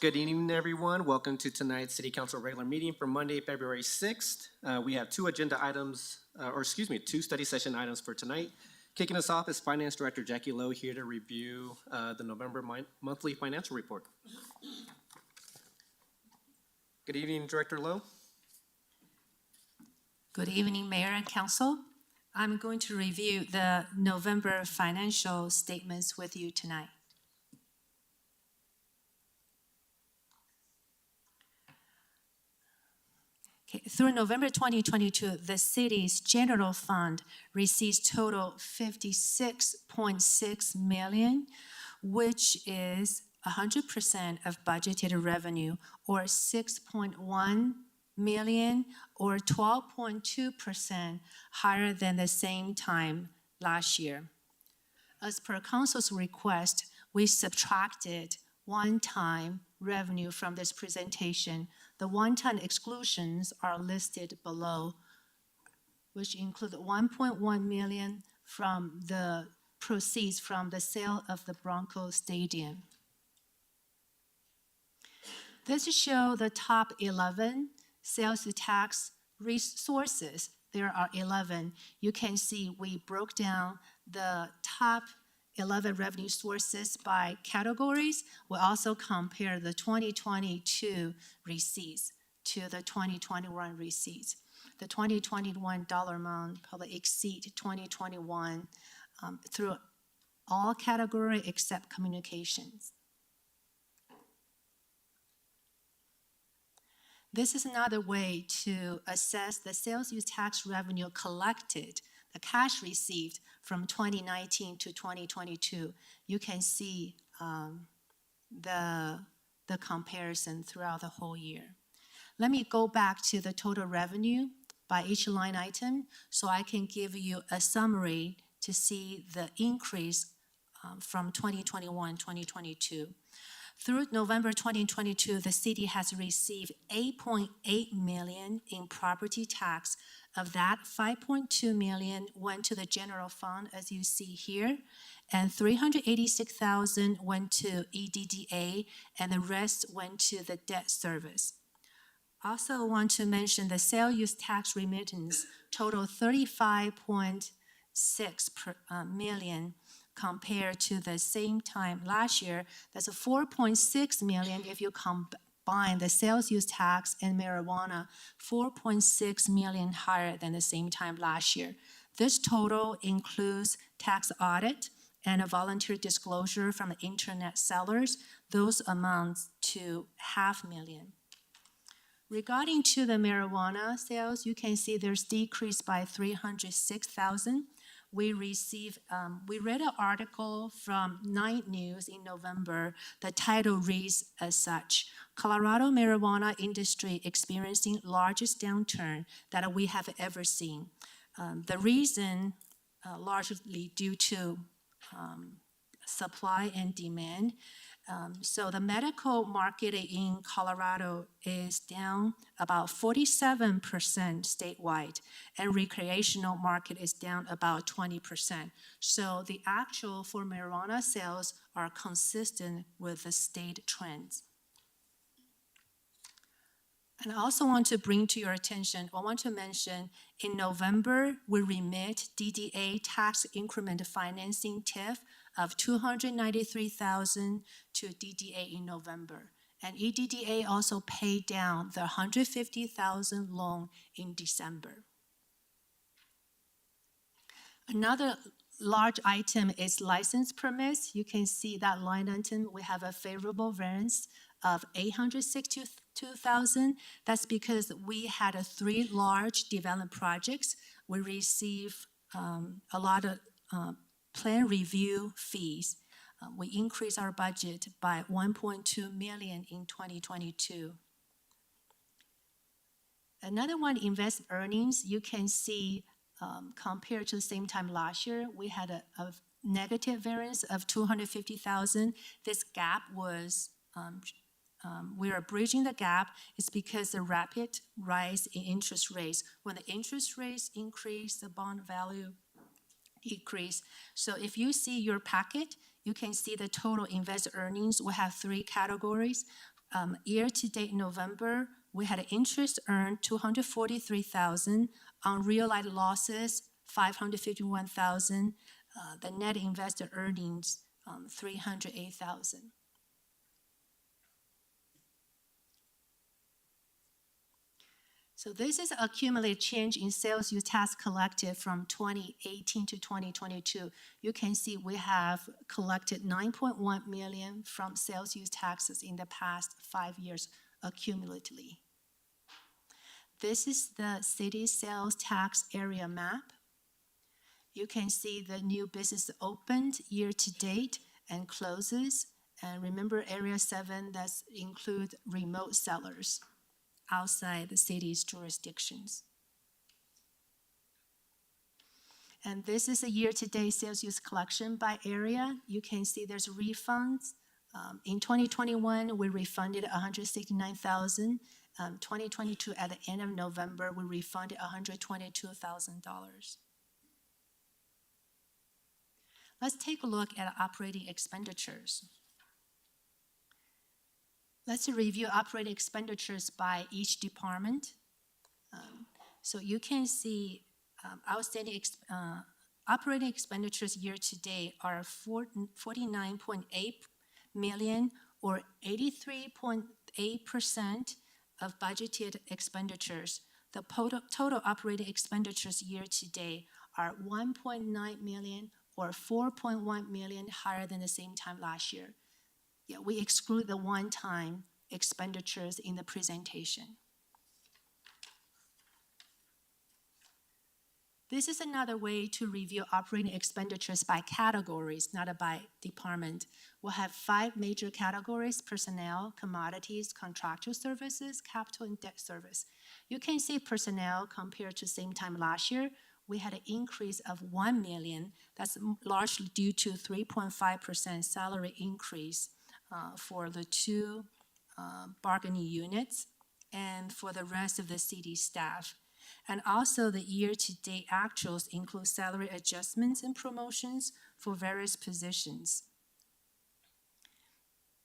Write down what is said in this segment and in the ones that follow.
Good evening, everyone. Welcome to tonight's City Council regular meeting for Monday, February 6th. We have two two study session items for tonight. Kicking us off is Finance Director Jackie Loh here to review the November monthly financial report. Good evening, Director Loh. Good evening, Mayor and Council. I'm going to review the November financial statements with you tonight. Okay. Through November 2022, the city's general fund receives total $56.6 million, which is 100% of budgeted revenue, or $6.1 million, or 12.2% higher than the same time last year. As per Council's request, we subtracted one-time revenue from this presentation. The one-time exclusions are listed below, which include $1.1 million from the proceeds from the sale of the Bronco Stadium. This shows the top 11 sales tax resources. There are 11. You can see we broke down the top 11 revenue sources by categories. We also compare the 2022 receipts to the 2021 receipts. The 2021 dollar amount probably exceed 2021 through all categories except communications. This is another way to assess the sales use tax revenue collected, the cash received from 2019 to 2022. You can see the comparison throughout the whole year. Let me go back to the total revenue by each line item so I can give you a summary to see the increase from 2021-2022. Through November 2022, the city has received $8.8 million in property tax. Of that, $5.2 million went to the general fund, as you see here, and $386,000 went to EDDA, and the rest went to the debt service. Also want to mention the sale use tax remittance total $35.6 million. Compared to the same time last year, that's a $4.6 million if you combine the sales use tax and marijuana, $4.6 million higher than the same time last year. This total includes tax audit and a volunteer disclosure from the internet sellers. Those amounts to $500,000. Regarding to the marijuana sales, you can see there's decrease by $306,000. We read an article from Night News in November. The title reads as such: Colorado marijuana industry experiencing largest downturn that we have ever seen. The reason largely due to supply and demand. So the medical market in Colorado is down about 47% statewide, and recreational market is down about 20%. So the actual for marijuana sales are consistent with the state trends. And I also want to bring to your attention, I want to mention in November, we remit DDA tax increment financing TIF of $293,000 to DDA in November. And EDDA also paid down the $150,000 loan in December. Another large item is license permits. You can see that line item, we have a favorable variance of $862,000. That's because we had 3 large development projects. We received a lot of plan review fees. We increased our budget by $1.2 million in 2022. Another one, invest earnings. You can see compared to the same time last year, we had a negative variance of $250,000. This gap was we are bridging the gap. It's because the rapid rise in interest rates. When the interest rates increase, the bond value decrease. So if you see your packet, you can see the total invested earnings. We have 3 categories. Year-to-date November, we had interest earned $243,000, unrealized losses $551,000, the net investor earnings $308,000. So this is accumulated change in sales use tax collected from 2018 to 2022. You can see we have collected $9.1 million from sales use taxes in the past 5 years accumulatively. This is the city sales tax area map. You can see the new business opened year to date and closes. And remember, Area 7, that include remote sellers outside the city's jurisdictions. And this is a year-to-date sales use collection by area. You can see there's refunds. In 2021, we refunded $169,000. 2022, at the end of November, we refunded $122,000. Let's take a look at operating expenditures. Let's review operating expenditures by each department. So you can see outstanding operating expenditures year to date are $49.8 million, or 83.8% of budgeted expenditures. The total operating expenditures year to date are $1.9 million, or $4.1 million higher than the same time last year. Yeah, we exclude the one-time expenditures in the presentation. This is another way to review operating expenditures by categories, not by department. We'll have 5 major categories: personnel, commodities, contractual services, capital, and debt service. You can see personnel compared to same time last year, we had an increase of $1 million. That's largely due to 3.5% salary increase for the 2 bargaining units and for the rest of the city staff. And also the year-to-date actuals include salary adjustments and promotions for various positions.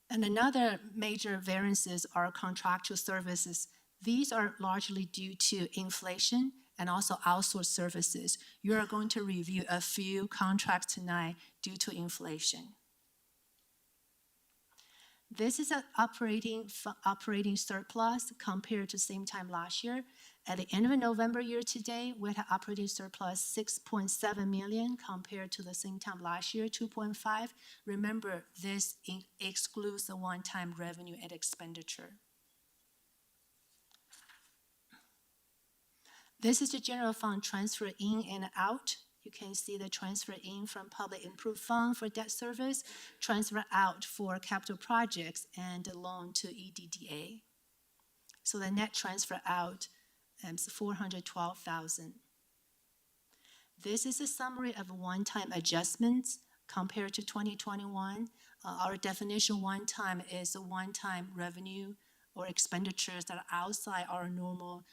And another major variances are contractual services. These are largely due to inflation and also outsourced services. You are going to review a few contracts tonight due to inflation. This is an operating surplus compared to same time last year. At the end of November year to date, we had operating surplus $6.7 million compared to the same time last year, $2.5. Remember, this excludes the one-time revenue and expenditure. This is the general fund transfer in and out. You can see the transfer in from public improvement fund for debt service, transfer out for capital projects, and the loan to EDDA. So the net transfer out is $412,000. This is a summary of one-time adjustments compared to 2021. Our definition one-time is a one-time revenue or expenditures that are outside our normal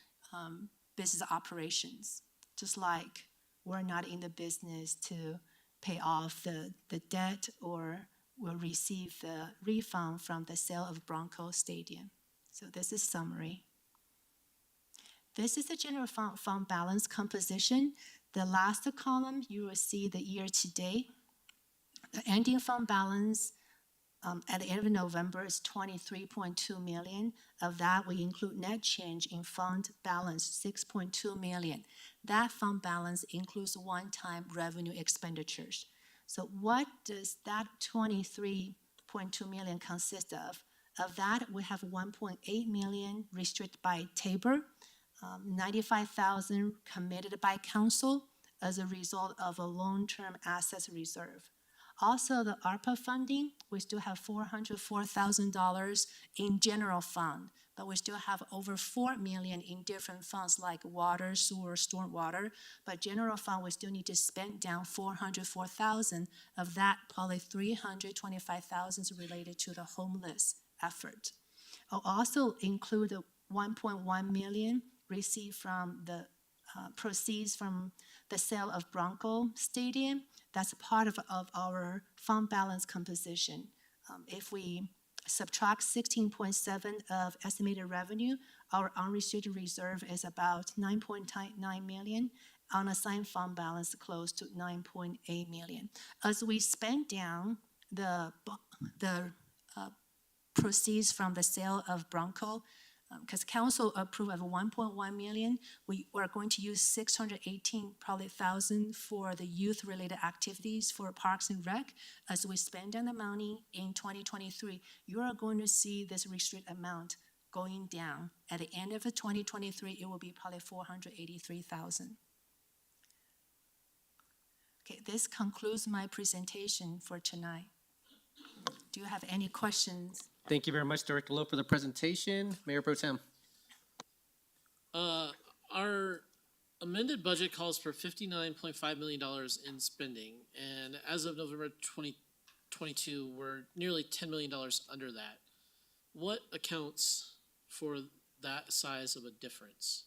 business operations, just like we're not in the business to pay off the debt or will receive the refund from the sale of Bronco Stadium. So this is summary. This is the general fund balance composition. The last column, you will see the year to date. The ending fund balance at the end of November is $23.2 million. Of that, we include net change in fund balance, $6.2 million. That fund balance includes one-time revenue expenditures. So what does that $23.2 million consist of? Of that, we have $1.8 million restricted by Tabor, $95,000 committed by council as a result of a long-term assets reserve. Also, the ARPA funding, we still have $404,000 in general fund, but we still have over $4 million in different funds like water, sewer, stormwater. But general fund, we still need to spend down $404,000. Of that, probably $325,000 is related to the homeless effort. I'll also include the $1.1 million received from the proceeds from the sale of Bronco Stadium. That's part of our fund balance composition. If we subtract 16.7 of estimated revenue, our unrestricted reserve is about 9.9 million. Unassigned fund balance close to 9.8 million. As we spend down the proceeds from the sale of Bronco, because council approved of 1.1 million, we are going to use 618,000 for the youth-related activities for Parks and Rec. As we spend down the money in 2023, you are going to see this restricted amount going down. At the end of 2023, it will be probably 483,000. Okay, this concludes my presentation for tonight. Do you have any questions? Thank you very much, Director Loh, for the presentation. Mayor Pro Tem. Our amended budget calls for $59.5 million in spending, and as of November 2022, we're nearly $10 million under that. What accounts for that size of a difference?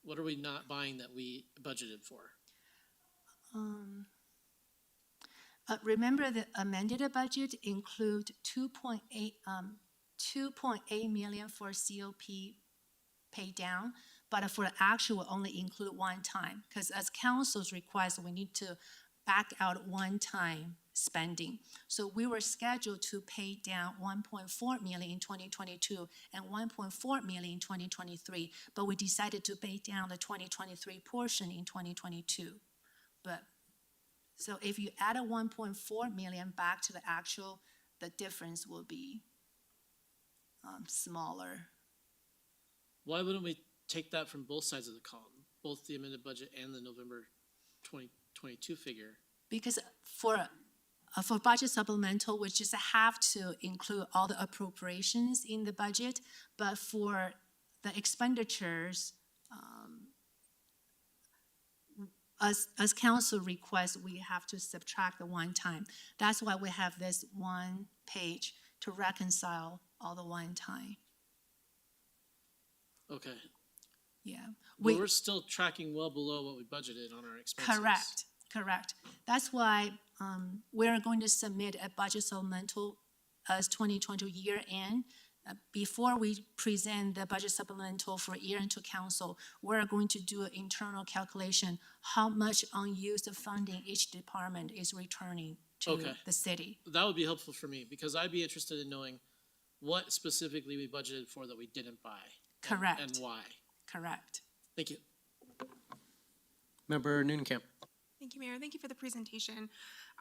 What are we not buying that we budgeted for? Remember the amended budget include 2.8 million for COP pay down, but for the actual only include one time, because as council's request, we need to back out one time spending. So we were scheduled to pay down 1.4 million in 2022 and 1.4 million in 2023, but we decided to pay down the 2023 portion in 2022. But so if you add a 1.4 million back to the actual, the difference will be smaller. Why wouldn't we take that from both sides of the column, both the amended budget and the November 2022 figure? Because for budget supplemental, we just have to include all the appropriations in the budget, but for the expenditures, as council requests, we have to subtract the one time. That's why we have this one page to reconcile all the one time. Okay. Yeah. But we're still tracking well below what we budgeted on our expenses. Correct. That's why we're going to submit a budget supplemental as 2020 year end. Before we present the budget supplemental for year end to council, we're going to do an internal calculation how much unused funding each department is returning to the city. That would be helpful for me, because I'd be interested in knowing what specifically we budgeted for that we didn't buy. Correct. And why. Correct. Thank you. Member Noonekamp. Thank you, Mayor. Thank you for the presentation.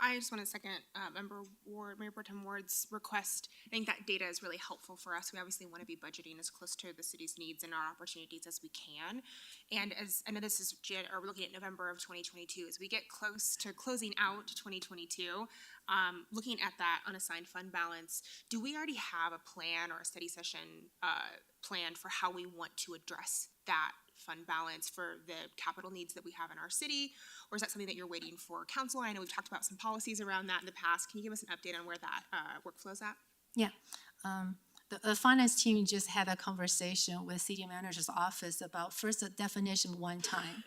I just want to second Mayor Pro Tem Ward's request. I think that data is really helpful for us. We obviously want to be budgeting as close to the city's needs and our opportunities as we can. And as I know this is we're looking at November of 2022, as we get close to closing out 2022, looking at that unassigned fund balance, do we already have a plan or a study session planned for how we want to address that fund balance for the capital needs that we have in our city? Or is that something that you're waiting for council? I know we've talked about some policies around that in the past. Can you give us an update on where that workflow's at? Yeah. The finance team just had a conversation with city manager's office about first the definition one time.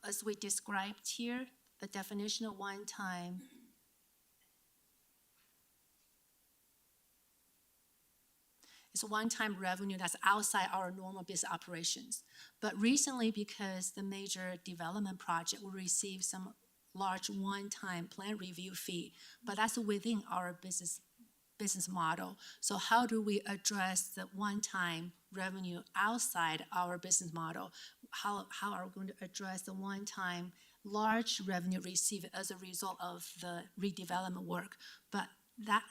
As we described here, the definition of one time is one-time revenue that's outside our normal business operations. But recently, because the major development project will receive some large one-time plan review fee, but that's within our business model. So how do we address the one-time revenue outside our business model? How are we going to address the one-time large revenue received as a result of the redevelopment work? But that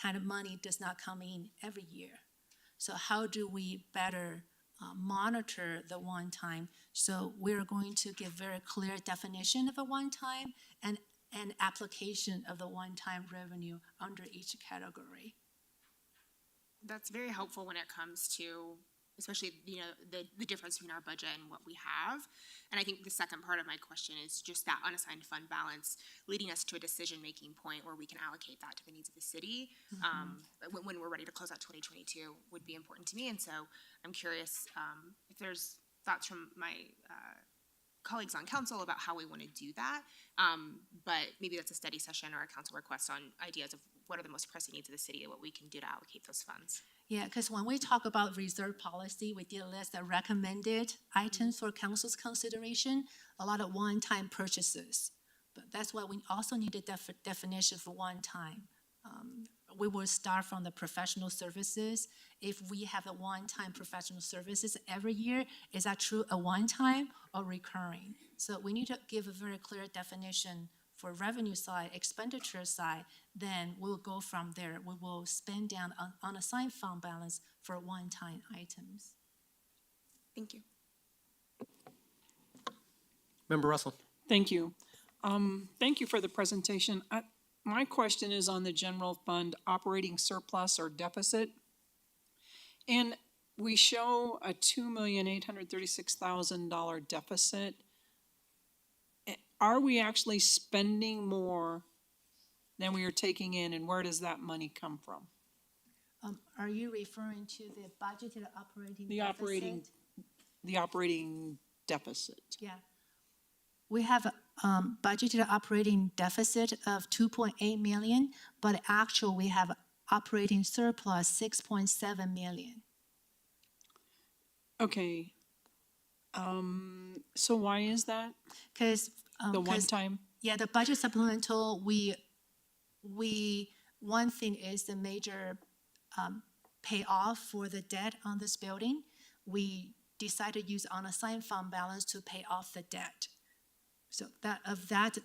kind of money does not come in every year. So how do we better monitor the one time? So we're going to give very clear definition of a one time and an application of the one time revenue under each category. That's very helpful when it comes to, especially the difference between our budget and what we have. And I think the second part of my question is just that unassigned fund balance leading us to a decision-making point where we can allocate that to the needs of the city. When we're ready to close out 2022 would be important to me. And so I'm curious if there's thoughts from my colleagues on council about how we want to do that. But maybe that's a study session or a council request on ideas of what are the most pressing needs of the city and what we can do to allocate those funds. Yeah, because when we talk about reserve policy, we did list the recommended items for council's consideration, a lot of one-time purchases. But that's why we also need a definition for one time. We will start from the professional services. If we have a one-time professional services every year, is that true a one-time or recurring? So we need to give a very clear definition for revenue side, expenditure side, then we'll go from there. We will spend down on unassigned fund balance for one-time items. Thank you. Member Russell. Thank you. Thank you for the presentation. My question is on the general fund operating surplus or deficit. And we show a $2,836,000 deficit. Are we actually spending more than we are taking in, and where does that money come from? Are you referring to the budgeted operating The deficit? operating deficit. Yeah. We have budgeted operating deficit of 2.8 million, but actual we have operating surplus 6.7 million. Okay. So why is that? Because The one time? yeah, the budget supplemental, we one thing is the major payoff for the debt on this building. We decided to use unassigned fund balance to pay off the debt. So that of that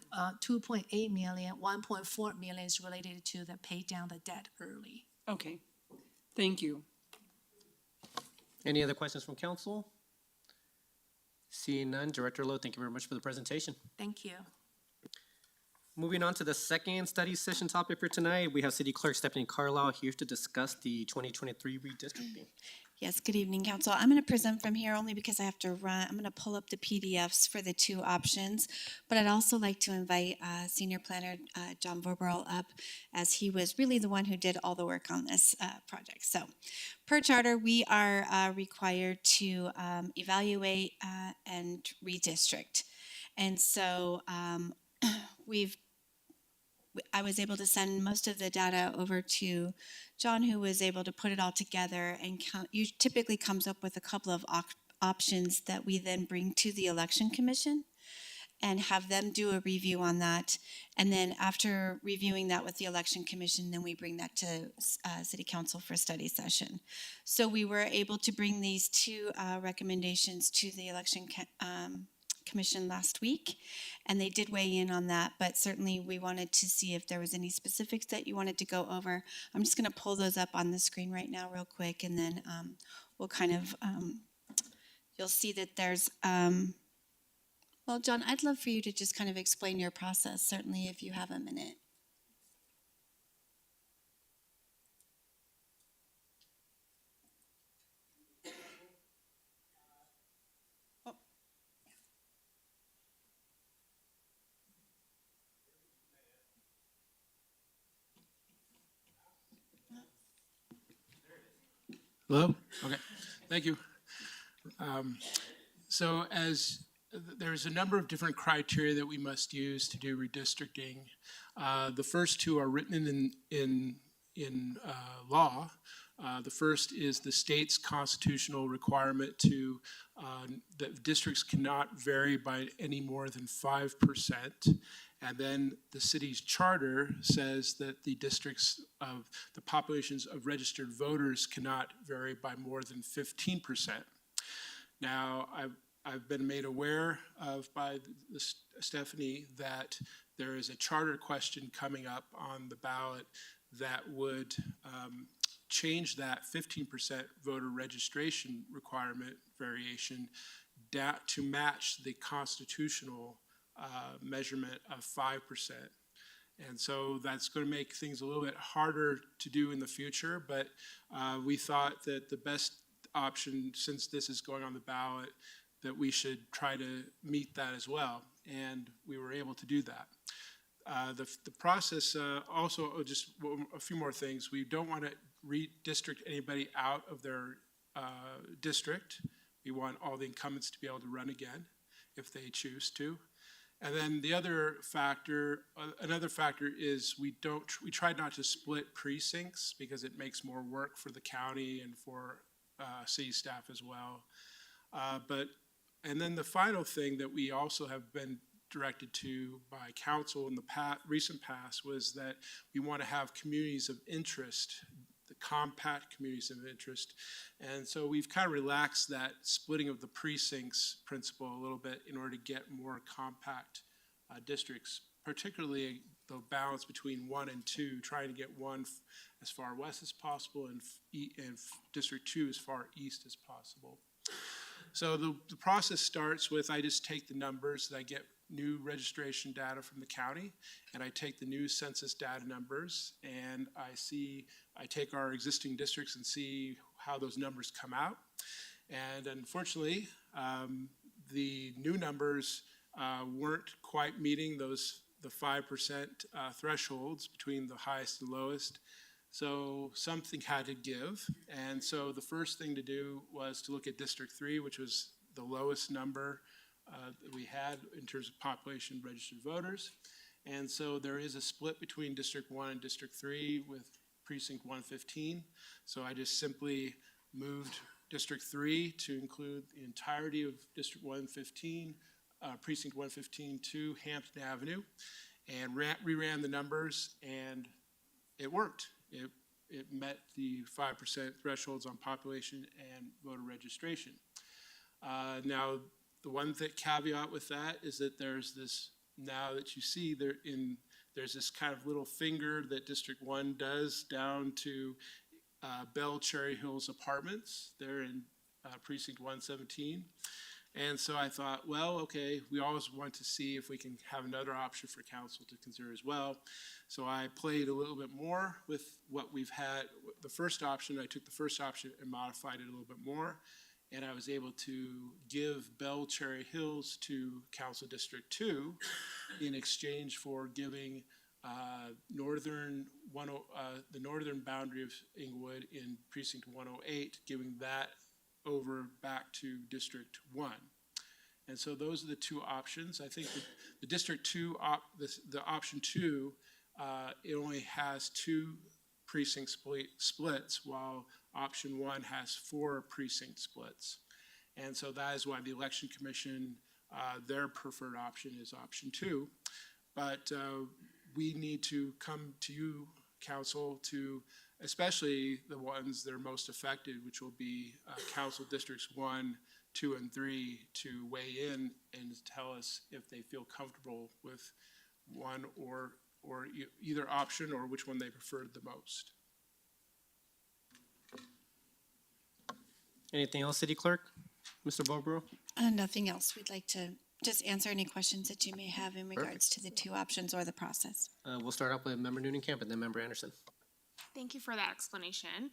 2.8 million, 1.4 million is related to the pay down the debt early. Okay. Thank you. Any other questions from council? Seeing none, Director Loh, thank you very much for the presentation. Thank you. Moving on to the second study session topic for tonight, we have City Clerk Stephanie Carlile here to discuss the 2023 redistricting. Yes, good evening, Council. I'm going to present from here only because I have to run. I'm going to pull up the PDFs for the two options, but I'd also like to invite Senior Planner John Vorberl up, as he was really the one who did all the work on this project. So, per charter, we are required to evaluate and redistrict. And so I was able to send most of the data over to John, who was able to put it all together and typically comes up with a couple of options that we then bring to the Election Commission and have them do a review on that. And then after reviewing that with the Election Commission, then we bring that to City Council for study session. So we were able to bring these two recommendations to the Election Commission last week, and they did weigh in on that, but certainly we wanted to see if there was any specifics that you wanted to go over. I'm just going to pull those up on the screen right now real quick, and then we'll kind of, you'll see that there's, well, John, I'd love for you to just kind of explain your process, certainly if you have a minute. Hello? Okay, thank you. So as there's a number of different criteria that we must use to do redistricting. The first two are written in law. The first is the state's constitutional requirement to that districts cannot vary by any more than 5%. And then the city's charter says that the districts of the populations of registered voters cannot vary by more than 15%. Now, I've been made aware of by Stephanie that there is a charter question coming up on the ballot that would change that 15% voter registration requirement variation to match the constitutional measurement of 5%. And so that's going to make things a little bit harder to do in the future, but we thought that the best option, since this is going on the ballot, that we should try to meet that as well, and we were able to do that. The process also, just a few more things, we don't want to redistrict anybody out of their district. We want all the incumbents to be able to run again. if they choose to. And then the other factor, another factor is we try not to split precincts because it makes more work for the county and for city staff as well. And then the final thing that we also have been directed to by council in the recent past was that we want to have communities of interest, the compact communities of interest. And so we've kind of relaxed that splitting of the precincts principle a little bit in order to get more compact districts, particularly the balance between 1 and 2, trying to get 1 as far west as possible and District 2 as far east as possible. So the process starts with, I just take the numbers that I get new registration data from the county, and I take the new census data numbers, and I take our existing districts and see how those numbers come out. And unfortunately, the new numbers weren't quite meeting the 5% thresholds between the highest and lowest. So something had to give. And so the first thing to do was to look at District 3, which was the lowest number that we had in terms of population registered voters. And so there is a split between District 1 and District 3 with Precinct 115. So I just simply moved District 3 to include the entirety of District 115, Precinct 115 to Hampton Avenue, and reran the numbers, and it worked. It met the 5% thresholds on population and voter registration. Now, the one caveat with that is that there's this, now that you see there's this kind of little finger that District 1 does down to Bell Cherry Hills Apartments. They're in Precinct 117. And so I thought, well, okay, we always want to see if we can have another option for council to consider as well. So I played a little bit more with what we've had. The first option, I took the first option and modified it a little bit more. And I was able to give Bell Cherry Hills to Council District 2 in exchange for giving the northern boundary of Englewood in Precinct 108, giving that over back to District 1. And so those are the two options. I think the District 2, the option 2, it only has 2 precinct splits, while option 1 has 4 precinct splits. And so that is why the Election Commission, their preferred option is option 2. But we need to come to you, council, to especially the ones that are most affected, which will be council districts 1, 2, and 3, to weigh in and tell us if they feel comfortable with one or either option, or which one they preferred the most. Anything else, City Clerk? Mr. Volbro? Nothing else. We'd like to just answer any questions that you may have in regards to the 2 options or the process. We'll start off with Member Noonan-Camp and then Member Anderson. Thank you for that explanation.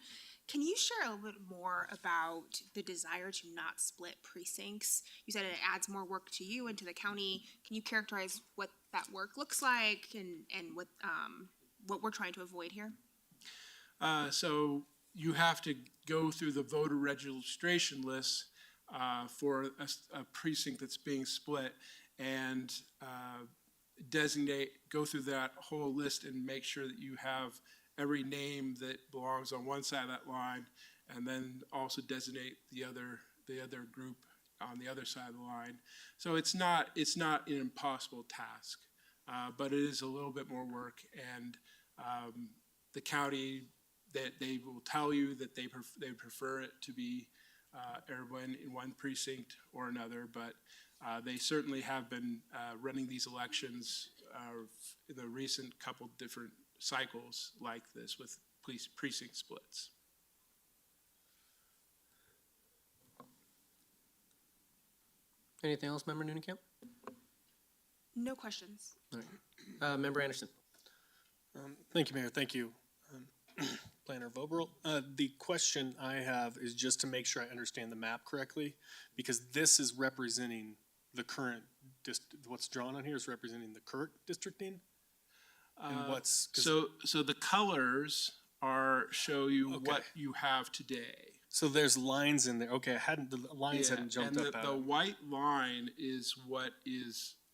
Can you share a little more about the desire to not split precincts? You said it adds more work to you and to the county. Can you characterize what that work looks like and what we're trying to avoid here? So you have to go through the voter registration list for a precinct that's being split and go through that whole list and make sure that you have every name that belongs on one side of that line, and then also designate the other group on the other side of the line. So it's not an impossible task, but it is a little bit more work, and the county, that they will tell you that they prefer it to be everyone in one precinct or another, but they certainly have been running these elections in the recent couple different cycles like this with precinct splits. Anything else, Member Noonan-Camp? No questions. All right. Member Anderson. Thank you, Mayor. Thank you, Planner Vobrel. The question I have is just to make sure I understand the map correctly, because this is representing the current, what's drawn on here is representing the current districting? And So the colors show you what you have today. So there's lines in there. Okay, the lines hadn't jumped and up the out. white line is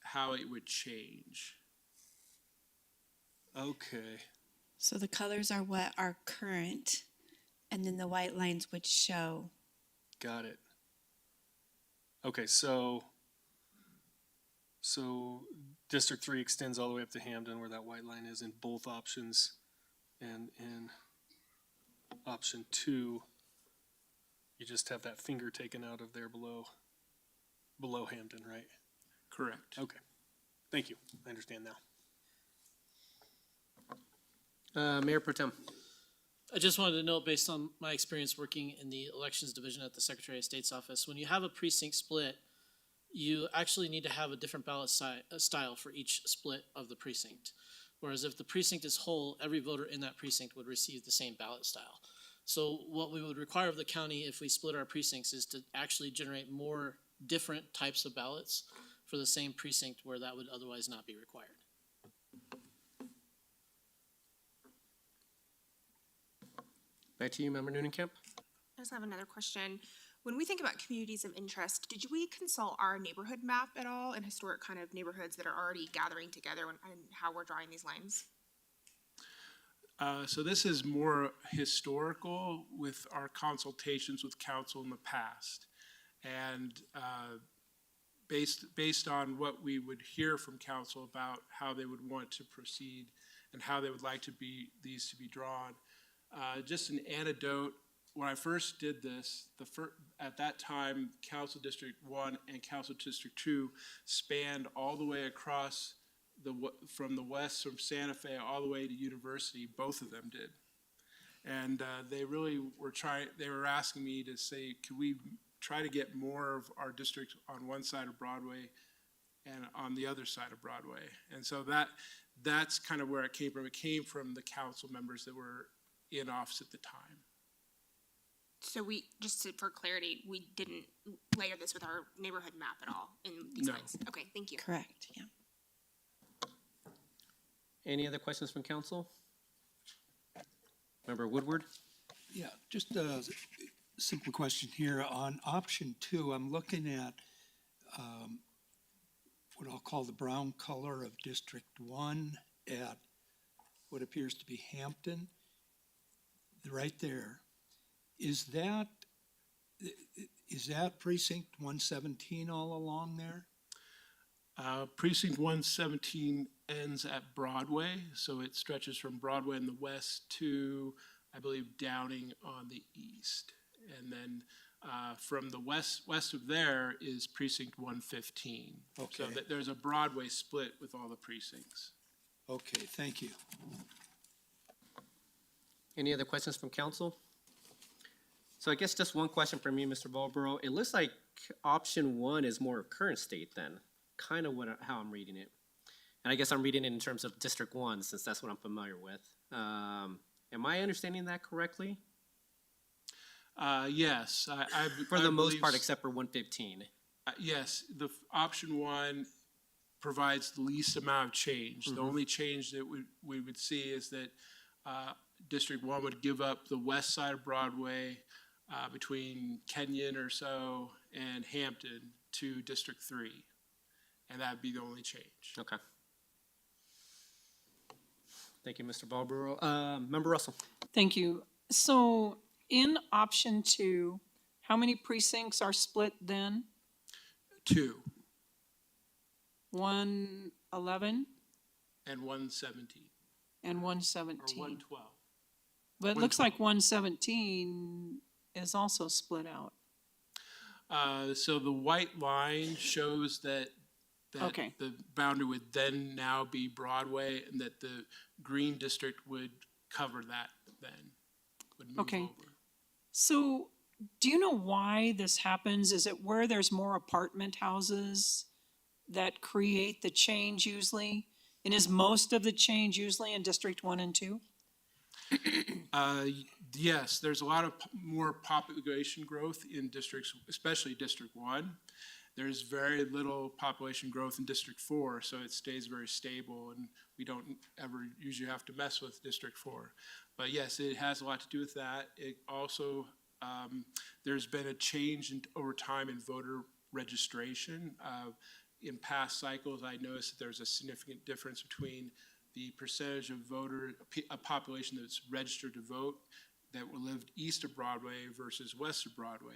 how it would change. Okay, So the colors are what are current, and then the white lines would show. got it. Okay, so District 3 extends all the way up to Hampden where that white line is in both options. And in option 2, you just have that finger taken out of there below Hampden, right? Correct. Okay. Thank you. I understand now. Mayor Pro Tem. I just wanted to note, based on my experience working in the elections division at the Secretary of State's office, when you have a precinct split, you actually need to have a different ballot style for each split of the precinct. Whereas if the precinct is whole, every voter in that precinct would receive the same ballot style. So what we would require of the county if we split our precincts is to actually generate more different types of ballots for the same precinct where that would otherwise not be required. Back to you, Member Noonan-Kemp. I just have another question. When we think about communities of interest, did we consult our neighborhood map at all and historic kind of neighborhoods that are already gathering together and how we're drawing these lines? So this is more historical with our consultations with council in the past. And based on what we would hear from council about how they would want to proceed and how they would like these to be drawn. Just an anecdote, when I first did this, at that time, Council District 1 and Council District 2 spanned all the way across from the west, from Santa Fe all the way to University. Both of them did. And they really were they were asking me to say, could we try to get more of our district on one side of Broadway and on the other side of Broadway? And so that's kind of where it came from. It came from the council members that were in office at the time. So for clarity, we didn't layer this with our neighborhood map at all in these No. lines? Okay, thank you. Correct, yeah. Any other questions from council? Member Woodward? Yeah, just a simple question here. On option 2, I'm looking at what I'll call the brown color of District 1 at what appears to be Hampton. Right there. Is that precinct 117 all along there? Precinct 117 ends at Broadway, so it stretches from Broadway in the west to, I believe, Downing on the east. And then from the west of there is precinct 115. So Okay. there's a Broadway split with all the precincts. Okay, thank you. Any other questions from council? So I guess just one question for me, Mr. Valbro. It looks like option 1 is more current state then, kind of how I'm reading it. And I guess I'm reading it in terms of District 1, since that's what I'm familiar with. Am I understanding that correctly? Yes. For I the most believe part, except for 115. Yes, option 1 provides the least amount of change. The only change that we would see is that District 1 would give up the west side of Broadway between Kenyon or so and Hampton to District 3. And that'd be the only change. Okay. Thank you, Mr. Valbro. Member Russell? Thank you. So in option 2, how many precincts are split then? 2 111 and 117 and or 117. 112. But it looks like 117 is also split out. So the white line shows that Okay. the boundary would then now be Broadway, and that the green district would cover that then, would move Okay. over. So do you know why this happens? Is it where there's more apartment houses that create the change usually? And is most of the change usually in District 1 and 2? Yes, there's a lot of more population growth in districts, especially District 1. There's very little population growth in District 4, so it stays very stable, and we don't ever usually have to mess with District 4. But yes, it has a lot to do with that. It also There's been a change over time in voter registration. In past cycles, I noticed that there's a significant difference between the percentage of a population that's registered to vote that lived east of Broadway versus west of Broadway.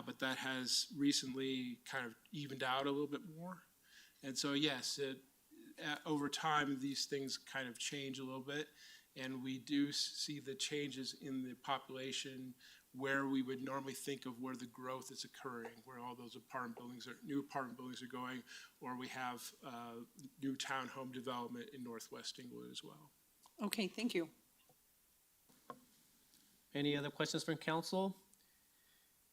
But that has recently kind of evened out a little bit more. And so, yes, over time, these things kind of change a little bit. And we do see the changes in the population where we would normally think of where the growth is occurring, where all those new apartment buildings are going, or we have new townhome development in Northwest Englewood as well. Okay, thank you. Any other questions from council?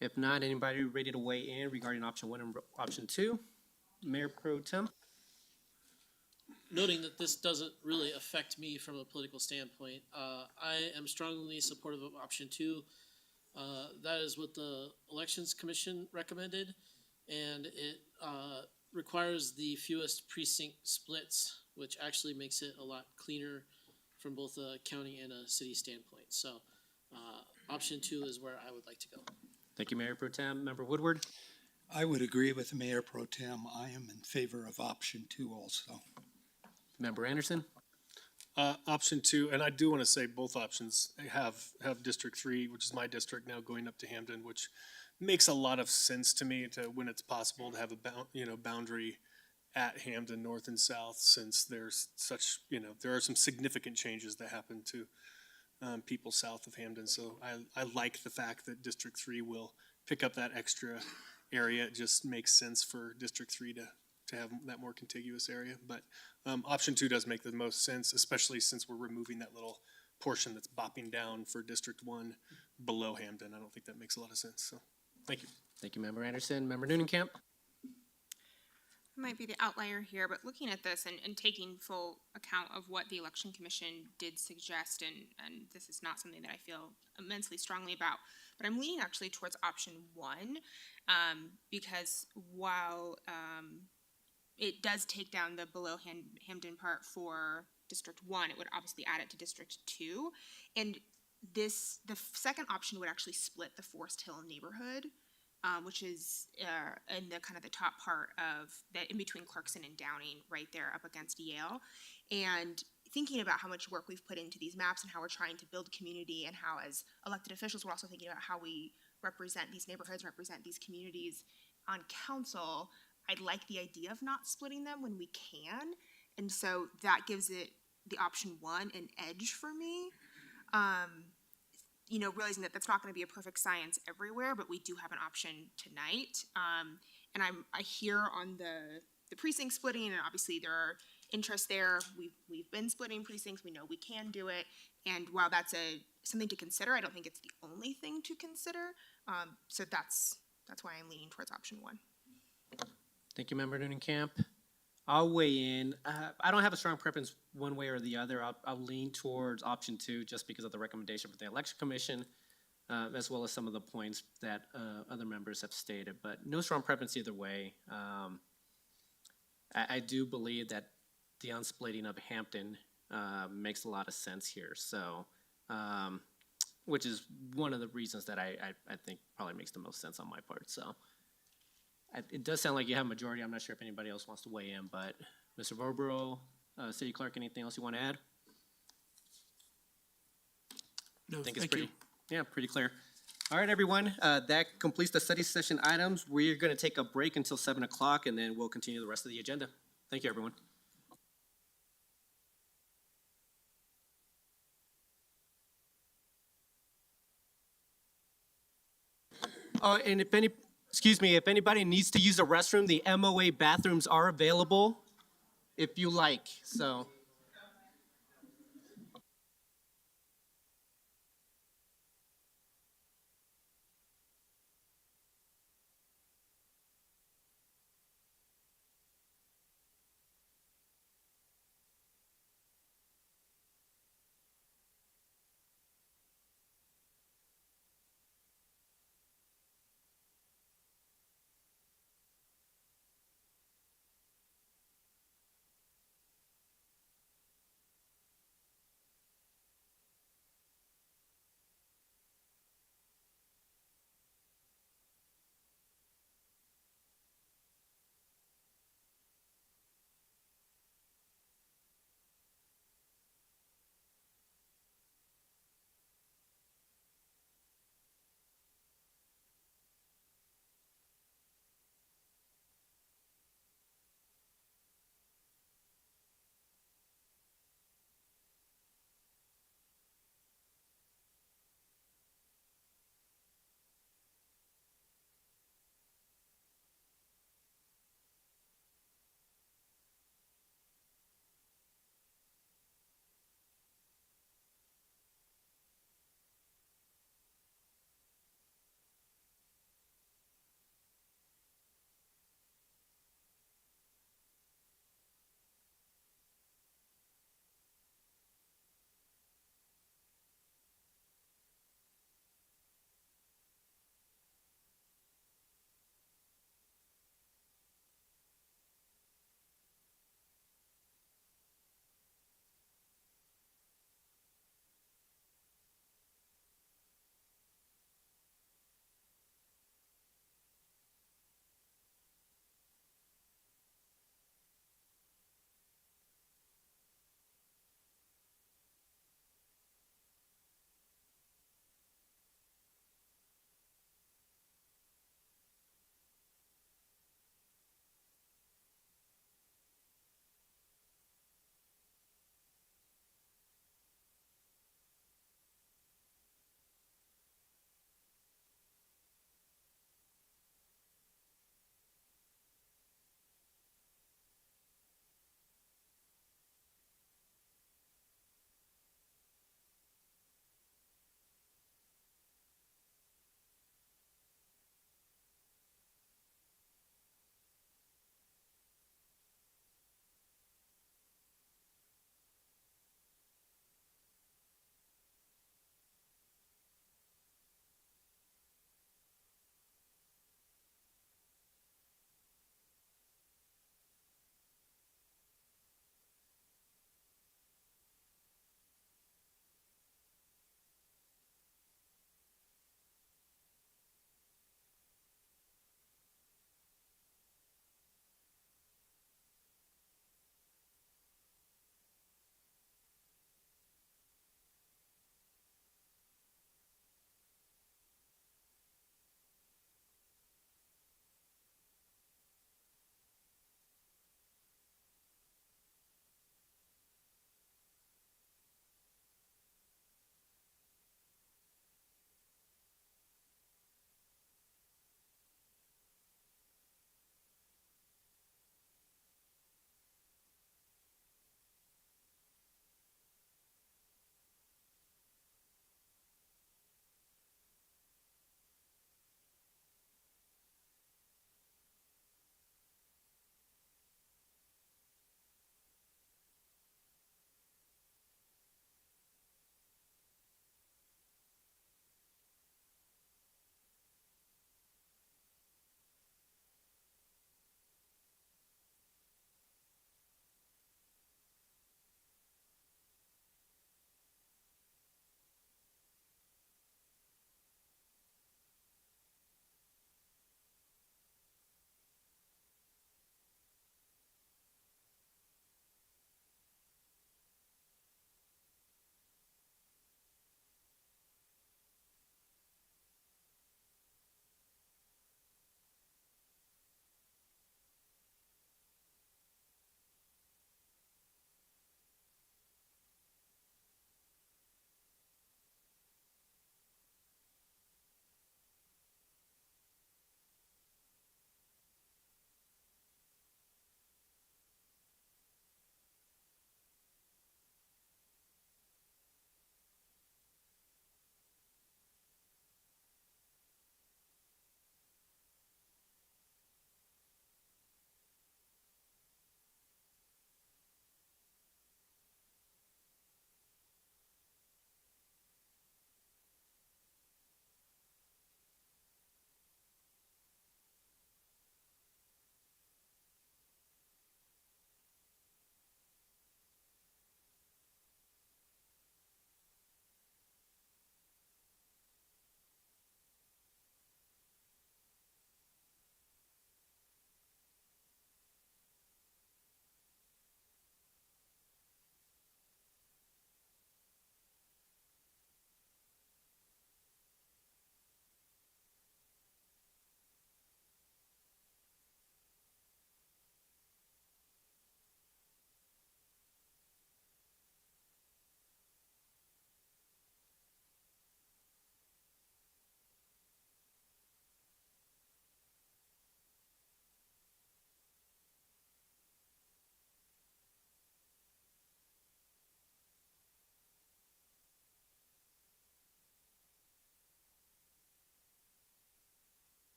If not, anybody ready to weigh in regarding option 1 and option 2? Mayor Pro Tem? Noting that this doesn't really affect me from a political standpoint, I am strongly supportive of option 2. That is what the Elections Commission recommended, and it requires the fewest precinct splits, which actually makes it a lot cleaner from both a county and a city standpoint. So option 2 is where I would like to go. Thank you, Mayor Pro Tem. Member Woodward? I would agree with Mayor Pro Tem. I am in favor of option 2 also. Member Anderson? Option 2, and I do want to say both options have District 3, which is my district now, going up to Hampden, which makes a lot of sense to me to when it's possible to have a boundary at Hampden North and South, since there's such, there are some significant changes that happen to people south of Hampden. So I like the fact that District 3 will pick up that extra area. It just makes sense for District 3 to have that more contiguous area. But option 2 does make the most sense, especially since we're removing that little portion that's bopping down for District 1 below Hampden. I don't think that makes a lot of sense. So, thank you. Thank you, Member Anderson. Member Newnenkamp? I might be the outlier here, but looking at this and taking full account of what the Election Commission did suggest, and this is not something that I feel immensely strongly about, but I'm leaning actually towards option 1, because while it does take down the below Hampden part for District 1, it would obviously add it to District 2, and the second option would actually split the Forest Hill neighborhood, which is in the kind of the top part of the in between Clarkson and Downing, right there up against Yale. And thinking about how much work we've put into these maps and how we're trying to build community, and how as elected officials we're also thinking about how we represent these neighborhoods, represent these communities on council, I like the idea of not splitting them when we can. And so that gives it, the option 1, an edge for me. Realizing that that's not going to be a perfect science everywhere, but we do have an option tonight. And I hear on the precinct splitting, and obviously there are interests there. We've been splitting precincts. We know we can do it. And while that's something to consider, I don't think it's the only thing to consider. So that's why I'm leaning towards option 1. Thank you, Member Newnenkamp. I'll weigh in. I don't have a strong preference one way or the other. I'll lean towards option 2 just because of the recommendation from the Election Commission, as well as some of the points that other members have stated, but no strong preference either way. I do believe that the unsplitting of Hampton makes a lot of sense here, so which is one of the reasons that I think probably makes the most sense on my part. So it does sound like you have a majority. I'm not sure if anybody else wants to weigh in, but Mr. Vobro, City Clerk, anything else you want to add? No, I think it's thank pretty, you. pretty clear. All right, everyone, that completes the study session items. We're going to take a break until 7 o'clock, and then we'll continue the rest of the agenda. Thank you, everyone. Oh, and if anybody needs to use the restroom, the MOA bathrooms are available if you like, so.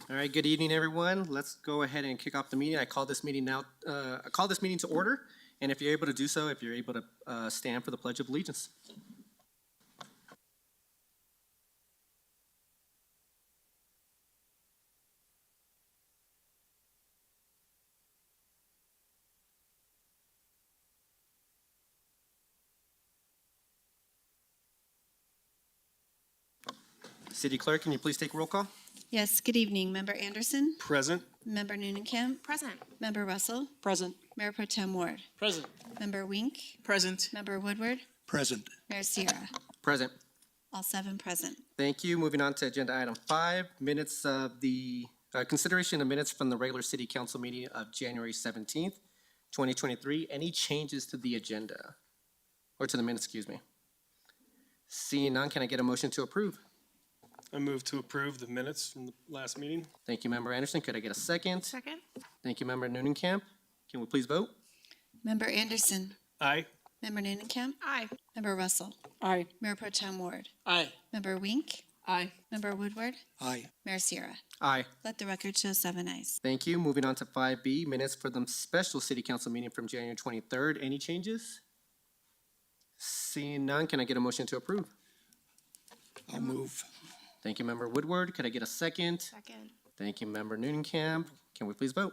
All right, good evening, everyone. Let's go ahead and kick off the meeting. I call this meeting to order. And if you're able to do so, if you're able to stand for the Pledge of Allegiance. City Clerk, can you please take roll call? Yes, good evening. Member Anderson, Present. Member Noonenkamp, Present. Member Russell, Present. Mayor Pro Tem Ward, Present. Member Wink, Present. Member Woodward, Present. Mayor Sierra. Present. All 7 present. Thank you. Moving on to agenda item 5, minutes of the, consideration of minutes from the regular city council meeting of January 17th, 2023. Any changes to the agenda? Or to the minutes, excuse me. Seeing none, can I get a motion to approve? I move to approve the minutes from the last meeting. Thank you, Member Anderson. Could I get a second? Second. Thank you, Member Noonenkamp. Can we please vote? Member Anderson, Aye. Member Noonenkamp, Aye. Member Russell, Aye. Mayor Pro Tem Ward, Aye. Member Wink, Aye. Member Woodward, Aye. Mayor Sierra. Aye. Let the record show 7 ayes. Thank you. Moving on to 5B, minutes for the special city council meeting from January 23rd. Any changes? Seeing none, can I get a motion to approve? I'll move. Thank you, Member Woodward. Could I get a second? Second. Thank you, Member Noonenkamp. Can we please vote?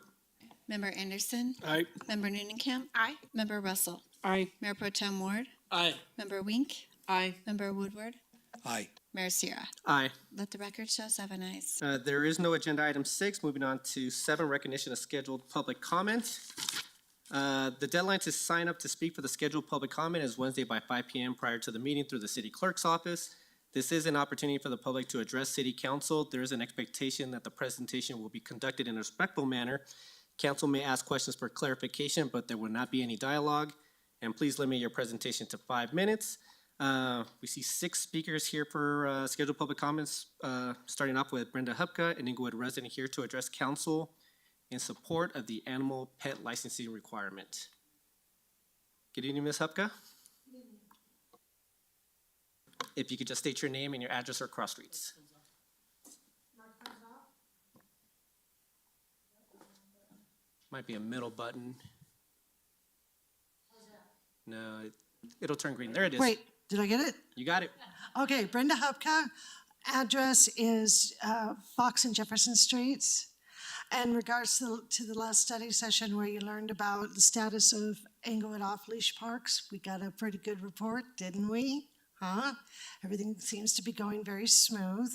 Member Anderson, Aye. Member Noonenkamp, Aye. Member Russell, Aye. Mayor Pro Tem Ward, Aye. Member Wink, Aye. Member Woodward, Aye. Mayor Sierra. Aye. Let the record show 7 ayes. There is no agenda item 6. Moving on to 7, recognition of scheduled public comment. The deadline to sign up to speak for the scheduled public comment is Wednesday by 5 p.m. prior to the meeting through the city clerk's office. This is an opportunity for the public to address city council. There is an expectation that the presentation will be conducted in a respectful manner. Council may ask questions for clarification, but there will not be any dialogue. And please limit your presentation to 5 minutes. We see 6 speakers here for scheduled public comments, starting off with Brenda Hupka, an Englewood resident, here to address council in support of the animal pet licensing requirement. Good evening, Ms. Hupka. If you could just state your name and your address or cross streets. Might be a middle button. No, it'll turn green. There it is. Wait, did I get it? You got it. Okay, Brenda Hupka. Address is Fox and Jefferson Streets. In regards to the last study session where you learned about the status of Englewood off-leash parks, we got a pretty good report, didn't we? Huh? Everything seems to be going very smooth.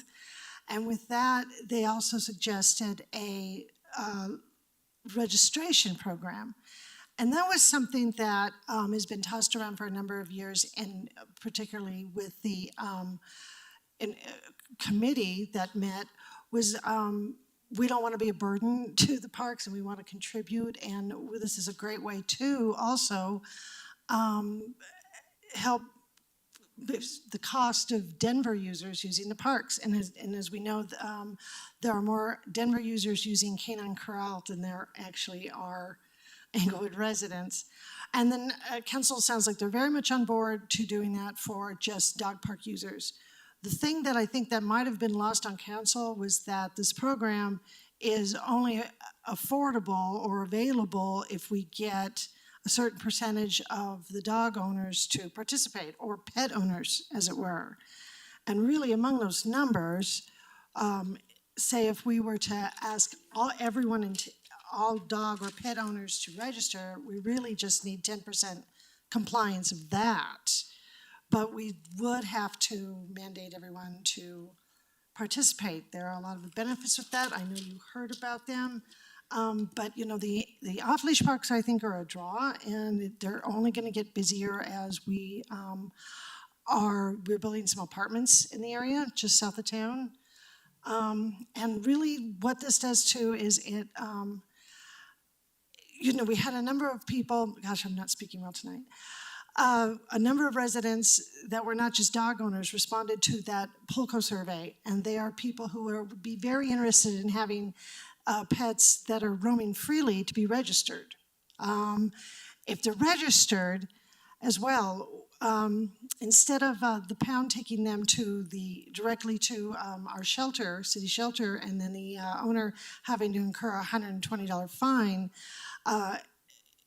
And with that, they also suggested a registration program. And that was something that has been tossed around for a number of years, and particularly with the committee that met, was we don't want to be a burden to the parks and we want to contribute. And this is a great way to also help the cost of Denver users using the parks. And as we know, there are more Denver users using Canine Corral than there actually are Englewood residents. And then council sounds like they're very much on board to doing that for just dog park users. The thing that I think that might have been lost on council was that this program is only affordable or available if we get a certain percentage of the dog owners to participate, or pet owners, as it were. And really among those numbers, say if we were to ask all dog or pet owners to register, we really just need 10% compliance of that. But we would have to mandate everyone to participate. There are a lot of benefits with that. I know you heard about them. But you know, the off-leash parks, I think, are a draw, and they're only going to get busier as we're building some apartments in the area just south of town. And really what this does too is it, you know, we had a number of people, gosh, I'm not speaking well tonight. A number of residents that were not just dog owners responded to that Pulco survey, and they are people who would be very interested in having pets that are roaming freely to be registered. If they're registered as well, instead of the pound taking them directly to our shelter, city shelter, and then the owner having to incur a $120 fine,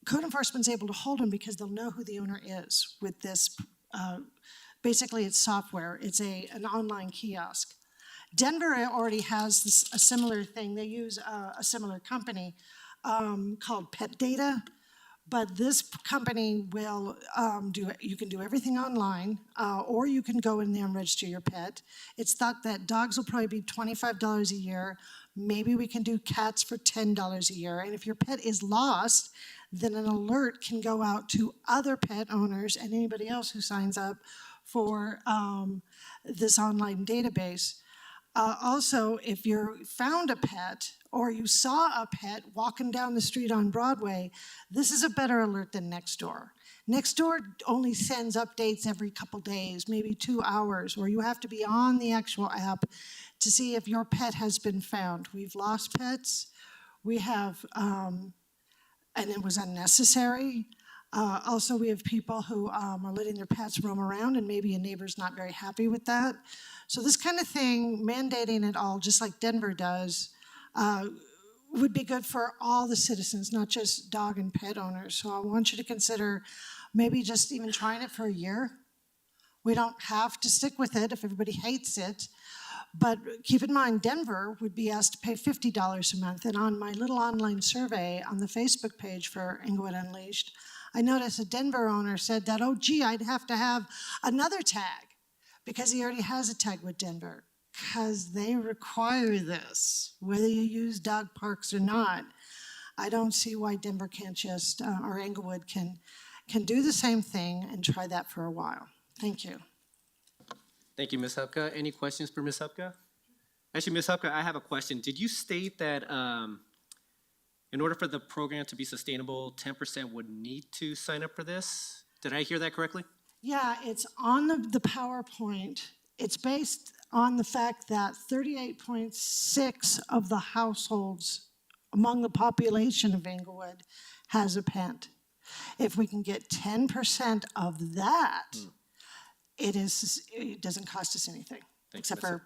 code enforcement's able to hold them because they'll know who the owner is with this. Basically, it's software. It's an online kiosk. Denver already has a similar thing. They use a similar company called Pet Data. But this company will you can do everything online, or you can go in there and register your pet. It's thought that dogs will probably be $25 a year. Maybe we can do cats for $10 a year. And if your pet is lost, then an alert can go out to other pet owners and anybody else who signs up for this online database. Also, if you found a pet or you saw a pet walking down the street on Broadway, this is a better alert than Nextdoor. Nextdoor only sends updates every couple days, maybe 2 hours, where you have to be on the actual app to see if your pet has been found. We've lost pets. We have, and it was unnecessary. Also, we have people who are letting their pets roam around, and maybe a neighbor's not very happy with that. So this kind of thing, mandating it all, just like Denver does, would be good for all the citizens, not just dog and pet owners. So I want you to consider maybe just even trying it for a year. We don't have to stick with it if everybody hates it. But keep in mind, Denver would be asked to pay $50 a month. And on my little online survey on the Facebook page for Englewood Unleashed, I noticed a Denver owner said that, oh, gee, I'd have to have another tag because he already has a tag with Denver, because they require this, whether you use dog parks or not. I don't see why Denver can't just, or Englewood can do the same thing and try that for a while. Thank you. Thank you, Ms. Hupka. Any questions for Ms. Hupka? Actually, Ms. Hupka, I have a question. Did you state that in order for the program to be sustainable, 10% would need to sign up for this? Did I hear that correctly? Yeah, it's on the PowerPoint. It's based on the fact that 38.6 of the households among the population of Englewood has a pet. If we can get 10% of that, it doesn't cost us anything, except for,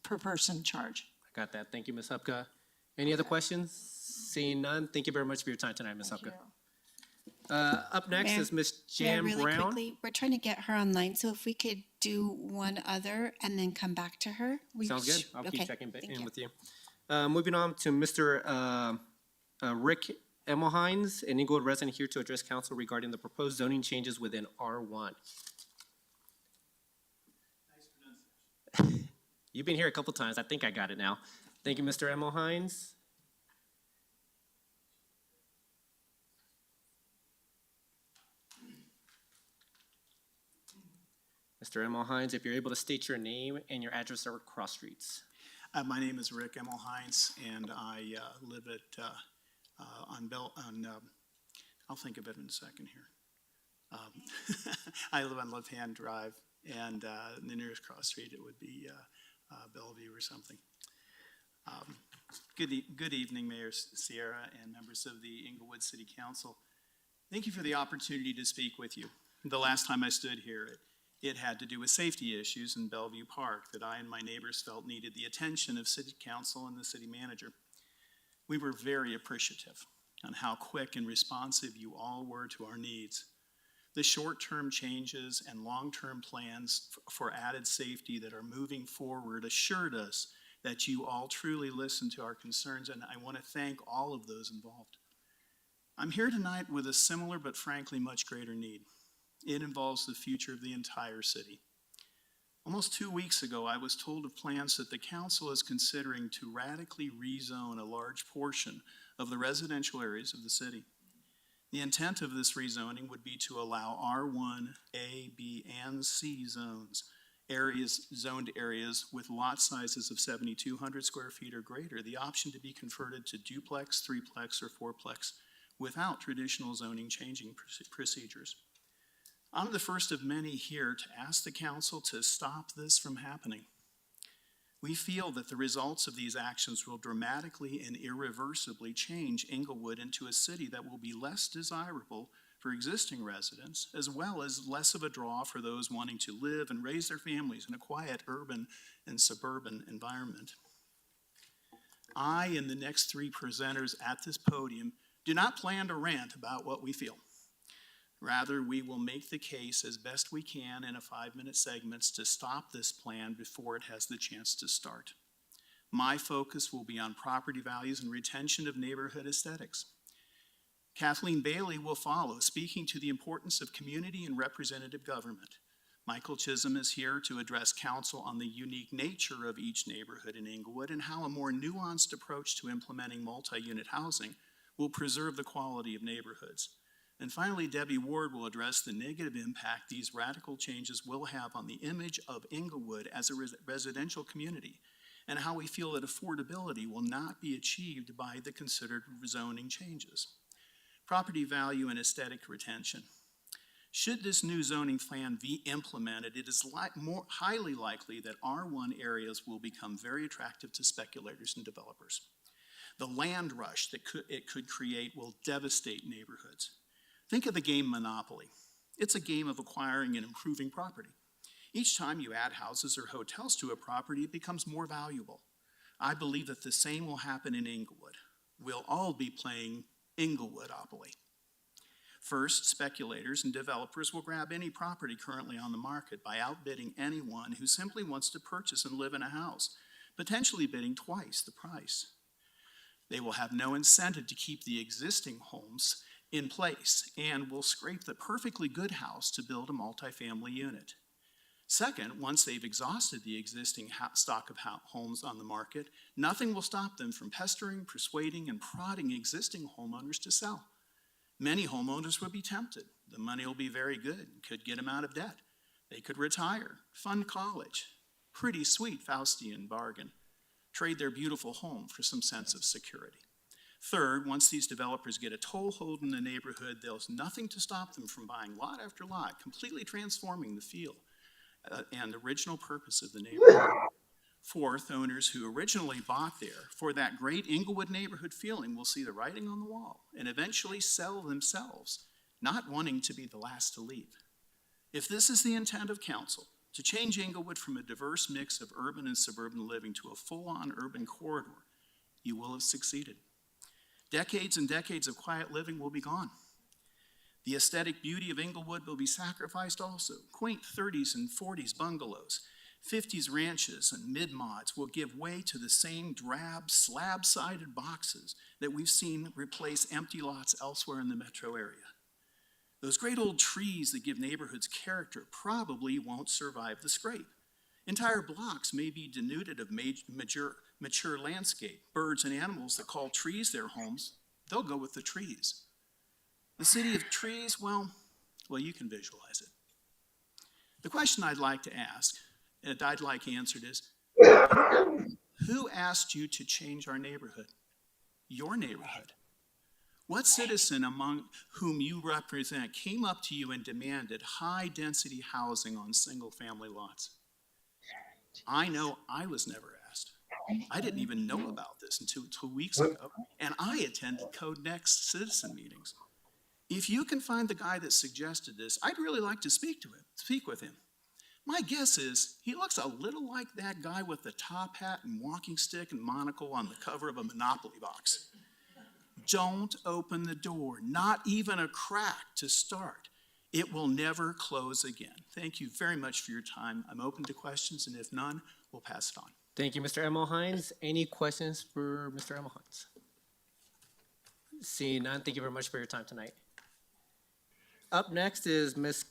per person charge. I got that. Thank you, Ms. Hupka. Any other questions? Seeing none, thank you very much for your time tonight, Ms. Hupka. Up next Mayor, is Ms. Mayor, Jan really Brown. quickly, we're trying to get her online, so if we could do one other and then come back to her. Sounds good. I'll Okay, keep checking thank in you. with you. Moving on to Mr. Rick Emmelhines, an Englewood resident here to address council regarding the proposed zoning changes within R1. You've been here a couple times. I think I got it now. Thank you, Mr. Emmelhines. Mr. Emmelhines, if you're able to state your name and your address or cross streets. My name is Rick Emmelhines, and I live at I'll think of it in a second here. I live on Left Hand Drive, and the nearest cross street it would be Bellevue or something. Good evening, Mayor Sierra and members of the Englewood City Council. Thank you for the opportunity to speak with you. The last time I stood here, it had to do with safety issues in Bellevue Park that I and my neighbors felt needed the attention of City Council and the City Manager. We were very appreciative on how quick and responsive you all were to our needs. The short-term changes and long-term plans for added safety that are moving forward assured us that you all truly listened to our concerns, and I want to thank all of those involved. I'm here tonight with a similar but frankly much greater need. It involves the future of the entire city. Almost 2 weeks ago, I was told of plans that the council is considering to radically rezone a large portion of the residential areas of the city. The intent of this rezoning would be to allow R1, A, B, and C zoned areas with lot sizes of 7,200 square feet or greater, the option to be converted to duplex, threeplex, or fourplex without traditional zoning changing procedures. I'm the first of many here to ask the council to stop this from happening. We feel that the results of these actions will dramatically and irreversibly change Englewood into a city that will be less desirable for existing residents, as well as less of a draw for those wanting to live and raise their families in a quiet urban and suburban environment. I and the next three presenters at this podium do not plan to rant about what we feel. Rather, we will make the case as best we can in a 5-minute segments to stop this plan before it has the chance to start. My focus will be on property values and retention of neighborhood aesthetics. Kathleen Bailey will follow, speaking to the importance of community and representative government. Michael Chisholm is here to address council on the unique nature of each neighborhood in Englewood and how a more nuanced approach to implementing multi-unit housing will preserve the quality of neighborhoods. And finally, Debbie Ward will address the negative impact these radical changes will have on the image of Englewood as a residential community, and how we feel that affordability will not be achieved by the considered zoning changes. Property value and aesthetic retention. Should this new zoning plan be implemented, it is highly likely that R1 areas will become very attractive to speculators and developers. The land rush that it could create will devastate neighborhoods. Think of the game Monopoly. It's a game of acquiring and improving property. Each time you add houses or hotels to a property, it becomes more valuable. I believe that the same will happen in Englewood. We'll all be playing Englewoodopoly. First, speculators and developers will grab any property currently on the market by outbidding anyone who simply wants to purchase and live in a house, potentially bidding twice the price. They will have no incentive to keep the existing homes in place and will scrape the perfectly good house to build a multifamily unit. Second, once they've exhausted the existing stock of homes on the market, nothing will stop them from pestering, persuading, and prodding existing homeowners to sell. Many homeowners will be tempted. The money will be very good, could get them out of debt. They could retire, fund college. Pretty sweet Faustian bargain. Trade their beautiful home for some sense of security. Third, once these developers get a toehold in the neighborhood, there's nothing to stop them from buying lot after lot, completely transforming the feel and original purpose of the neighborhood. Fourth, owners who originally bought there for that great Englewood neighborhood feeling will see the writing on the wall and eventually sell themselves, not wanting to be the last to leave. If this is the intent of council, to change Englewood from a diverse mix of urban and suburban living to a full-on urban corridor, you will have succeeded. Decades and decades of quiet living will be gone. The aesthetic beauty of Englewood will be sacrificed also. Quaint 30s and 40s bungalows, 50s ranches, and mid-mods will give way to the same drab, slab-sided boxes that we've seen replace empty lots elsewhere in the metro area. Those great old trees that give neighborhoods character probably won't survive the scrape. Entire blocks may be denuded of mature landscape. Birds and animals that call trees their homes, they'll go with the trees. The city of trees, well, you can visualize it. The question I'd like to ask, and I'd like answered is, who asked you to change our neighborhood? Your neighborhood. What citizen among whom you represent came up to you and demanded high-density housing on single-family lots? I know I was never asked. I didn't even know about this until 2 weeks ago, and I attended Code Next citizen meetings. If you can find the guy that suggested this, I'd really like to speak with him. My guess is he looks a little like that guy with the top hat and walking stick and monocle on the cover of a Monopoly box. Don't open the door, not even a crack to start. It will never close again. Thank you very much for your time. I'm open to questions, and if none, we'll pass it on. Thank you, Mr. Emmelhines. Any questions for Mr. Emmelhines? Seeing none, thank you very much for your time tonight. Up next is Miss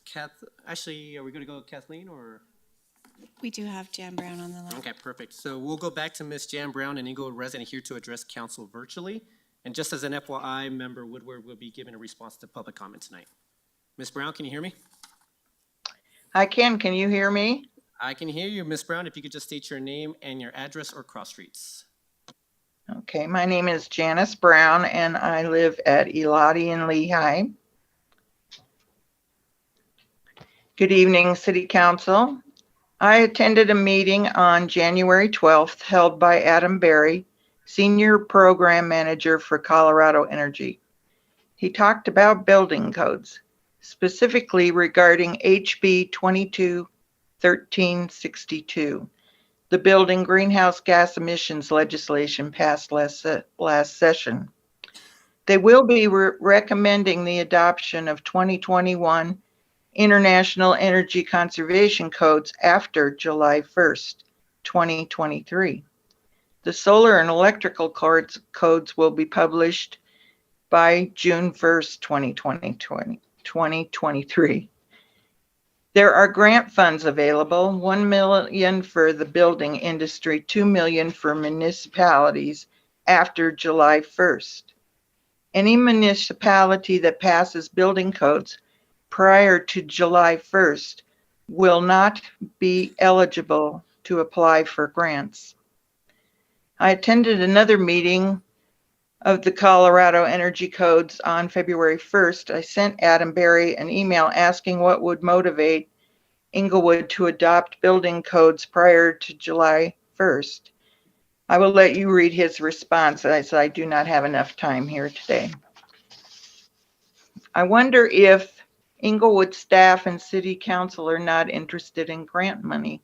actually, are we going to go with Kathleen or? We do have Jan Brown on the line. Okay, perfect. So we'll go back to Miss Jan Brown, an Englewood resident here to address council virtually. And just as an FYI, Member Woodward will be giving a response to public comment tonight. Ms. Brown, can you hear me? I can. Can you hear me? I can hear you, Ms. Brown. If you could just state your name and your address or cross streets. Okay, my name is Janice Brown, and I live at Elodie and Lehigh. Good evening, City Council. I attended a meeting on January 12th held by Adam Berry, Senior Program Manager for Colorado Energy. He talked about building codes, specifically regarding HB 22-1362, the building greenhouse gas emissions legislation passed last session. They will be recommending the adoption of 2021 International Energy Conservation Codes after July 1st, 2023. The solar and electrical codes will be published by June 1st, 2023. There are grant funds available, $1 million for the building industry, $2 million for municipalities after July 1st. Any municipality that passes building codes prior to July 1st will not be eligible to apply for grants. I attended another meeting of the Colorado Energy Codes on February 1st. I sent Adam Berry an email asking what would motivate Englewood to adopt building codes prior to July 1st. I will let you read his response, as I do not have enough time here today. I wonder if Englewood staff and city council are not interested in grant money.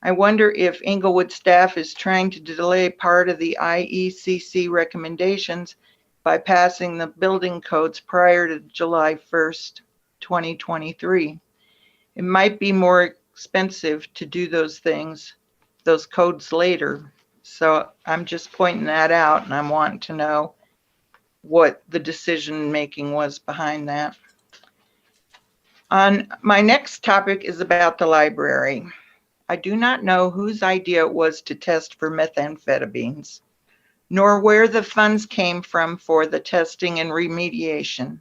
I wonder if Englewood staff is trying to delay part of the IECC recommendations by passing the building codes prior to July 1st, 2023. It might be more expensive to do those things, those codes later. So I'm just pointing that out, and I'm wanting to know what the decision making was behind that. My next topic is about the library. I do not know whose idea it was to test for methamphetamines, nor where the funds came from for the testing and remediation.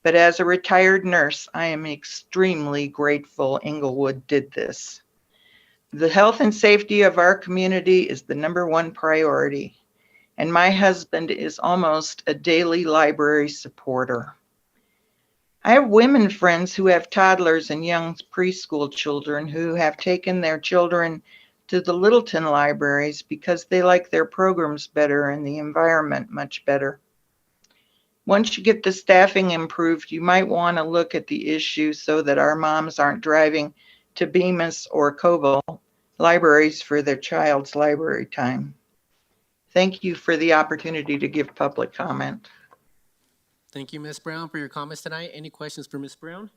But as a retired nurse, I am extremely grateful Englewood did this. The health and safety of our community is the #1 priority, and my husband is almost a daily library supporter. I have women friends who have toddlers and young preschool children who have taken their children to the Littleton libraries because they like their programs better and the environment much better. Once you get the staffing improved, you might want to look at the issue so that our moms aren't driving to Bemis or Coval libraries for their child's library time. Thank you for the opportunity to give public comment. Thank you, Ms. Brown, for your comments tonight. Any questions for Ms. Brown?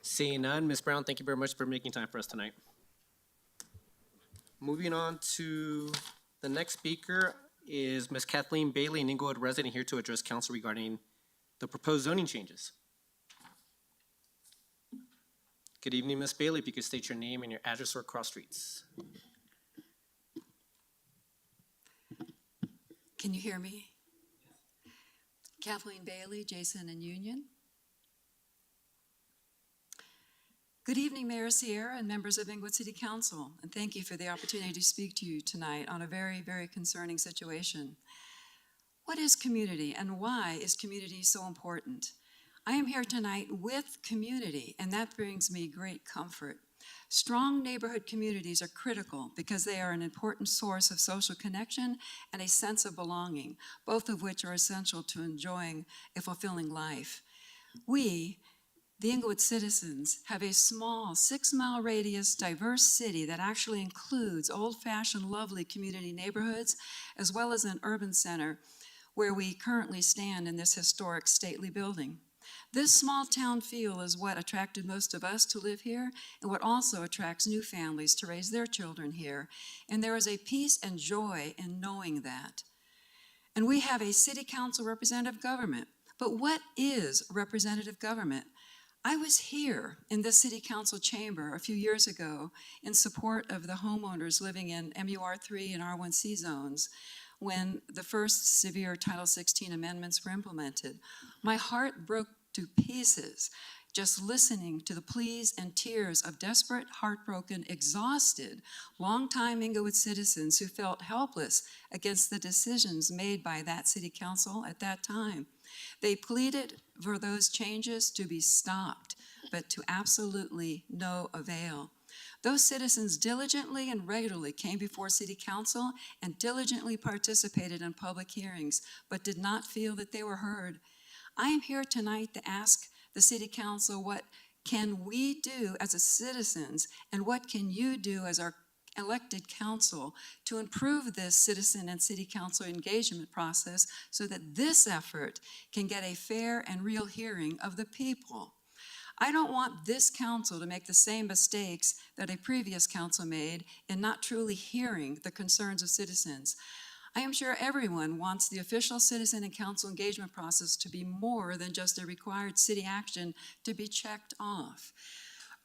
Seeing none, Ms. Brown, thank you very much for making time for us tonight. Moving on to the next speaker is Ms. Kathleen Bailey, an Englewood resident, here to address council regarding the proposed zoning changes. Good evening, Ms. Bailey. If you could state your name and your address or cross streets. Can you hear me? Kathleen Bailey, Jason and Union. Good evening, Mayor Sierra and members of Englewood City Council, and thank you for the opportunity to speak to you tonight on a very, very concerning situation. What is community and why is community so important? I am here tonight with community, and that brings me great comfort. Strong neighborhood communities are critical because they are an important source of social connection and a sense of belonging, both of which are essential to enjoying a fulfilling life. We, the Englewood citizens, have a small 6-mile radius, diverse city that actually includes old-fashioned, lovely community neighborhoods, as well as an urban center where we currently stand in this historic stately building. This small town feel is what attracted most of us to live here and what also attracts new families to raise their children here. And there is a peace and joy in knowing that. And we have a city council representative government. But what is representative government? I was here in the city council chamber a few years ago in support of the homeowners living in MUR3 and R1C zones when the first severe Title 16 amendments were implemented. My heart broke to pieces just listening to the pleas and tears of desperate, heartbroken, exhausted, longtime Englewood citizens who felt helpless against the decisions made by that city council at that time. They pleaded for those changes to be stopped, but to absolutely no avail. Those citizens diligently and regularly came before City Council and diligently participated in public hearings, but did not feel that they were heard. I am here tonight to ask the City Council, what can we do as citizens, and what can you do as our elected council to improve this citizen and City Council engagement process so that this effort can get a fair and real hearing of the people? I don't want this council to make the same mistakes that a previous council made in not truly hearing the concerns of citizens. I am sure everyone wants the official citizen and council engagement process to be more than just a required city action to be checked off.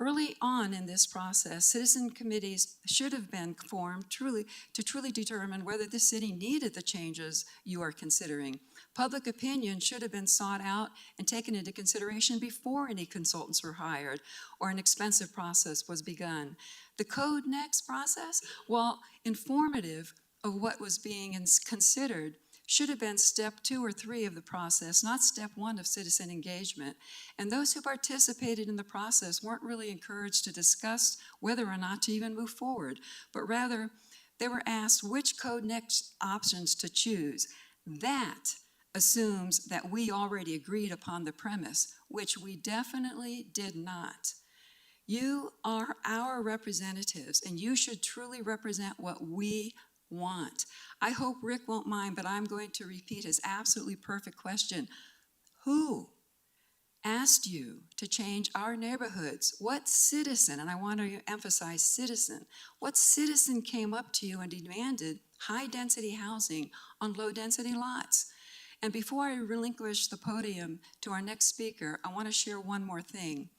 Early on in this process, citizen committees should have been formed to truly determine whether the city needed the changes you are considering. Public opinion should have been sought out and taken into consideration before any consultants were hired or an expensive process was begun. The Code Next process, while informative of what was being considered, should have been step 2 or 3 of the process, not step 1 of citizen engagement. And those who participated in the process weren't really encouraged to discuss whether or not to even move forward, but rather they were asked which Code Next options to choose. That assumes that we already agreed upon the premise, which we definitely did not. You are our representatives, and you should truly represent what we want. I hope Rick won't mind, but I'm going to repeat his absolutely perfect question. Who asked you to change our neighborhoods? What citizen, and I want to emphasize citizen, what citizen came up to you and demanded high-density housing on low-density lots? And before I relinquish the podium to our next speaker, I want to share one more thing.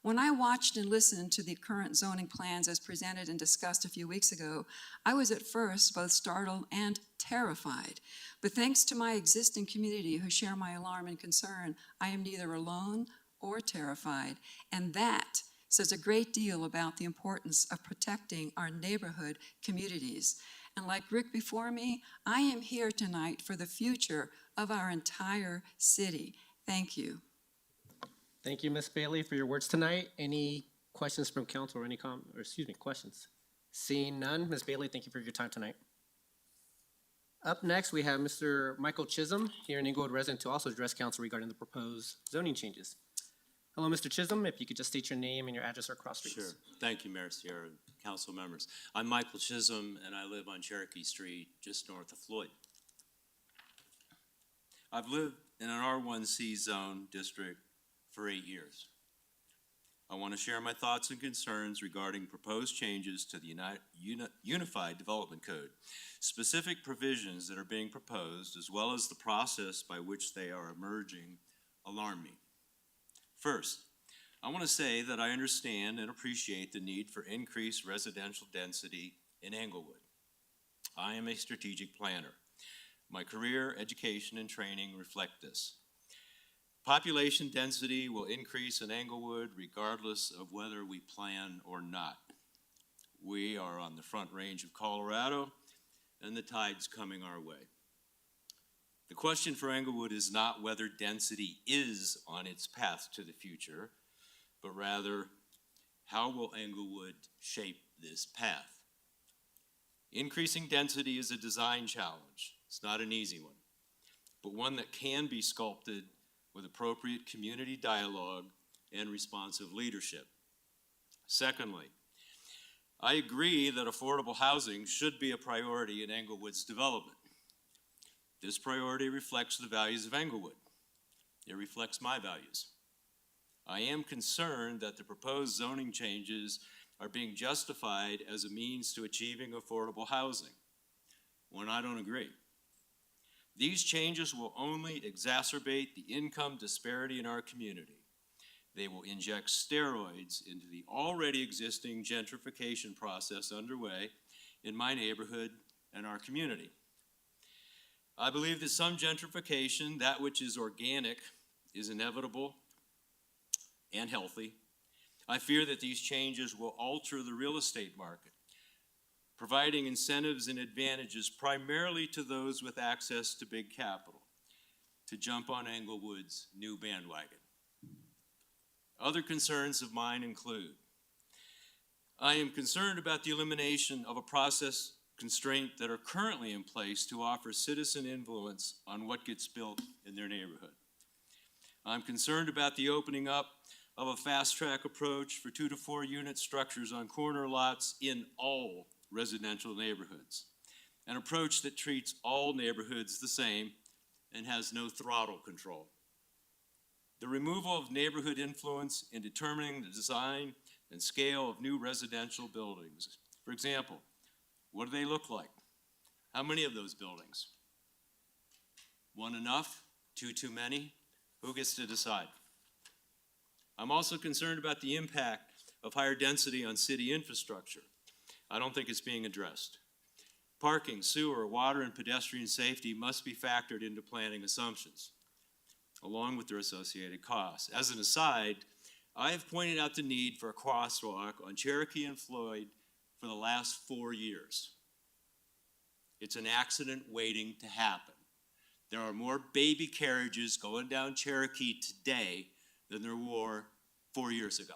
When I watched and listened to the current zoning plans as presented and discussed a few weeks ago, I was at first both startled and terrified. But thanks to my existing community who share my alarm and concern, I am neither alone or terrified. And that says a great deal about the importance of protecting our neighborhood communities. And like Rick before me, I am here tonight for the future of our entire city. Thank you. Thank you, Ms. Bailey, for your words tonight. Any questions from council or any questions? Seeing none, Ms. Bailey, thank you for your time tonight. Up next, we have Mr. Michael Chisholm, here in Englewood resident, to also address council regarding the proposed zoning changes. Hello, Mr. Chisholm, if you could just state your name and your address or cross streets. Sure. Thank you, Mayor Sierra, council members. I'm Michael Chisholm, and I live on Cherokee Street, just north of Floyd. I've lived in an R1C zone district for 8 years. I want to share my thoughts and concerns regarding proposed changes to the Unified Development Code. Specific provisions that are being proposed, as well as the process by which they are emerging, alarm me. First, I want to say that I understand and appreciate the need for increased residential density in Englewood. I am a strategic planner. My career, education, and training reflect this. Population density will increase in Englewood regardless of whether we plan or not. We are on the front range of Colorado, and the tide's coming our way. The question for Englewood is not whether density is on its path to the future, but rather, how will Englewood shape this path? Increasing density is a design challenge. It's not an easy one, but one that can be sculpted with appropriate community dialogue and responsive leadership. Secondly, I agree that affordable housing should be a priority in Englewood's development. This priority reflects the values of Englewood. It reflects my values. I am concerned that the proposed zoning changes are being justified as a means to achieving affordable housing, when I don't agree. These changes will only exacerbate the income disparity in our community. They will inject steroids into the already existing gentrification process underway in my neighborhood and our community. I believe that some gentrification, that which is organic, is inevitable and healthy. I fear that these changes will alter the real estate market, providing incentives and advantages primarily to those with access to big capital to jump on Englewood's new bandwagon. Other concerns of mine include I am concerned about the elimination of a process constraint that are currently in place to offer citizen influence on what gets built in their neighborhood. I'm concerned about the opening up of a fast-track approach for 2 to 4 unit structures on corner lots in all residential neighborhoods, an approach that treats all neighborhoods the same and has no throttle control. The removal of neighborhood influence in determining the design and scale of new residential buildings. For example, what do they look like? How many of those buildings? One enough? Two too many? Who gets to decide? I'm also concerned about the impact of higher density on city infrastructure. I don't think it's being addressed. Parking, sewer, water, and pedestrian safety must be factored into planning assumptions, along with their associated costs. As an aside, I have pointed out the need for a crosswalk on Cherokee and Floyd for the last 4 years. It's an accident waiting to happen. There are more baby carriages going down Cherokee today than there were 4 years ago.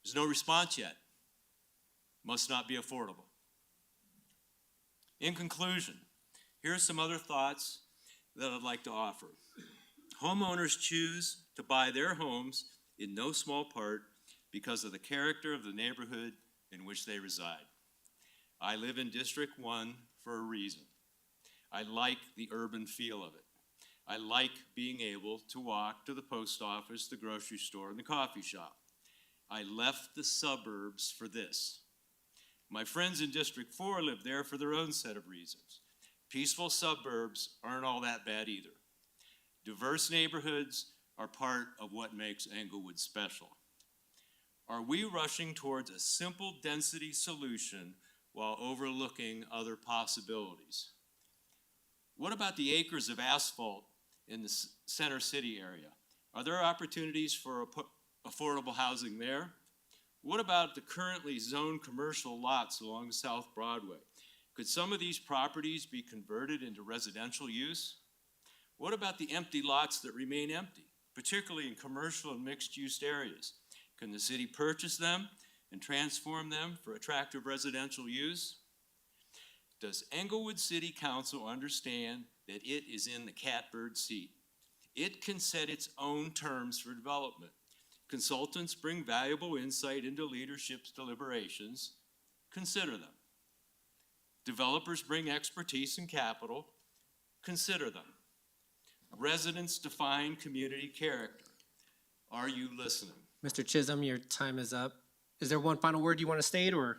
There's no response yet. Must not be affordable. In conclusion, here are some other thoughts that I'd like to offer. Homeowners choose to buy their homes in no small part because of the character of the neighborhood in which they reside. I live in District 1 for a reason. I like the urban feel of it. I like being able to walk to the post office, the grocery store, and the coffee shop. I left the suburbs for this. My friends in District 4 live there for their own set of reasons. Peaceful suburbs aren't all that bad either. Diverse neighborhoods are part of what makes Englewood special. Are we rushing towards a simple density solution while overlooking other possibilities? What about the acres of asphalt in the center city area? Are there opportunities for affordable housing there? What about the currently zoned commercial lots along South Broadway? Could some of these properties be converted into residential use? What about the empty lots that remain empty, particularly in commercial and mixed-use areas? Can the city purchase them and transform them for attractive residential use? Does Englewood City Council understand that it is in the catbird seat? It can set its own terms for development. Consultants bring valuable insight into leadership's deliberations. Consider them. Developers bring expertise and capital. Consider them. Residents define community character. Are you listening? Mr. Chisholm, your time is up. Is there one final word you want to state, or?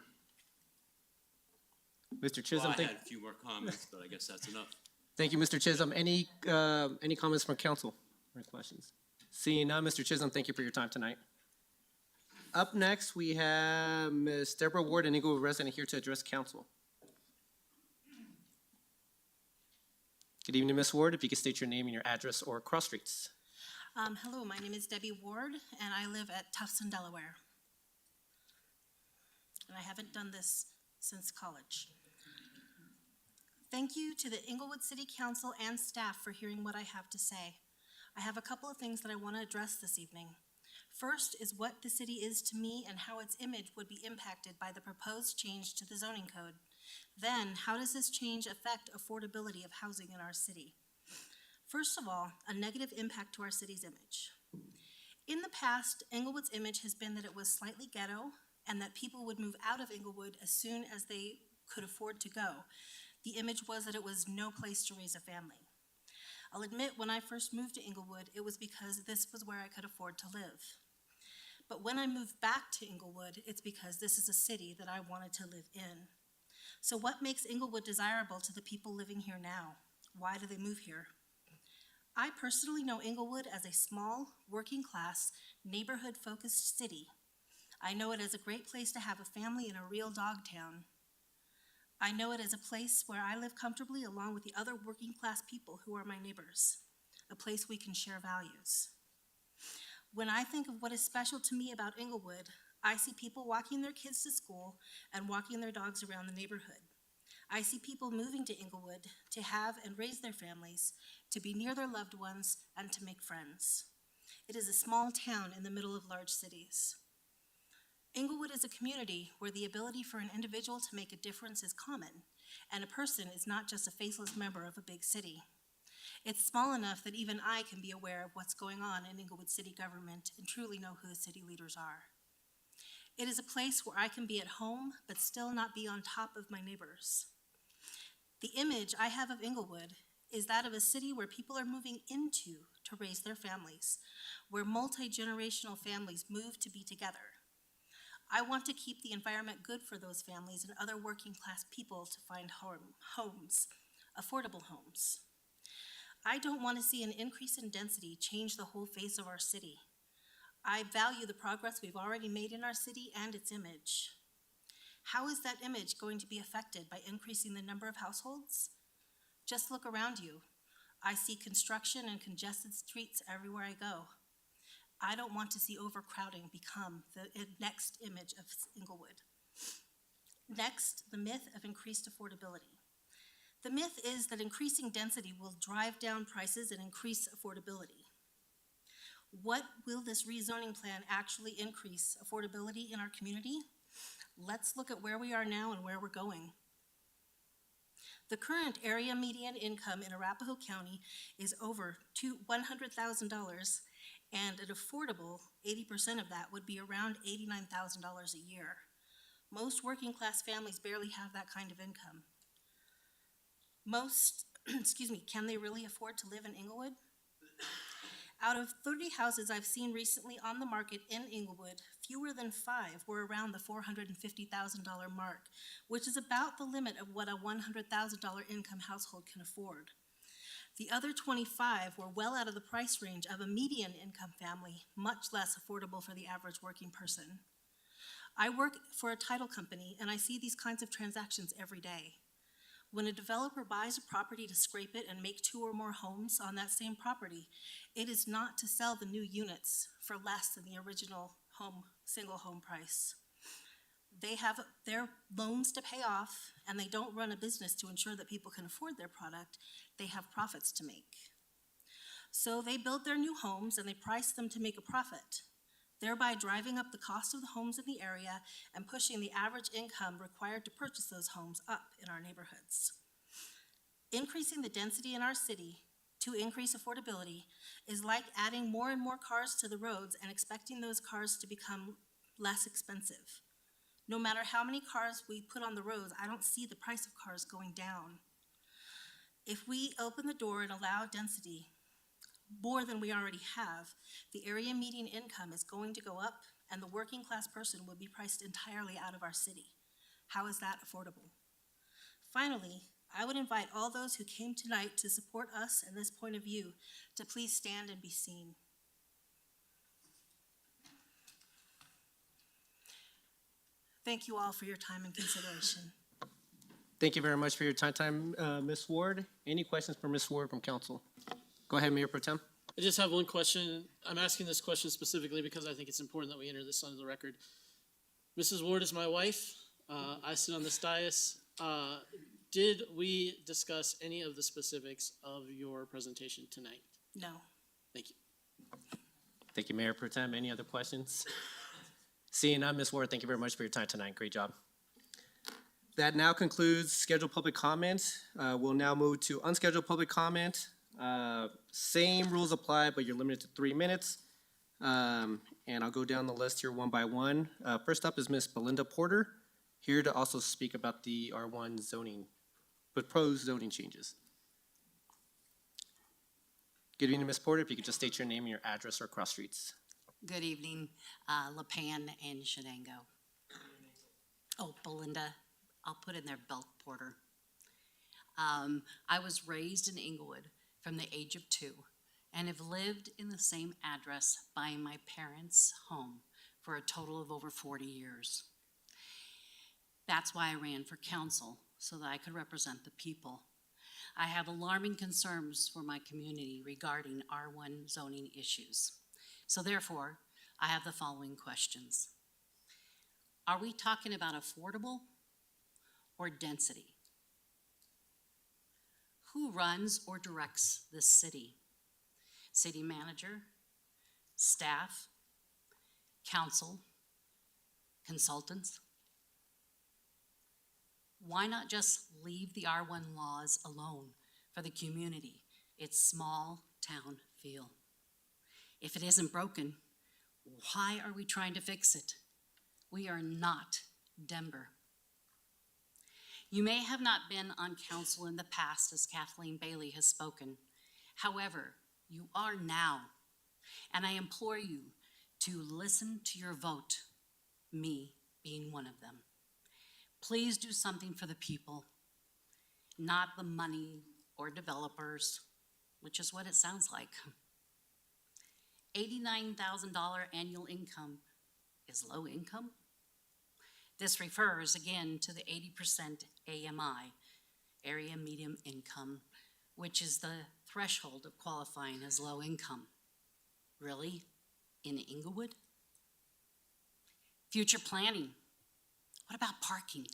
Mr. Chisholm, Well, I had a few more comments, but I guess that's enough. thank you, Mr. Chisholm. Any comments from council or questions? Seeing none, Mr. Chisholm, thank you for your time tonight. Up next, we have Ms. Deborah Ward, an Englewood resident, here to address council. Good evening, Ms. Ward. If you could state your name and your address or cross streets. Hello, my name is Debbie Ward, and I live at Tufton, Delaware. And I haven't done this since college. Thank you to the Englewood City Council and staff for hearing what I have to say. I have a couple of things that I want to address this evening. First is what the city is to me and how its image would be impacted by the proposed change to the zoning code. Then, how does this change affect affordability of housing in our city? First of all, a negative impact to our city's image. In the past, Englewood's image has been that it was slightly ghetto and that people would move out of Englewood as soon as they could afford to go. The image was that it was no place to raise a family. I'll admit, when I first moved to Englewood, it was because this was where I could afford to live. But when I moved back to Englewood, it's because this is a city that I wanted to live in. So what makes Englewood desirable to the people living here now? Why do they move here? I personally know Englewood as a small, working-class, neighborhood-focused city. I know it as a great place to have a family in a real dog town. I know it as a place where I live comfortably along with the other working-class people who are my neighbors, a place we can share values. When I think of what is special to me about Englewood, I see people walking their kids to school and walking their dogs around the neighborhood. I see people moving to Englewood to have and raise their families, to be near their loved ones, and to make friends. It is a small town in the middle of large cities. Englewood is a community where the ability for an individual to make a difference is common, and a person is not just a faceless member of a big city. It's small enough that even I can be aware of what's going on in Englewood city government and truly know who the city leaders are. It is a place where I can be at home, but still not be on top of my neighbors. The image I have of Englewood is that of a city where people are moving into to raise their families, where multi-generational families move to be together. I want to keep the environment good for those families and other working class people to find homes, affordable homes. I don't want to see an increase in density change the whole face of our city. I value the progress we've already made in our city and its image. How is that image going to be affected by increasing the number of households? Just look around you. I see construction and congested streets everywhere I go. I don't want to see overcrowding become the next image of Englewood. Next, the myth of increased affordability. The myth is that increasing density will drive down prices and increase affordability. What will this rezoning plan actually increase affordability in our community? Let's look at where we are now and where we're going. The current area median income in Arapahoe County is over $100,000, and an affordable 80% of that would be around $89,000 a year. Most working class families barely have that kind of income. Can they really afford to live in Englewood? Out of 30 houses I've seen recently on the market in Englewood, fewer than 5 were around the $450,000 mark, which is about the limit of what a $100,000 income household can afford. The other 25 were well out of the price range of a median income family, much less affordable for the average working person. I work for a title company, and I see these kinds of transactions every day. When a developer buys a property to scrape it and make 2 or more homes on that same property, it is not to sell the new units for less than the original single home price. They have their loans to pay off, and they don't run a business to ensure that people can afford their product. They have profits to make. So they build their new homes and they price them to make a profit, thereby driving up the cost of the homes in the area and pushing the average income required to purchase those homes up in our neighborhoods. Increasing the density in our city to increase affordability is like adding more and more cars to the roads and expecting those cars to become less expensive. No matter how many cars we put on the roads, I don't see the price of cars going down. If we open the door and allow density, more than we already have, the area median income is going to go up and the working class person will be priced entirely out of our city. How is that affordable? Finally, I would invite all those who came tonight to support us and this point of view to please stand and be seen. Thank you all for your time and consideration. Thank you very much for your time, Ms. Ward. Any questions for Ms. Ward from council? Go ahead, Mayor Pro Tem. I just have one question. I'm asking this question specifically because I think it's important that we enter this on the record. Mrs. Ward is my wife. I sit on this dais. Did we discuss any of the specifics of your presentation tonight? No. Thank you. Thank you, Mayor Pro Tem. Any other questions? Seeing none, Ms. Ward, thank you very much for your time tonight. Great job. That now concludes scheduled public comment. We'll now move to unscheduled public comment. Same rules apply, but you're limited to 3 minutes. And I'll go down the list here one by one. First up is Ms. Belinda Porter, here to also speak about the R1 zoning, proposed zoning changes. Good evening, Ms. Porter. If you could just state your name and your address or cross streets. Good evening, Lapan and Shenango. Oh, Belinda, I'll put in there Belt Porter. I was raised in Englewood from the age of 2 and have lived in the same address by my parents' home for a total of over 40 years. That's why I ran for council, so that I could represent the people. I have alarming concerns for my community regarding R1 zoning issues. So therefore, I have the following questions. Are we talking about affordable or density? Who runs or directs this city? City manager, staff, council, consultants? Why not just leave the R1 laws alone for the community, its small town feel? If it isn't broken, why are we trying to fix it? We are not Denver. You may have not been on council in the past, as Kathleen Bailey has spoken. However, you are now, and I implore you to listen to your vote, me being one of them. Please do something for the people, not the money or developers, which is what it sounds like. $89,000 annual income is low income. This refers again to the 80% AMI, area medium income, which is the threshold of qualifying as low income. Really? In Englewood? Future planning. What about parking,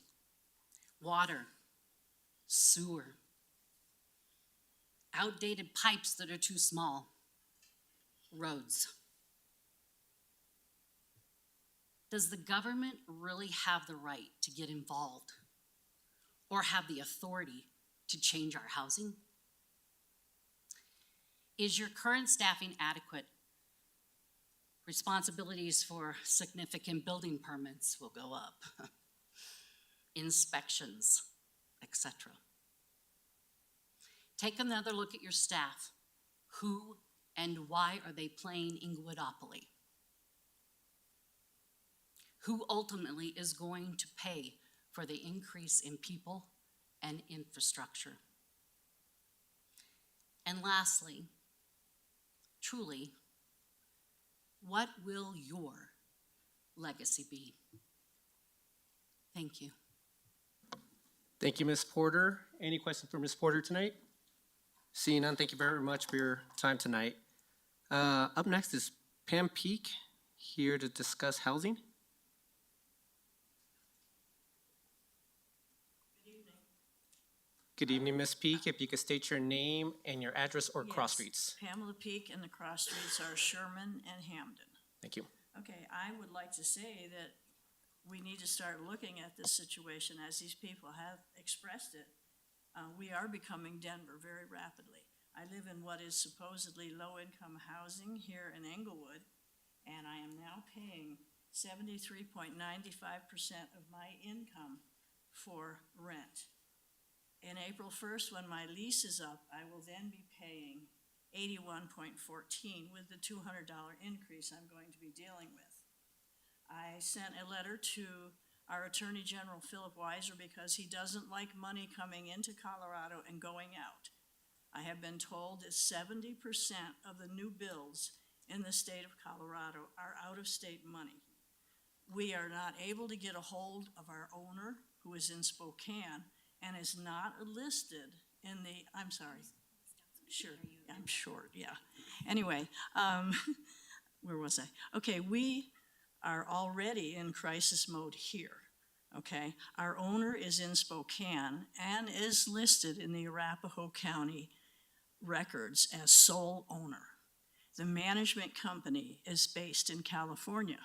water, sewer, outdated pipes that are too small, roads? Does the government really have the right to get involved or have the authority to change our housing? Is your current staffing adequate? Responsibilities for significant building permits will go up, inspections, etc. Take another look at your staff. Who and why are they playing Englewood-opoly? Who ultimately is going to pay for the increase in people and infrastructure? And lastly, truly, what will your legacy be? Thank you. Thank you, Ms. Porter. Any questions for Ms. Porter tonight? Seeing none, thank you very much for your time tonight. Up next is Pam Peak, here to discuss housing. Good evening, Ms. Peak. If you could state your name and your address or cross streets. Pamela Peak, and the cross streets are Sherman and Hamden. Thank you. Okay, I would like to say that we need to start looking at this situation as these people have expressed it. We are becoming Denver very rapidly. I live in what is supposedly low-income housing here in Englewood, and I am now paying 73.95% of my income for rent. In April 1st, when my lease is up, I will then be paying 81.14 with the $200 increase I'm going to be dealing with. I sent a letter to our Attorney General, Philip Weiser, because he doesn't like money coming into Colorado and going out. I have been told that 70% of the new bills in the state of Colorado are out-of-state money. We are not able to get a hold of our owner, who is in Spokane, and is not listed in the, I'm sorry. Sure, I'm short, yeah. Anyway, where was I? Okay, we are already in crisis mode here, okay? Our owner is in Spokane and is listed in the Arapahoe County records as sole owner. The management company is based in California.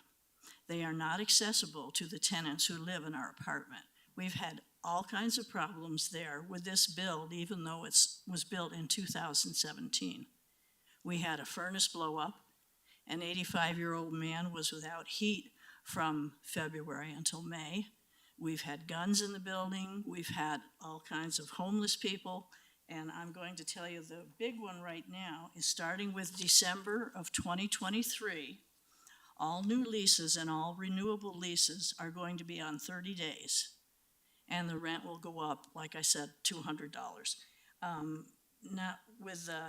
They are not accessible to the tenants who live in our apartment. We've had all kinds of problems there with this build, even though it was built in 2017. We had a furnace blow up. An 85-year-old man was without heat from February until May. We've had guns in the building. We've had all kinds of homeless people. And I'm going to tell you the big one right now is starting with December of 2023. All new leases and all renewable leases are going to be on 30 days. And the rent will go up, like I said, $200. Now,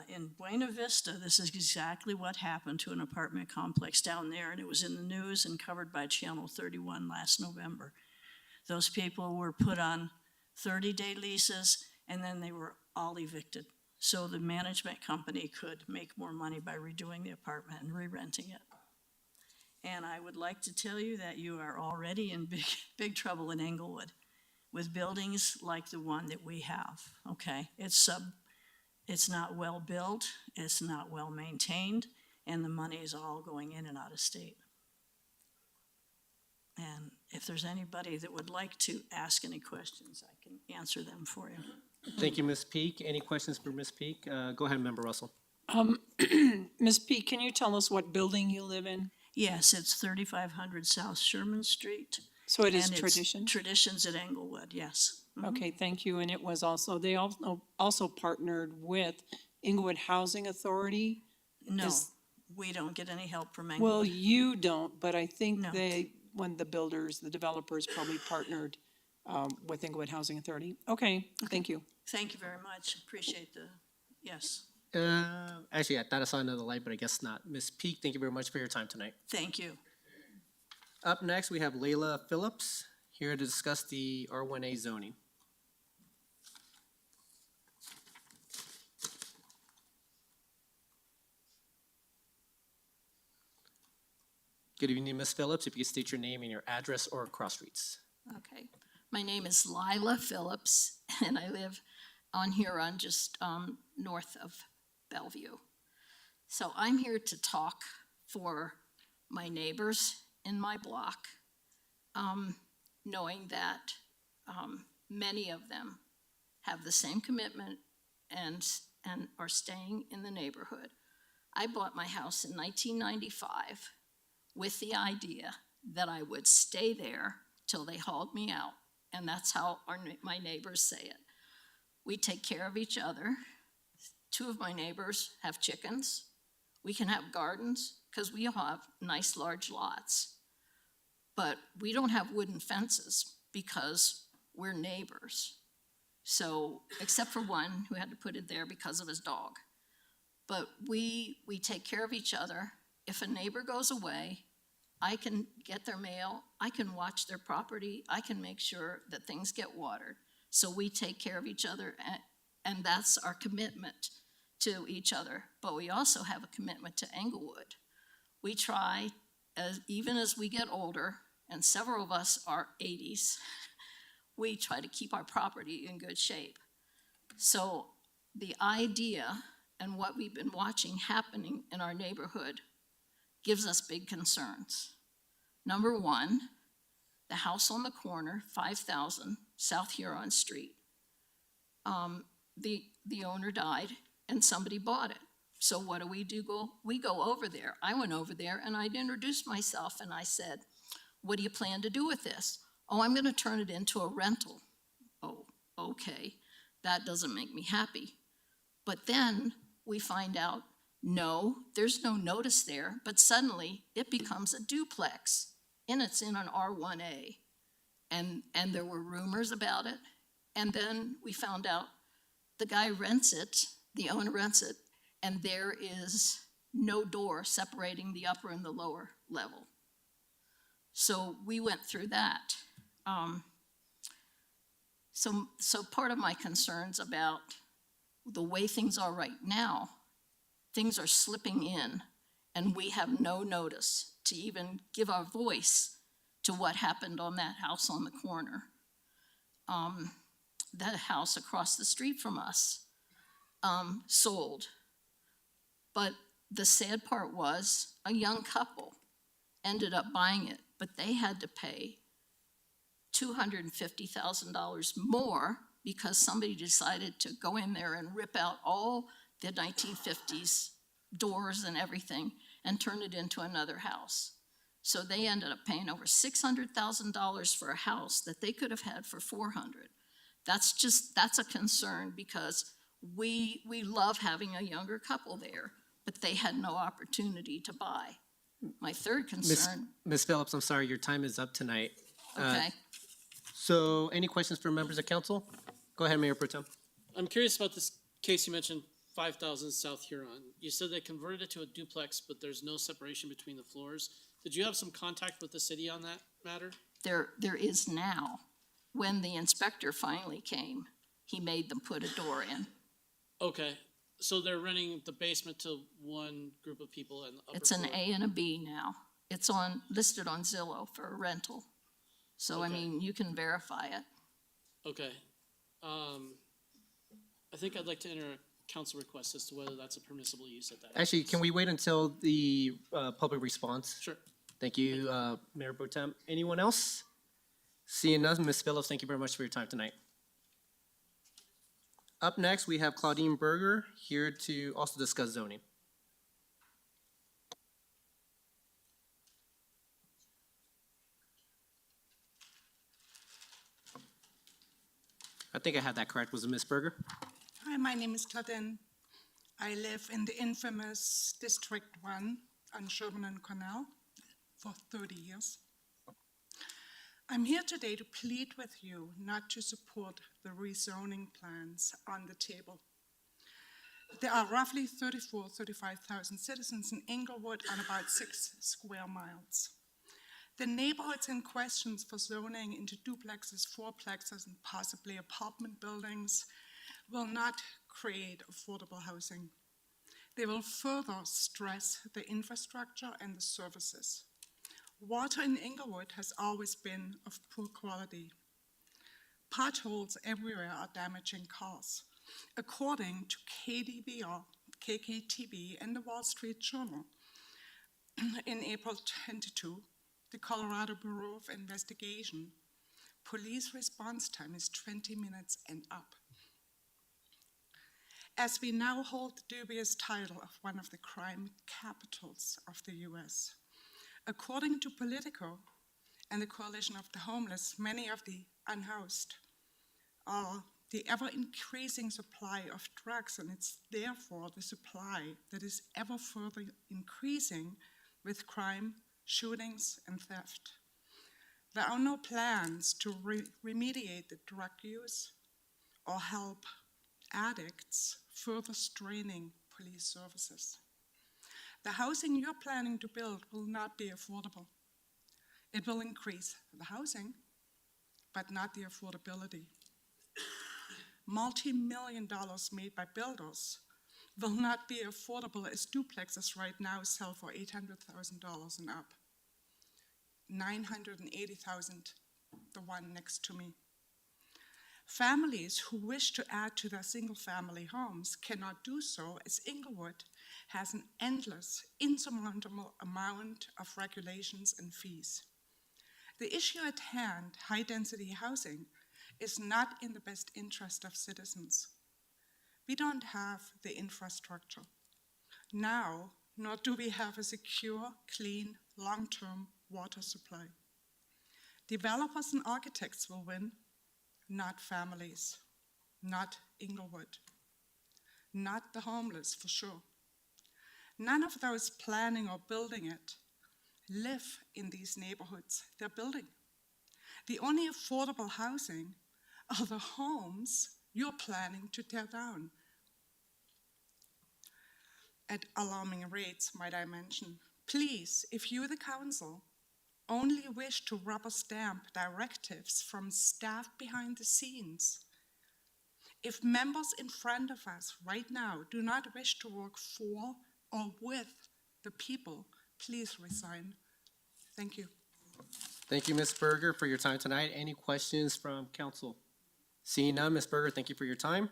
in Buena Vista, this is exactly what happened to an apartment complex down there, and it was in the news and covered by Channel 31 last November. Those people were put on 30-day leases, and then they were all evicted. So the management company could make more money by redoing the apartment and re-renting it. And I would like to tell you that you are already in big trouble in Englewood with buildings like the one that we have, okay? It's not well built, it's not well maintained, and the money is all going in and out of state. And if there's anybody that would like to ask any questions, I can answer them for you. Thank you, Ms. Peak. Any questions for Ms. Peak? Go ahead, Member Russell. Ms. P, can you tell us what building you live in? Yes, it's 3500 South Sherman Street. So it is and it's Tradition? Traditions at Englewood, yes. Mhm. Okay, thank you. And it was also, they also partnered with Englewood Housing Authority. No, Is- we don't get any help from Well, Englewood. you don't, but I think No. when the builders, the developers probably partnered with Englewood Housing Authority. Okay, thank you. Thank you very much. Appreciate yes. Actually, I thought I saw another light, but I guess not. Ms. Peak, thank you very much for your time tonight. Thank you. Up next, we have Layla Phillips here to discuss the R1A zoning. Good evening, Ms. Phillips. If you could state your name and your address or cross streets. Okay, my name is Lila Phillips, and I live on Huron, just north of Bellevue. So I'm here to talk for my neighbors in my block, knowing that many of them have the same commitment and are staying in the neighborhood. I bought my house in 1995 with the idea that I would stay there till they hauled me out. And that's how my neighbors say it. We take care of each other. Two of my neighbors have chickens. We can have gardens because we all have nice large lots. But we don't have wooden fences because we're neighbors. So, except for one who had to put it there because of his dog. But we take care of each other. If a neighbor goes away, I can get their mail, I can watch their property, I can make sure that things get watered. So we take care of each other, and that's our commitment to each other. But we also have a commitment to Englewood. We try, even as we get older, and several of us are 80s, we try to keep our property in good shape. So the idea and what we've been watching happening in our neighborhood gives us big concerns. Number one, the house on the corner, 5000 South Huron Street. The owner died and somebody bought it. So what do? We go over there. I went over there and I'd introduced myself and I said, what do you plan to do with this? Oh, I'm gonna turn it into a rental. Oh, okay, that doesn't make me happy. But then we find out, no, there's no notice there, but suddenly it becomes a duplex and it's in an R1A. And there were rumors about it. And then we found out the guy rents it, the owner rents it, and there is no door separating the upper and the lower level. So we went through that. So part of my concerns about the way things are right now, things are slipping in, and we have no notice to even give our voice to what happened on that house on the corner. That house across the street from us sold. But the sad part was a young couple ended up buying it, but they had to pay $250,000 more because somebody decided to go in there and rip out all the 1950s doors and everything and turn it into another house. So they ended up paying over $600,000 for a house that they could have had for $400,000. That's a concern because we love having a younger couple there, but they had no opportunity to buy. My third concern. Ms. Phillips, I'm sorry, your time is up tonight. Okay. So any questions for members of council? Go ahead, Mayor Pro Tem. I'm curious about this case you mentioned, 5000 South Huron. You said they converted it to a duplex, but there's no separation between the floors. Did you have some contact with the city on that matter? There is now. When the inspector finally came, he made them put a door in. Okay, so they're renting the basement to one group of people and the upper It's an floor? A and a B now. It's listed on Zillow for a rental. So, I Okay. mean, you can verify it. Okay. I think I'd like to enter a council request as to whether that's a permissible use at that. Actually, can we wait until the public response? Sure. Thank you, Mayor Pro Tem. Anyone else? Seeing none, Ms. Phillips, thank you very much for your time tonight. Up next, we have Claudine Berger here to also discuss zoning. I think I had that correct. Was it Ms. Berger? Hi, my name is Claudine. I live in the infamous District 1 on Sherman and Cornell for 30 years. I'm here today to plead with you not to support the rezoning plans on the table. There are roughly 35,000 citizens in Englewood on about 6 square miles. The neighborhoods in questions for zoning into duplexes, fourplexes, and possibly apartment buildings will not create affordable housing. They will further stress the infrastructure and the services. Water in Englewood has always been of poor quality. Potholes everywhere are damaging cars. According to KKTB, and the Wall Street Journal, in April 22, the Colorado Bureau of Investigation, police response time is 20 minutes and up. As we now hold the dubious title of one of the crime capitals of the US, according to Politico and the Coalition of the Homeless, many of the unhoused are the ever-increasing supply of drugs, and it's therefore the supply that is ever further increasing with crime, shootings, and theft. There are no plans to remediate the drug use or help addicts, further straining police services. The housing you're planning to build will not be affordable. It will increase the housing, but not the affordability. Multi-million dollars made by builders will not be affordable, as duplexes right now sell for $800,000 and up. $980,000, the one next to me. Families who wish to add to their single-family homes cannot do so, as Englewood has an endless, insurmountable amount of regulations and fees. The issue at hand, high-density housing, is not in the best interest of citizens. We don't have the infrastructure now, nor do we have a secure, clean, long-term water supply. Developers and architects will win, not families, not Englewood, not the homeless for sure. None of those planning or building it live in these neighborhoods they're building. The only affordable housing are the homes you're planning to tear down at alarming rates, might I mention. Please, if you, the council, only wish to rubber stamp directives from staff behind the scenes, if members in front of us right now do not wish to work for or with the people, please resign. Thank you. Thank you, Ms. Berger, for your time tonight. Any questions from council? Seeing none, Ms. Berger, thank you for your time.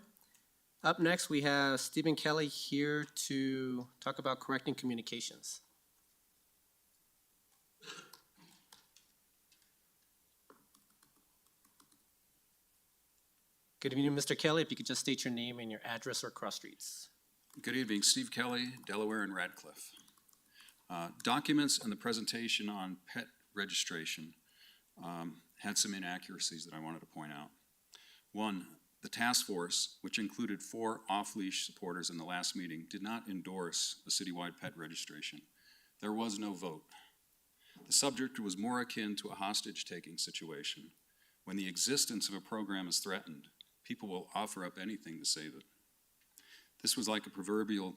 Up next, we have Stephen Kelly here to talk about correcting communications. Good evening, Mr. Kelly. If you could just state your name and your address or cross streets. Good evening, Steve Kelly, Delaware and Radcliffe. Documents and the presentation on pet registration had some inaccuracies that I wanted to point out. One, the task force, which included 4 off-leash supporters in the last meeting, did not endorse a citywide pet registration. There was no vote. The subject was more akin to a hostage-taking situation. When the existence of a program is threatened, people will offer up anything to save it. This was like a proverbial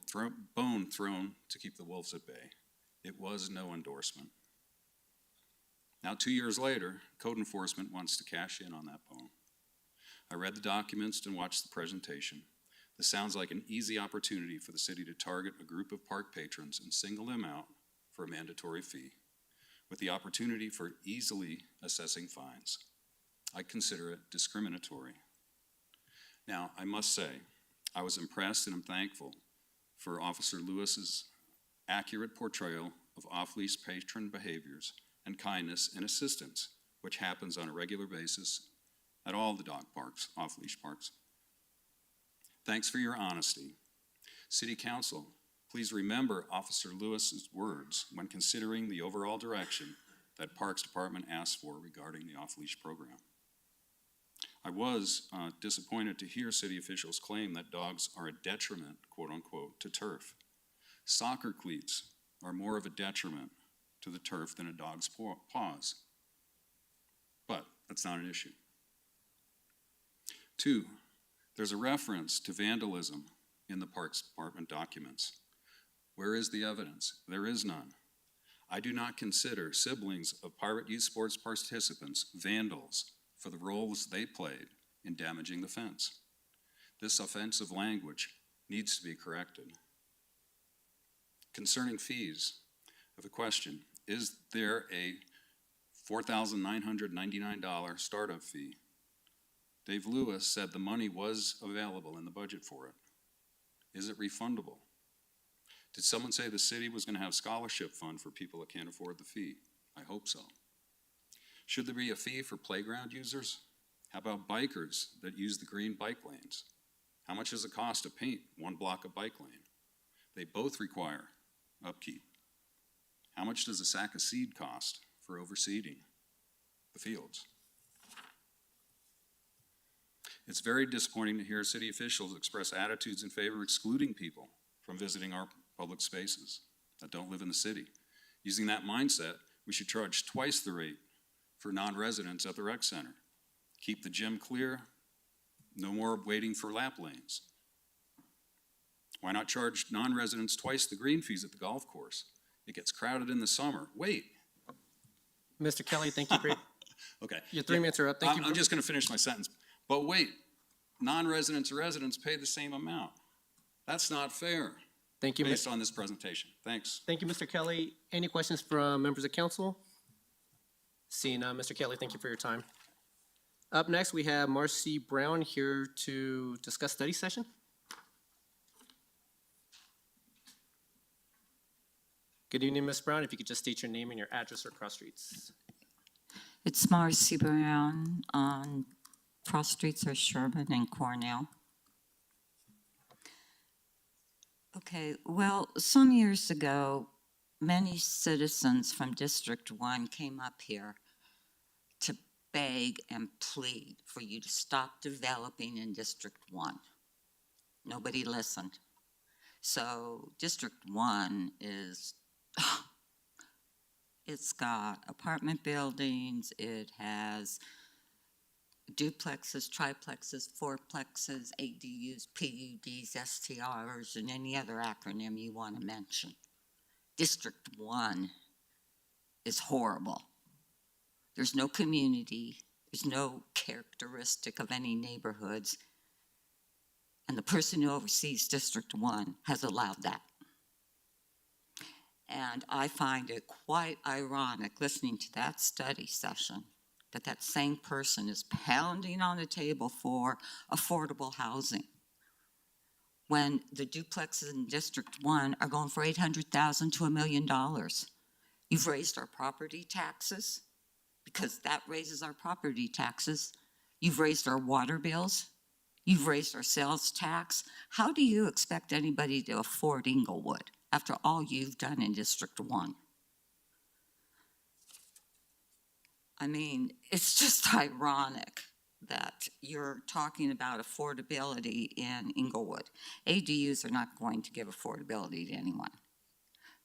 bone thrown to keep the wolves at bay. It was no endorsement. Now, 2 years later, code enforcement wants to cash in on that bone. I read the documents and watched the presentation. This sounds like an easy opportunity for the city to target a group of park patrons and single them out for a mandatory fee, with the opportunity for easily assessing fines. I consider it discriminatory. Now, I must say, I was impressed and I'm thankful for Officer Lewis's accurate portrayal of off-leash patron behaviors and kindness and assistance, which happens on a regular basis at all the dog parks, off-leash parks. Thanks for your honesty. City Council, please remember Officer Lewis's words when considering the overall direction that Parks Department asked for regarding the off-leash program. I was disappointed to hear city officials claim that dogs are a detriment, quote unquote, to turf. Soccer cleats are more of a detriment to the turf than a dog's paws. But that's not an issue. 2, there's a reference to vandalism in the Parks Department documents. Where is the evidence? There is none. I do not consider siblings of pirate youth sports participants vandals for the roles they played in damaging the fence. This offensive language needs to be corrected. Concerning fees, I have a question. Is there a $4,999 startup fee? Dave Lewis said the money was available in the budget for it. Is it refundable? Did someone say the city was going to have a scholarship fund for people that can't afford the fee? I hope so. Should there be a fee for playground users? How about bikers that use the green bike lanes? How much does it cost to paint one block of bike lane? They both require upkeep. How much does a sack of seed cost for overseeding the fields? It's very disappointing to hear city officials express attitudes in favor of excluding people from visiting our public spaces that don't live in the city. Using that mindset, we should charge twice the rate for non-residents at the rec center. Keep the gym clear, no more waiting for lap lanes. Why not charge non-residents twice the green fees at the golf course? It gets crowded in the summer. Wait. Mr. Kelly, thank you for Okay. your 3 minutes are up. Thank you. I'm just going to finish my sentence. But wait, non-residents or residents pay the same amount. That's not fair. Thank you, based on this presentation. Thanks. Thank you, Mr. Kelly. Any questions from members of council? Seeing none, Mr. Kelly, thank you for your time. Up next, we have Marcy Brown here to discuss study session. Good evening, Ms. Brown. If you could just state your name and your address or cross streets. It's Marcy Brown on cross streets are Sherman and Cornell. Okay, well, some years ago, many citizens from District 1 came up here to beg and plead for you to stop developing in District 1. Nobody listened. So District 1 is, it's got apartment buildings, it has duplexes, triplexes, fourplexes, ADUs, PUDs, STRs, and any other acronym you want to mention. District 1 is horrible. There's no community, there's no characteristic of any neighborhoods, and the person who oversees District 1 has allowed that. And I find it quite ironic listening to that study session that that same person is pounding on the table for affordable housing when the duplexes in District 1 are going for $800,000 to $1 million. You've raised our property taxes because that raises our property taxes. You've raised our water bills. You've raised our sales tax. How do you expect anybody to afford Englewood after all you've done in District 1? I mean, it's just ironic that you're talking about affordability in Englewood. ADUs are not going to give affordability to anyone.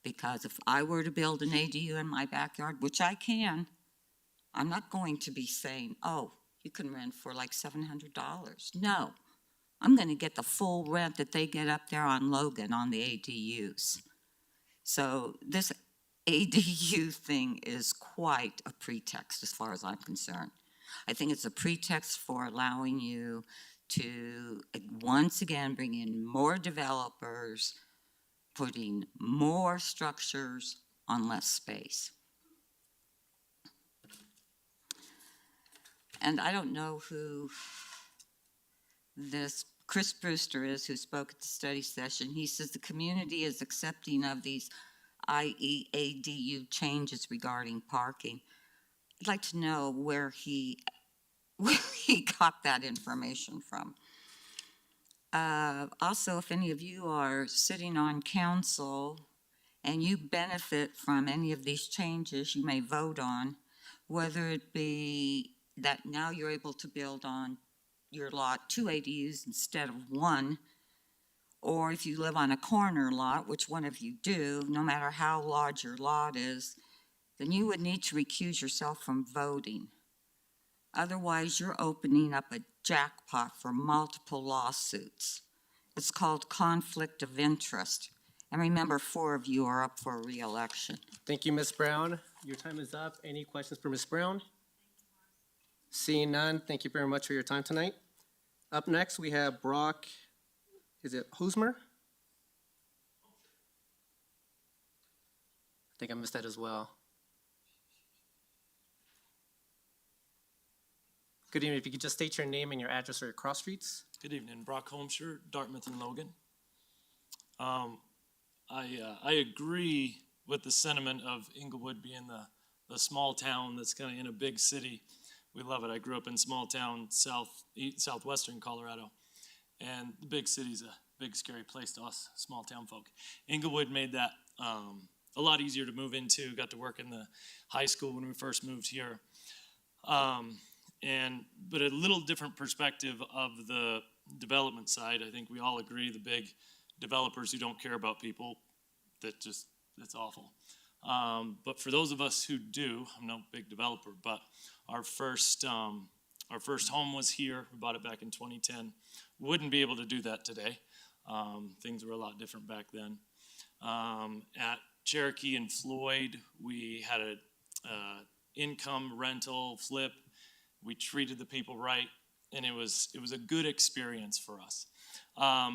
Because if I were to build an ADU in my backyard, which I can, I'm not going to be saying, oh, you can rent for like $700. No, I'm going to get the full rent that they get up there on Logan on the ADUs. So this ADU thing is quite a pretext as far as I'm concerned. I think it's a pretext for allowing you to once again bring in more developers, putting more structures on less space. And I don't know who this Chris Brewster is who spoke at the study session. He says the community is accepting of these i.e. ADU changes regarding parking. I'd like to know where he got that information from. Also, if any of you are sitting on council and you benefit from any of these changes, you may vote on, whether it be that now you're able to build on your lot 2 ADUs instead of 1, or if you live on a corner lot, which one of you do, no matter how large your lot is, then you would need to recuse yourself from voting. Otherwise, you're opening up a jackpot for multiple lawsuits. It's called conflict of interest. And remember, 4 of you are up for re-election. Thank you, Ms. Brown. Your time is up. Any questions for Ms. Brown? Seeing none, thank you very much for your time tonight. Up next, we have Brock, is it Husmer? I think I missed that as well. Good evening. If you could just state your name and your address or your cross streets. Good evening, Brock Holmshire, Dartmouth and Logan. I agree with the sentiment of Englewood being the small town that's kind of in a big city. We love it. I grew up in small town southwestern Colorado, and the big city's a big scary place to us small town folk. Englewood made that a lot easier to move into. Got to work in the high school when we first moved here. But a little different perspective of the development side. I think we all agree the big developers who don't care about people, that's awful. But for those of us who do, I'm no big developer, but our first home was here. We bought it back in 2010. Wouldn't be able to do that today. Things were a lot different back then. At Cherokee and Floyd, we had a income rental flip. We treated the people right, and it was a good experience for us.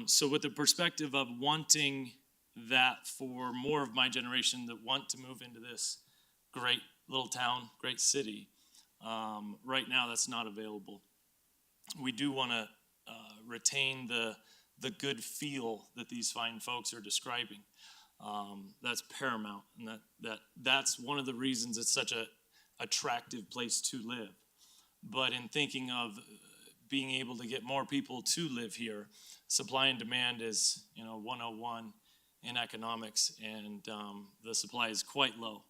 So with the perspective of wanting that for more of my generation that want to move into this great little town, great city, right now that's not available. We do want to retain the good feel that these fine folks are describing. That's paramount, and that's one of the reasons it's such a attractive place to live. But in thinking of being able to get more people to live here, supply and demand is 101 in economics, and the supply is quite low.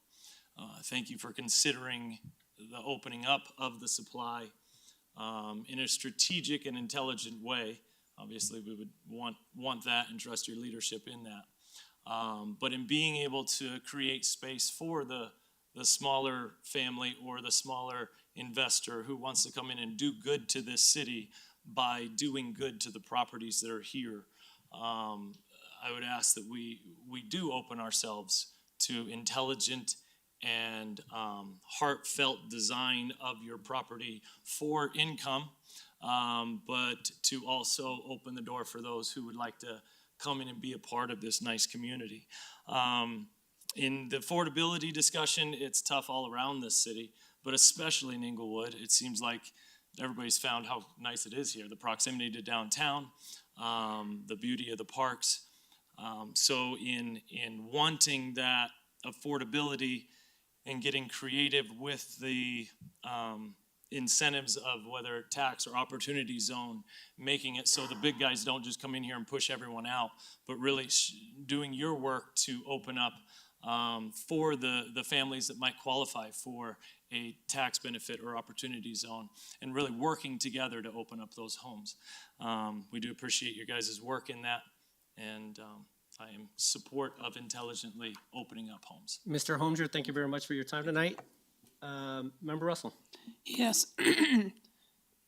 Thank you for considering the opening up of the supply in a strategic and intelligent way. Obviously, we would want that and trust your leadership in that. But in being able to create space for the smaller family or the smaller investor who wants to come in and do good to this city by doing good to the properties that are here, I would ask that we do open ourselves to intelligent and heartfelt design of your property for income, but to also open the door for those who would like to come in and be a part of this nice community. In the affordability discussion, it's tough all around this city, but especially in Englewood. It seems like everybody's found how nice it is here, the proximity to downtown, the beauty of the parks. So in wanting that affordability and getting creative with the incentives of whether tax or opportunity zone, making it so the big guys don't just come in here and push everyone out, but really doing your work to open up for the families that might qualify for a tax benefit or opportunity zone, and really working together to open up those homes. We do appreciate your guys' work in that, and I am support of intelligently opening up homes. Mr. Holmger, thank you very much for your time tonight. Member Russell. Yes.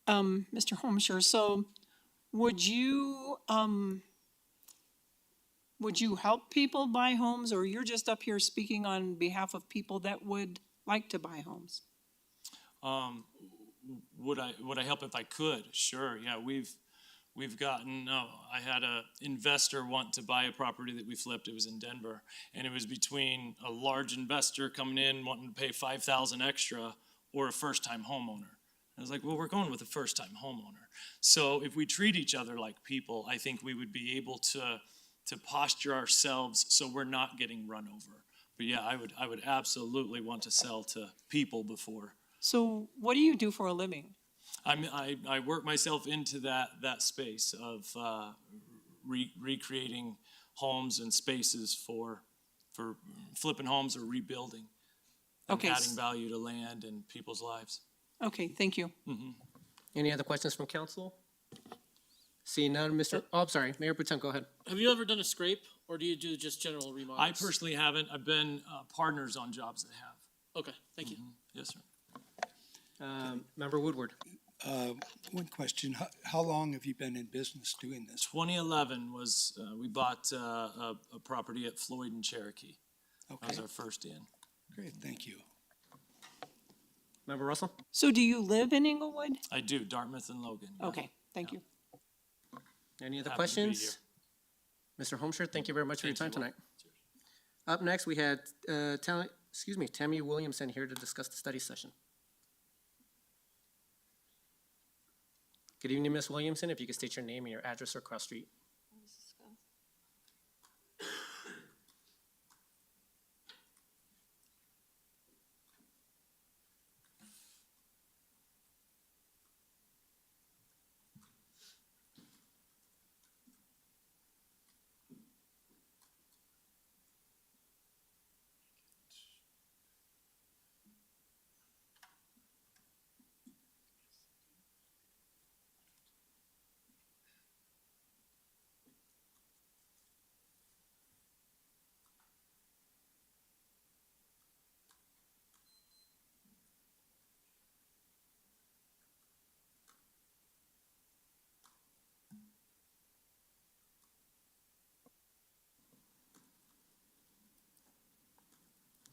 Mr. Holmshire, so would you help people buy homes, or you're just up here speaking on behalf of people that would like to buy homes? Would I help if I could? Sure. Yeah, we've gotten. I had an investor want to buy a property that we flipped. It was in Denver, and it was between a large investor coming in wanting to pay $5,000 extra, or a first-time homeowner. I was like, well, we're going with a first-time homeowner. So if we treat each other like people, I think we would be able to posture ourselves so we're not getting run over But yeah, I would absolutely want to sell to people before. So what do you do for a living? I work myself into that space of recreating homes and spaces for flipping homes or rebuilding. And Okay. adding value to land and people's lives. Okay, thank you. Any other questions from council? Seeing none, Mr. Oh, I'm sorry, Mayor Protem, go ahead. Have you ever done a scrape, or do you do just general remodels? I personally haven't. I've been partners on jobs that have. Okay, thank you. Yes, sir. Member Woodward. One question, how long have you been in business doing this? 2011 was, we bought a property at Floyd and Cherokee. That was Okay, our first in. great, thank you. Member Russell? So do you live in Englewood? I do, Dartmouth and Logan. yeah. Okay, thank you. Any other Happy to be questions? Mr. Holmshire, thank you very much for your time Thank you. tonight. Up next, we had, Tammy Williamson here to discuss the study session. Good evening, Ms. Williamson. If you could state your name and your address or cross street.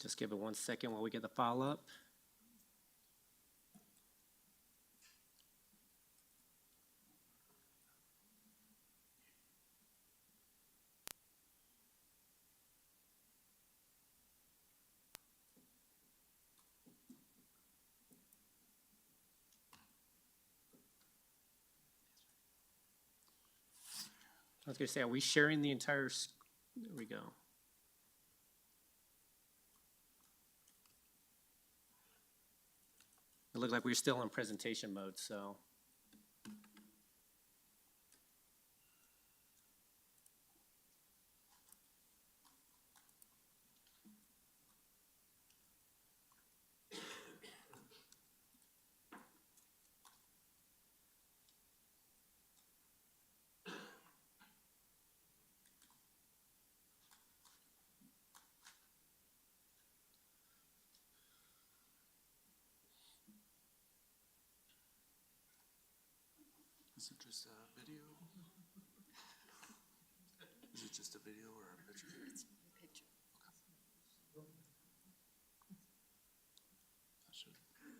Just give it 1 second while we get the file up. I was gonna say, are we sharing the entire, there we go. It looked like we were still in presentation mode, so. Is it just a video? Is it just a video or a picture? It's a picture. Okay. I should. Okay.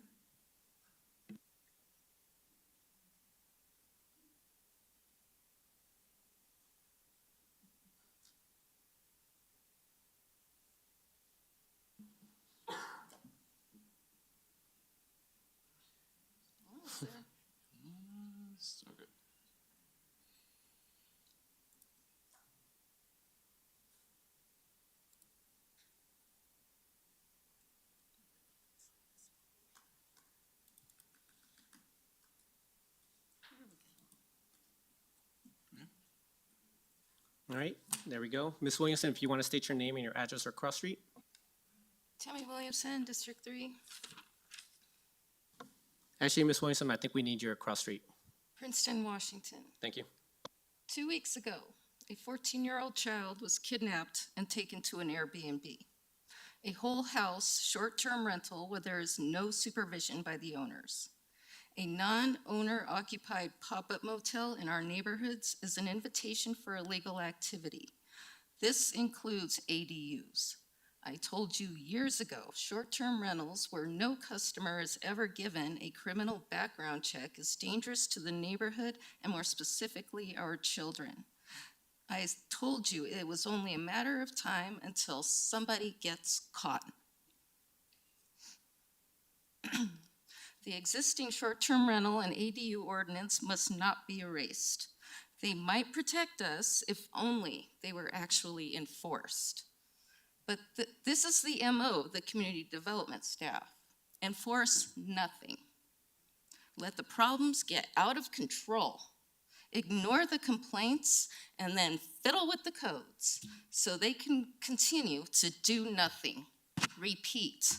All right, there we go. Ms. Williamson, if you want to state your name and your address or cross street. Tammy Williamson, District 3, Actually, Ms. Williamson, I think we need your cross street. Princeton, Washington. Thank you. 2 weeks ago, a 14-year-old child was kidnapped and taken to an Airbnb, a whole house short-term rental where there is no supervision by the owners. A non-owner occupied pop-up motel in our neighborhoods is an invitation for illegal activity. This includes ADUs. I told you years ago, short-term rentals where no customer is ever given a criminal background check is dangerous to the neighborhood and more specifically our children. I told you it was only a matter of time until somebody gets caught. The existing short-term rental and ADU ordinance must not be erased. They might protect us if only they were actually enforced. But this is the MO of the community development staff. Enforce nothing. Let the problems get out of control. Ignore the complaints and then fiddle with the codes so they can continue to do nothing. Repeat,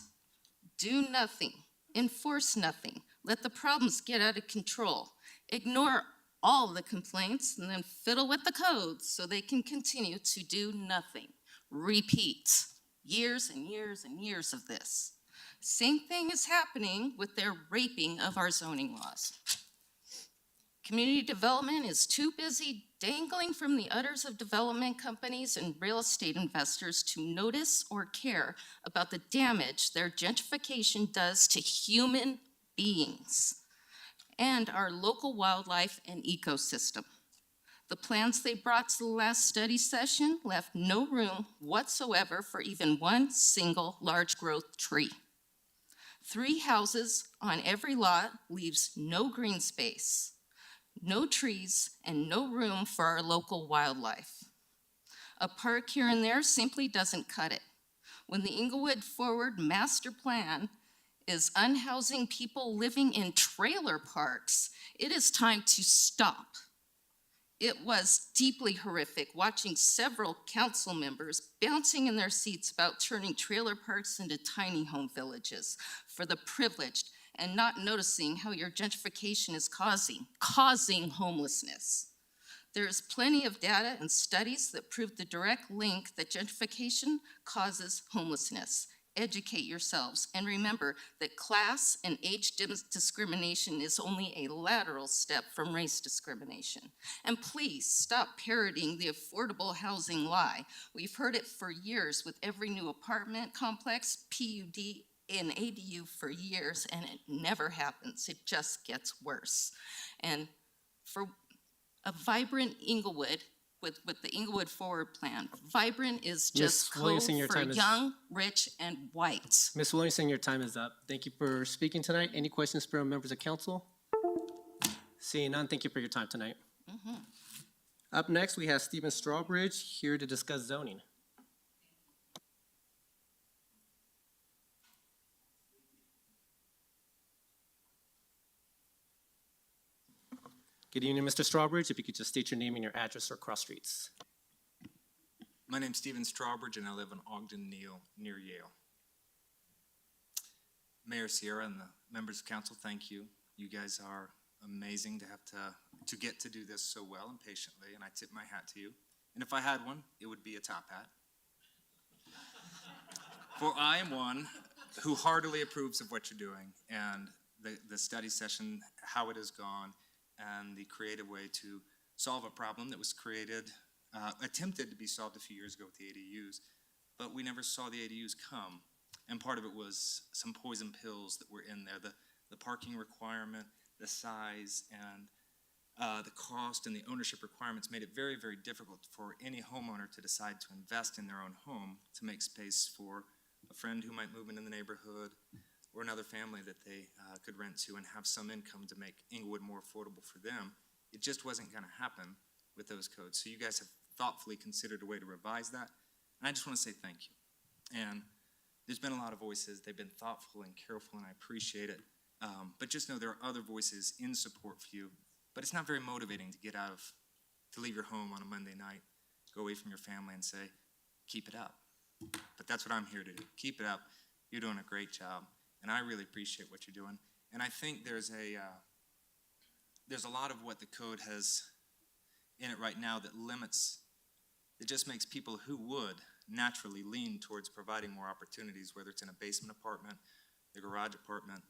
do nothing, enforce nothing. Let the problems get out of control. Ignore all the complaints and then fiddle with the codes so they can continue to do nothing. Repeat, years and years and years of this. Same thing is happening with their raping of our zoning laws. Community development is too busy dangling from the udders of development companies and real estate investors to notice or care about the damage their gentrification does to human beings and our local wildlife and ecosystem. The plans they brought to the last study session left no room whatsoever for even one single large growth tree. 3 houses on every lot leaves no green space, no trees, and no room for our local wildlife. A park here and there simply doesn't cut it. When the Englewood Forward Master Plan is unhousing people living in trailer parks, it is time to stop. It was deeply horrific watching several council members bouncing in their seats about turning trailer parks into tiny home villages for the privileged and not noticing how your gentrification is causing homelessness. There is plenty of data and studies that prove the direct link that gentrification causes homelessness. Educate yourselves and remember that class and age discrimination is only a lateral step from race discrimination. And please stop parroting the affordable housing lie. We've heard it for years with every new apartment complex, PUD, and ADU for years, and it never happens. It just gets worse. And for a vibrant Englewood, with the Englewood Forward Plan, vibrant is just code for young, rich, and white. Ms. Williamson, your time is up. Thank you for speaking tonight. Any questions from members of council? Seeing none, thank you for your time tonight. Up next, we have Stephen Strawbridge here to discuss zoning. Good evening, Mr. Strawbridge. If you could just state your name and your address or cross streets. My name's Stephen Strawbridge, and I live in Ogden Neal, near Yale. Mayor Sierra and the members of council, thank you. You guys are amazing to have to get to do this so well and patiently, and I tip my hat to you. And if I had one, it would be a top hat. For I am one who heartily approves of what you're doing, and the study session, how it has gone, and the creative way to solve a problem that was created, attempted to be solved a few years ago with the ADUs, but we never saw the ADUs come. And part of it was some poison pills that were in there, the parking requirement, the size, and the cost and the ownership requirements made it very, very difficult for any homeowner to decide to invest in their own home to make space for a friend who might move into the neighborhood, or another family that they could rent to and have some income to make Englewood more affordable for them. It just wasn't gonna happen with those codes. So you guys have thoughtfully considered a way to revise that. And I just wanna say thank you. And there's been a lot of voices, they've been thoughtful and careful, and I appreciate it. But just know there are other voices in support for you, but it's not very motivating to leave your home on a Monday night, go away from your family and say, keep it up. But that's what I'm here to do, keep it up. You're doing a great job. And I really appreciate what you're doing. And I think there's a lot of what the code has in it right now that limits, it just makes people who would naturally lean towards providing more opportunities, whether it's in a basement apartment, a garage apartment,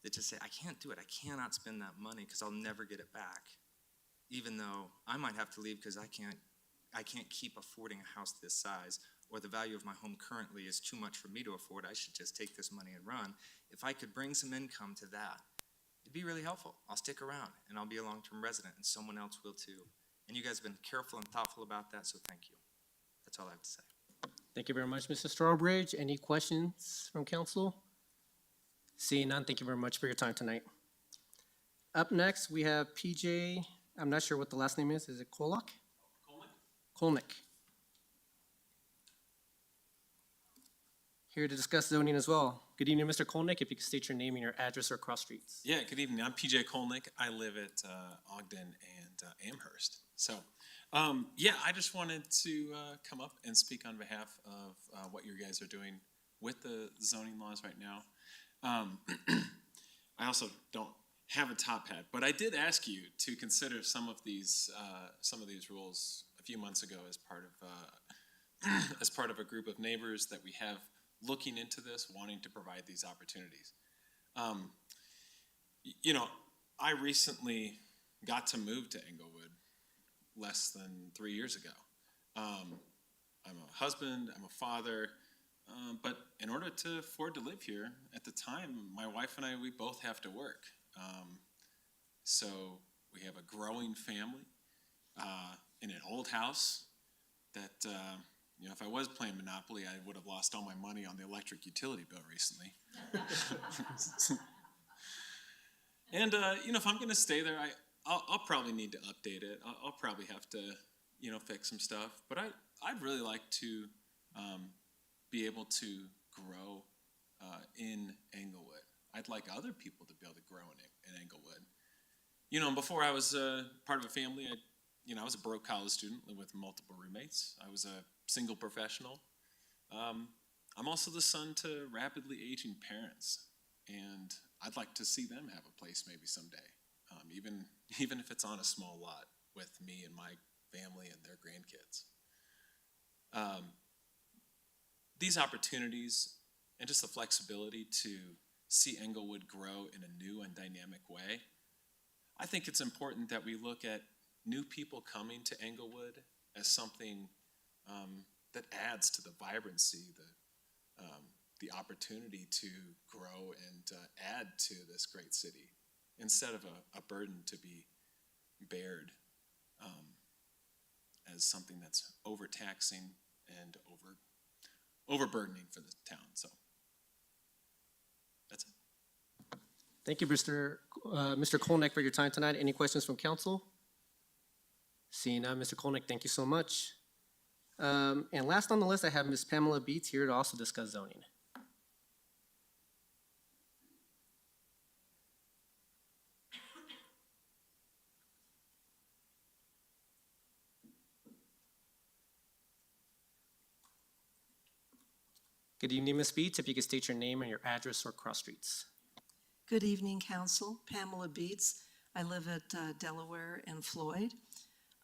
that just say, I can't do it, I cannot spend that money because I'll never get it back. Even though I might have to leave because I can't keep affording a house this size, or the value of my home currently is too much for me to afford, I should just take this money and run. If I could bring some income to that, it'd be really helpful. I'll stick around and I'll be a long-term resident and someone else will too. And you guys have been careful and thoughtful about that, so thank you. That's all I have to say. Thank you very much, Mr. Strawbridge. Any questions from council? Seeing none, thank you very much for your time tonight. Up next, we have PJ, I'm not sure what the last name is it Kolak? Kolnick. here to discuss zoning as well. Good evening, Mr. Kolnick. If you could state your name and your address or cross streets. Yeah, good evening. I'm PJ Kolnick. I live at Ogden and Amherst. So, yeah, I just wanted to come up and speak on behalf of what you guys are doing with the zoning laws right now. I also don't have a top hat, but I did ask you to consider some of these rules a few months ago as part of a group of neighbors that we have looking into this, wanting to provide these opportunities. You know, I recently got to move to Englewood less than 3 years ago. I'm a husband, I'm a father, but in order to afford to live here, at the time, my wife and I, we both have to work. So we have a growing family in an old house that, you know, if I was playing Monopoly, I would have lost all my money on the electric utility bill recently. And, you know, if I'm going to stay there, I'll probably need to update it. I'll probably have to, you know, fix some stuff. But I'd really like to be able to grow in Englewood. I'd like other people to be able to grow in Englewood. You know, before I was part of a family, I was a broke college student, lived with multiple roommates. I was a single professional. I'm also the son to rapidly aging parents, and I'd like to see them have a place maybe someday, even if it's on a small lot with me and my family and their grandkids. These opportunities and just the flexibility to see Englewood grow in a new and dynamic way, I think it's important that we look at new people coming to Englewood as something that adds to the vibrancy, the opportunity to grow and add to this great city, instead of a burden to be bared as something that's overtaxing and overburdening for the town. So that's it. Thank you, Mr. Kolnick, for your time tonight. Any questions from council? Seeing none, Mr. Kolnick, thank you so much. And last on the list, I have Ms. Pamela Beats here to also discuss zoning. Good evening, Ms. Beats. If you could state your name and your address or cross streets. Good evening, Council. Pamela Beats. I live at Delaware and Floyd.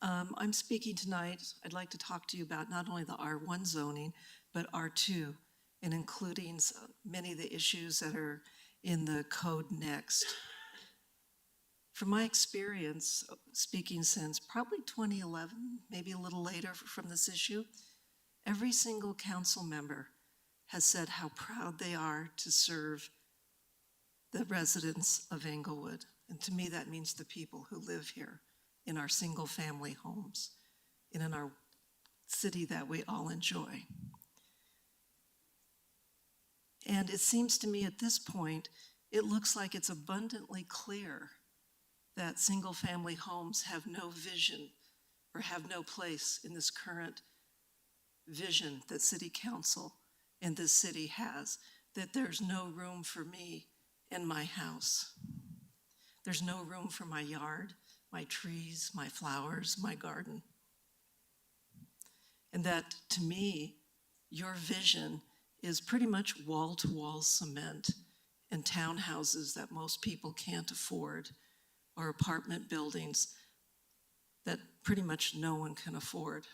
I'm speaking tonight. I'd like to talk to you about not only the R1 zoning, but R2, and including many of the issues that are in the code next. From my experience, speaking since probably 2011, maybe a little later from this issue, every single council member has said how proud they are to serve the residents of Englewood. And to me, that means the people who live here in our single-family homes and in our city that we all enjoy. And it seems to me at this point, it looks like it's abundantly clear that single-family homes have no vision or have no place in this current vision that City Council and this city has, that there's no room for me in my house. There's no room for my yard, my trees, my flowers, my garden. And that, to me, your vision is pretty much wall-to-wall cement and townhouses that most people can't afford, or apartment buildings that pretty much no one can afford.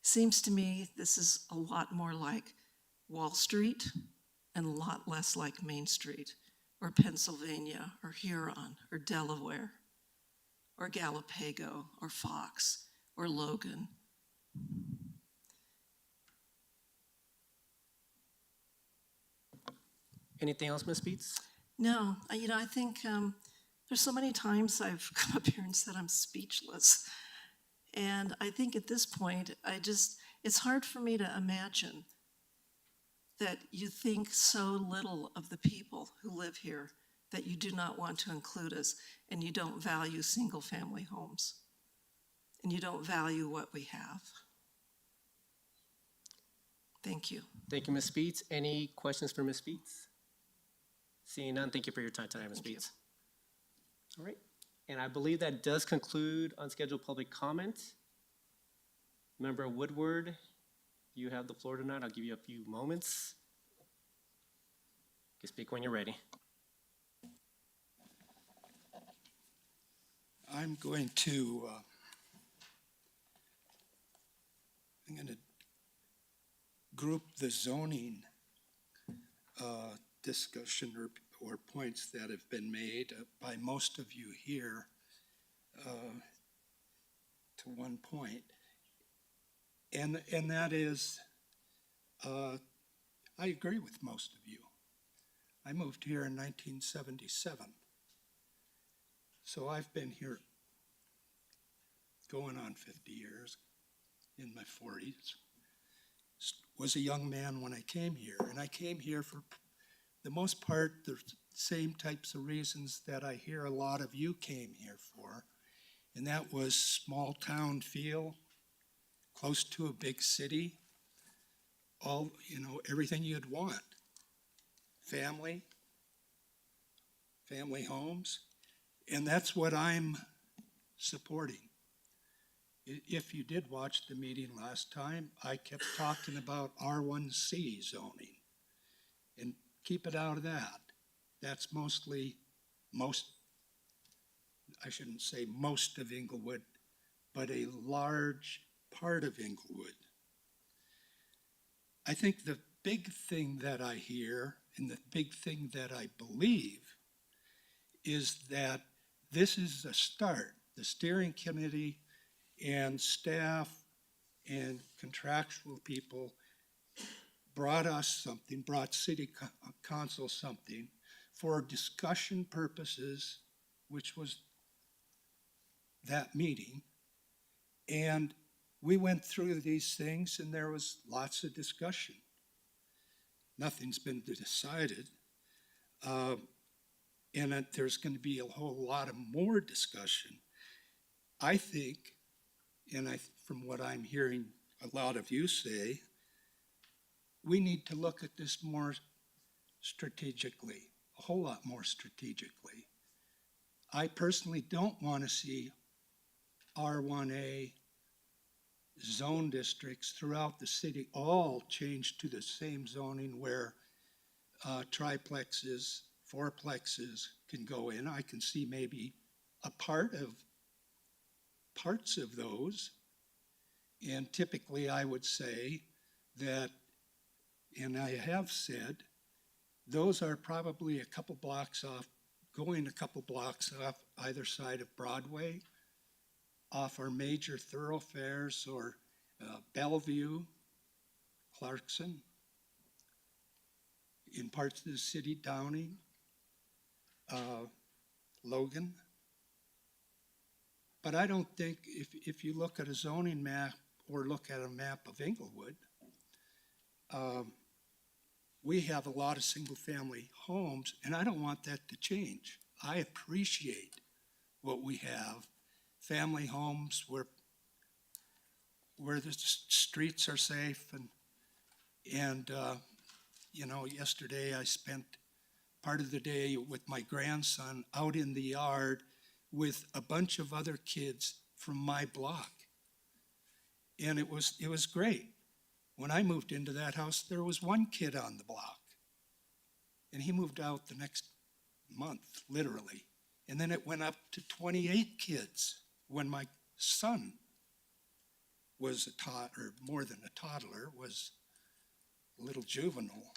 Seems to me this is a lot more like Wall Street and a lot less like Main Street, or Pennsylvania, or Huron, or Delaware, or Galapago, or Fox, or Logan. Anything else, Ms. Beats? No, I think there's so many times I've come up here and said I'm speechless. And I think at this point, it's hard for me to imagine that you think so little of the people who live here, that you do not want to include us, and you don't value single-family homes, and you don't value what we have. Thank you. Thank you, Ms. Speeds. Any questions for Ms. Speeds? Seeing none, thank you for your time tonight, Ms. Speeds. All right, and I believe that does conclude unscheduled public comment. Member Woodward, you have the floor tonight. I'll give you a few moments. You can speak when you're ready. I'm going to group the zoning discussion or points that have been made by most of you here to one point. And that is, I agree with most of you. I moved here in 1977. So I've been here going on 50 years, in my 40s. Was a young man when I came here, and I came here for the most part the same types of reasons that I hear a lot of you came here for, and that was small town feel, close to a big city, all, everything you'd want. Family homes, and that's what I'm supporting. If you did watch the meeting last time, I kept talking about R1C zoning, and keep it out of that. That's I shouldn't say most of Englewood, but a large part of Englewood. I think the big thing that I hear and the big thing that I believe is that this is a start. The steering committee and staff and contractual people brought city council something for discussion purposes, which was that meeting. And we went through these things and there was lots of discussion. Nothing's been decided. And there's going to be a whole lot of more discussion. I think, from what I'm hearing a lot of you say, we need to look at this more strategically, a whole lot more strategically. I personally don't want to see R1A zone districts throughout the city all changed to the same zoning where triplexes, fourplexes can go in. I can see maybe a parts of those. And typically I would say that, and I have said, those are probably a couple blocks off either side of Broadway, off our major thoroughfares, or Bellevue, Clarkson, in parts of the city, Downing, Logan. But I don't think, if you look at a zoning map or look at a map of Englewood, we have a lot of single-family homes, and I don't want that to change. I appreciate what we have, family homes where the streets are safe, and yesterday I spent part of the day with my grandson out in the yard with a bunch of other kids from my block, and it was great. When I moved into that house, there was one kid on the block, and he moved out the next month, literally. And then it went up to 28 kids when my son was more than a toddler, was a little juvenile.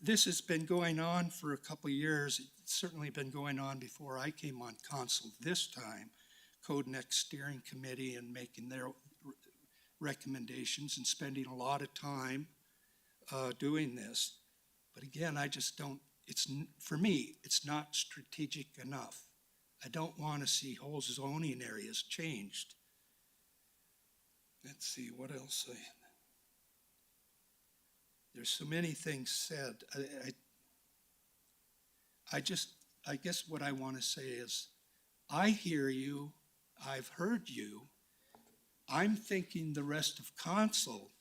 This has been going on for a couple of years. It's certainly been going on before I came on council this time. Code Next Steering Committee and making their recommendations and spending a lot of time doing this. But again, I just don't, for me, it's not strategic enough. I don't want to see whole zoning areas changed. Let's see, what else? There's so many things said. I guess what I want to say is, I hear you. I've heard you. I'm thinking the rest of council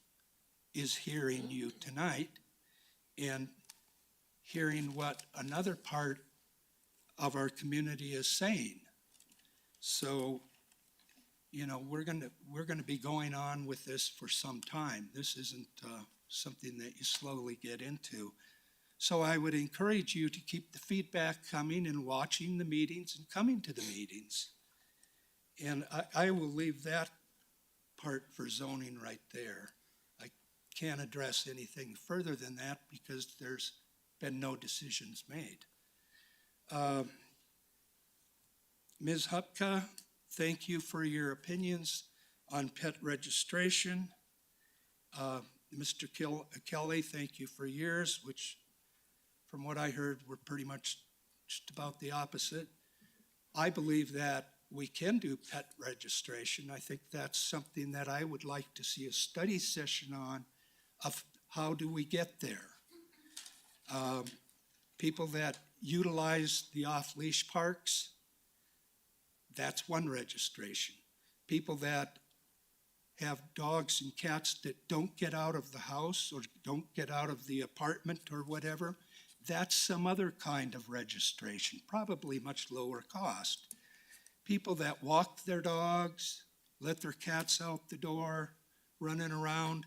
is hearing you tonight and hearing what another part of our community is saying. So, you know, we're gonna be going on with this for some time. This isn't something that you slowly get into. So I would encourage you to keep the feedback coming and watching the meetings and coming to the meetings. And I will leave that part for zoning right there. I can't address anything further than that because there's been no decisions made. Ms. Hupka, thank you for your opinions on pet registration. Mr. Kelly, thank you for yours, which from what I heard were pretty much just about the opposite. I believe that we can do pet registration. I think that's something that I would like to see a study session on of how do we get there. People that utilize the off-leash parks, that's one registration. People that have dogs and cats that don't get out of the house or don't get out of the apartment or whatever, that's some other kind of registration, probably much lower cost. People that walk their dogs, let their cats out the door, running around,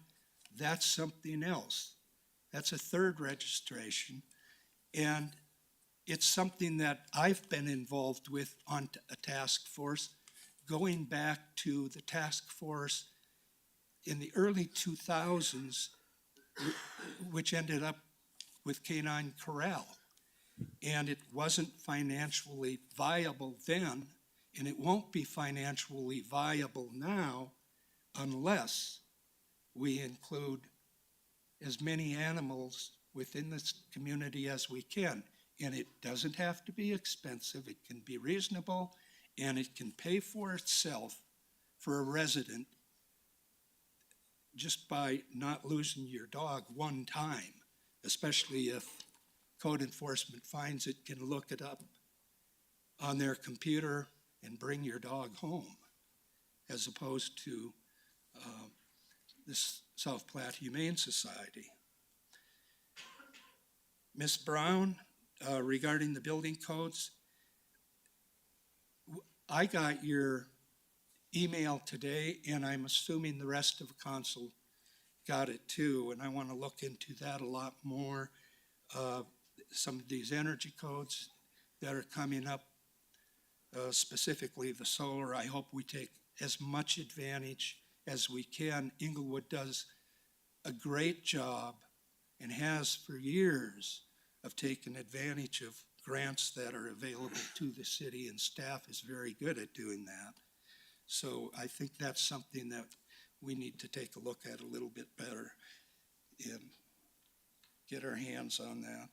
that's something else. That's a third registration. And it's something that I've been involved with on a task force, going back to the task force in the early 2000s, which ended up with Canine Corral. And it wasn't financially viable then, and it won't be financially viable now unless we include as many animals within this community as we can. And it doesn't have to be expensive, it can be reasonable, and it can pay for itself for a resident just by not losing your dog one time, especially if code enforcement finds it, can look it up on their computer and bring your dog home, as opposed to this South Platte Humane Society. Ms. Brown, regarding the building codes, I got your email today, and I'm assuming the rest of the council got it too, and I want to look into that a lot more. Some of these energy codes that are coming up, specifically the solar, I hope we take as much advantage as we can. Englewood does a great job and has for years of taking advantage of grants that are available to the city, and staff is very good at doing that. So I think that's something that we need to take a look at a little bit better and get our hands on that.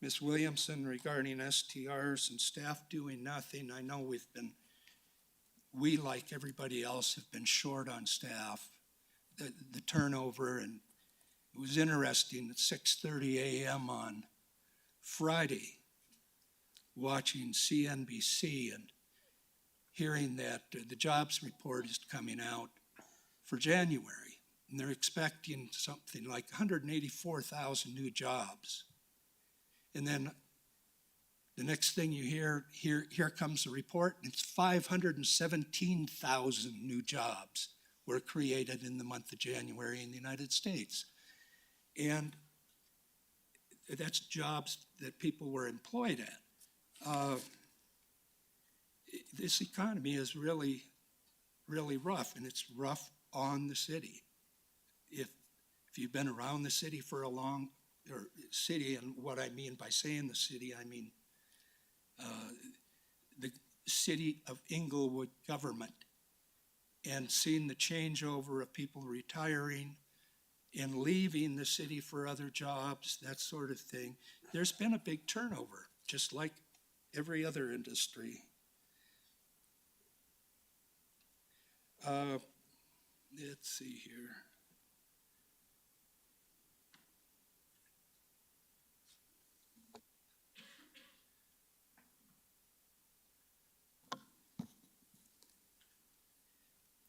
Ms. Williamson, regarding STRs and staff doing nothing, I know we, like everybody else, have been short on staff. The turnover, and it was interesting at 6:30 a.m. on Friday, watching CNBC and hearing that the jobs report is coming out for January, and they're expecting something like 184,000 new jobs. And then the next thing you hear, here comes the report, and it's 517,000 new jobs were created in the month of January in the United States. And that's jobs that people were employed at. This economy is really, really rough, and it's rough on the city. If you've been around the city for a long, or city, and what I mean by saying the city, I mean the city of Englewood government, and seeing the changeover of people retiring and leaving the city for other jobs, that sort of thing. There's been a big turnover, just like every other industry. Let's see here.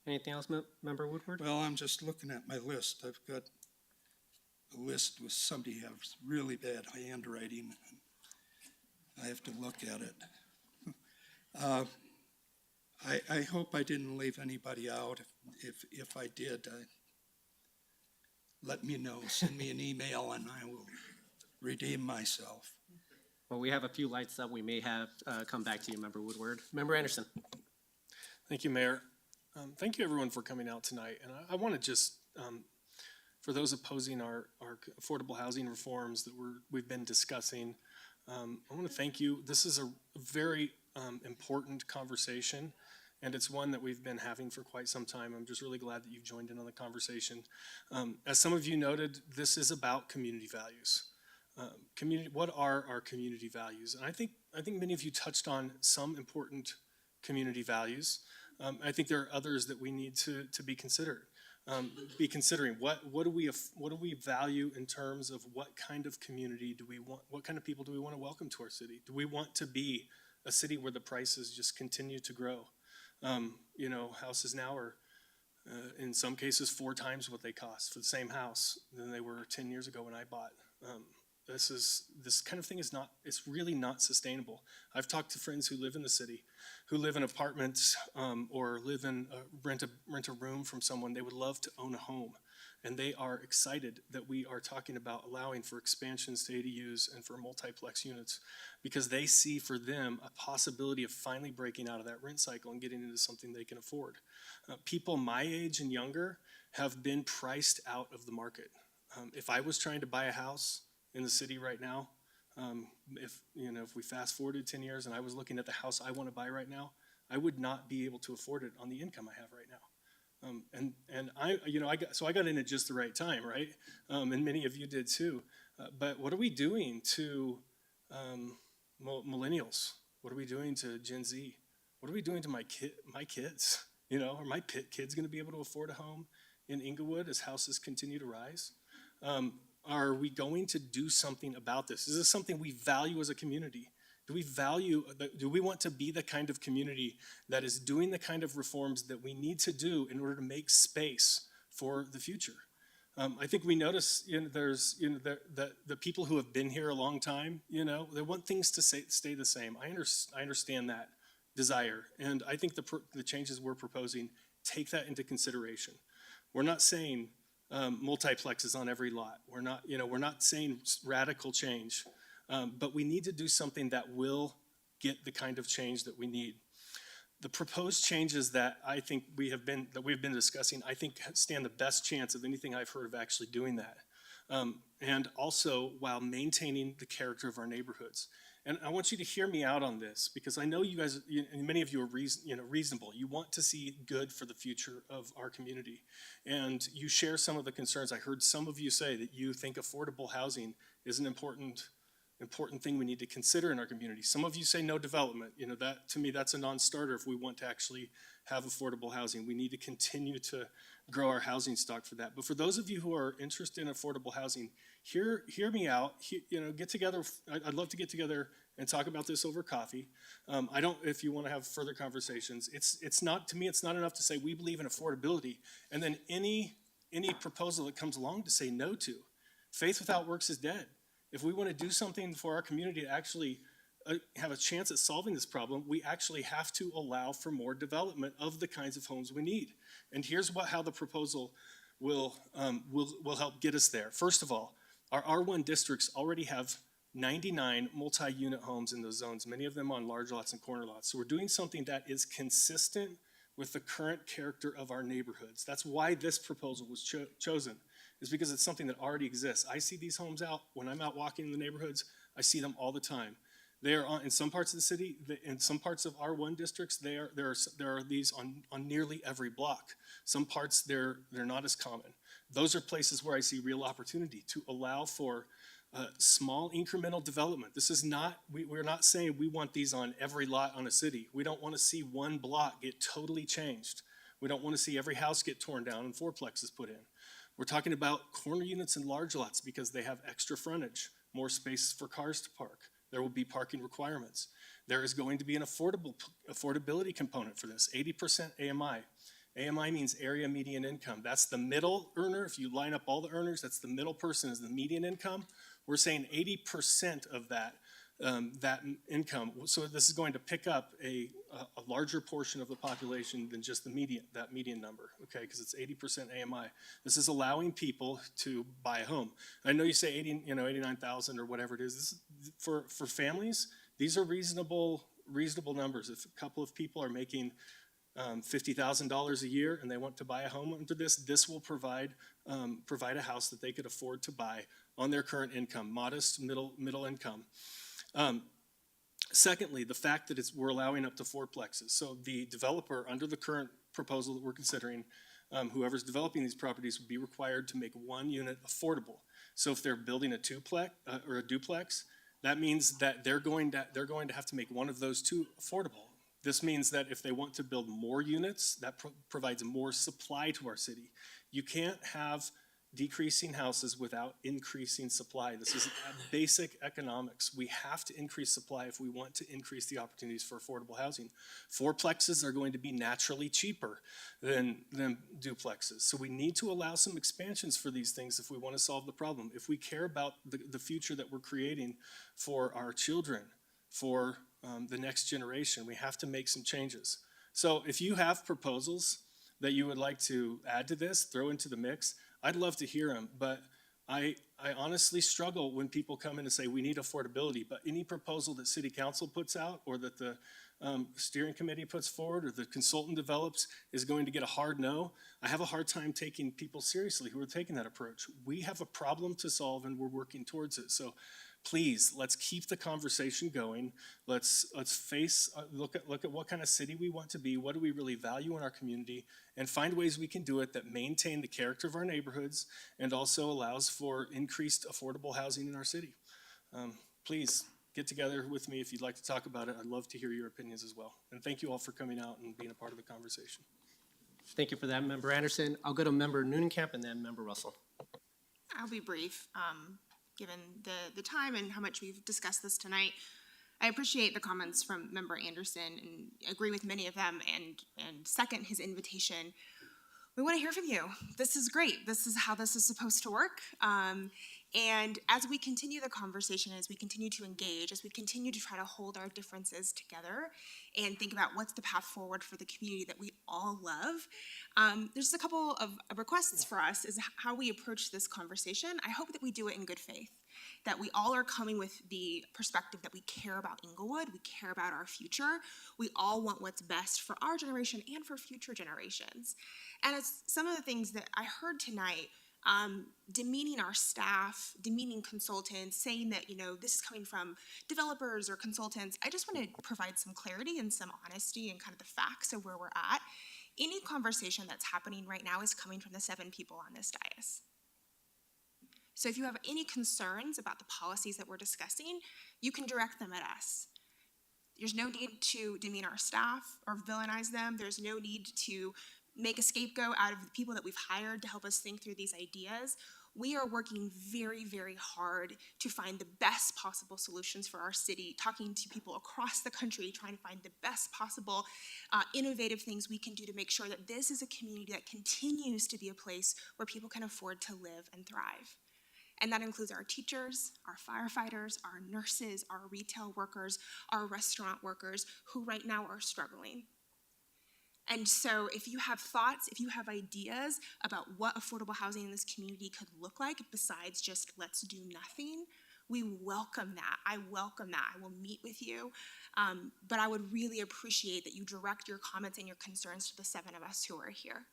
Anything else, Member Woodward? Well, I'm just looking at my list. I've got a list with somebody who has really bad handwriting. I have to look at it. I hope I didn't leave anybody out. If I did, let me know. Send me an email and I will redeem myself. Well, we have a few lights up. We may have come back to you, Member Woodward. Member Anderson. Thank you, Mayor. Thank you, everyone, for coming out tonight. And I want to just, for those opposing our affordable housing reforms that we've been discussing, I want to thank you. This is a very important conversation, and it's one that we've been having for quite some time. I'm just really glad that you've joined in on the conversation. As some of you noted, this is about community values. What are our community values? And I think many of you touched on some important community values. I think there are others that we need to be considering. What do we value in terms of what kind of community do we want? What kind of people do we want to welcome to our city? Do we want to be a city where the prices just continue to grow? Houses now are in some cases 4 times what they cost for the same house than they were 10 years ago when I bought. This kind of thing it's really not sustainable. I've talked to friends who live in the city, who live in apartments or rent a room from someone. They would love to own a home, and they are excited that we are talking about allowing for expansions to ADUs and for multiplex units, because they see for them a possibility of finally breaking out of that rent cycle and getting into something they can afford. People my age and younger have been priced out of the market. If I was trying to buy a house in the city right now, if we fast forwarded 10 years and I was looking at the house I want to buy right now, I would not be able to afford it on the income I have right now. I got in at just the right time, right? And many of you did too. But what are we doing to millennials? What are we doing to Gen Z? What are we doing to my kids? Are my kids going to be able to afford a home in Englewood as houses continue to rise? Are we going to do something about this? Is this something we value as a community? Do we want to be the kind of community that is doing the kind of reforms that we need to do in order to make space for the future? I think we notice there's the people who have been here a long time, they want things to stay the same. I understand that desire, and I think the changes we're proposing take that into consideration. We're not saying multiplexes on every lot. We're not saying radical change, but we need to do something that will get the kind of change that we need. The proposed changes that I think we've been discussing, I think stand the best chance of anything I've heard of actually doing that, and also while maintaining the character of our neighborhoods. And I want you to hear me out on this, because I know you guys, and many of you are reasonable. You want to see good for the future of our community, and you share some of the concerns. I heard some of you say that you think affordable housing is an important thing we need to consider in our community. Some of you say no development. That to me, that's a non-starter if we want to actually have affordable housing. We need to continue to grow our housing stock for that. But for those of you who are interested in affordable housing, hear me out. Get together. I'd love to get together and talk about this over coffee. If you want to have further conversations, it's not, to me, it's not enough to say we believe in affordability and then any proposal that comes along to say no to. Faith without works is dead. If we want to do something for our community to actually have a chance at solving this problem, we actually have to allow for more development of the kinds of homes we need. And here's how the proposal will help get us there. First of all, our R1 districts already have 99 multi-unit homes in those zones, many of them on large lots and corner lots. So we're doing something that is consistent with the current character of our neighborhoods. That's why this proposal was chosen, is because it's something that already exists. I see these homes out when I'm out walking in the neighborhoods. I see them all the time. They are in some parts of the city, in some parts of R1 districts, there are these on nearly every block. Some parts they're not as common. Those are places where I see real opportunity to allow for small incremental development. This is not, we're not saying we want these on every lot on a city. We don't want to see one block get totally changed. We don't want to see every house get torn down and fourplexes put in. We're talking about corner units and large lots because they have extra frontage, more space for cars to park. There will be parking requirements. There is going to be an affordability component for this, 80% AMI. AMI means area median income. That's the middle earner. If you line up all the earners, that's the middle person is the median income. We're saying 80% of that income. So this is going to pick up a larger portion of the population than just that median number, okay? Because it's 80% AMI. This is allowing people to buy a home. I know you say 89,000 or whatever it is. This is for families, these are reasonable numbers. If a couple of people are making $50,000 a year and they want to buy a home under this will provide a house that they could afford to buy on their current income, modest middle income. Secondly, the fact that we're allowing up to 4plexes. So the developer, under the current proposal that we're considering, whoever's developing these properties would be required to make one unit affordable. So if they're building a twoplex or a duplex, that means that they're going to have to make one of those two affordable. This means that if they want to build more units, that provides more supply to our city. You can't have decreasing houses without increasing supply. This is basic economics. We have to increase supply if we want to increase the opportunities for affordable housing. 4plexes are going to be naturally cheaper than duplexes. So we need to allow some expansions for these things if we want to solve the problem. If we care about the future that we're creating for our children, for the next generation, we have to make some changes. So if you have proposals that you would like to add to this, throw into the mix, I'd love to hear them, but I honestly struggle when people come in and say we need affordability, but any proposal that City Council puts out or that the steering committee puts forward or the consultant develops is going to get a hard no. I have a hard time taking people seriously who are taking that approach. We have a problem to solve and we're working towards it. So please, let's keep the conversation going. Let's look at what kind of city we want to be, what do we really value in our community, and find ways we can do it that maintain the character of our neighborhoods and also allows for increased affordable housing in our city. Please get together with me if you'd like to talk about it. I'd love to hear your opinions as well. And thank you all for coming out and being a part of the conversation. Thank you for that, Member Anderson. I'll go to Member Neunenkamp and then Member Russell. I'll be brief, given the time and how much we've discussed this tonight. I appreciate the comments from Member Anderson and agree with many of them and second his invitation. We want to hear from you. This is great. This is how this is supposed to work. And as we continue the conversation, as we continue to engage, as we continue to try to hold our differences together and think about what's the path forward for the community that we all love, there's a couple of requests for us is how we approach this conversation. I hope that we do it in good faith, that we all are coming with the perspective that we care about Englewood, we care about our future, we all want what's best for our generation and for future generations. And it's some of the things that I heard tonight, demeaning our staff, demeaning consultants, saying that, this is coming from developers or consultants. I just want to provide some clarity and some honesty and kind of the facts of where we're at. Any conversation that's happening right now is coming from the 7 people on this dais. So if you have any concerns about the policies that we're discussing, you can direct them at us. There's no need to demean our staff or villainize them. There's no need to make a scapegoat out of the people that we've hired to help us think through these ideas. We are working very, very hard to find the best possible solutions for our city, talking to people across the country, trying to find the best possible innovative things we can do to make sure that this is a community that continues to be a place where people can afford to live and thrive. And that includes our teachers, our firefighters, our nurses, our retail workers, our restaurant workers who right now are struggling. And so if you have thoughts, if you have ideas about what affordable housing in this community could look like besides just let's do nothing, we welcome that. I welcome that. I will meet with you. But I would really appreciate that you direct your comments and your concerns to the 7 of us who are here.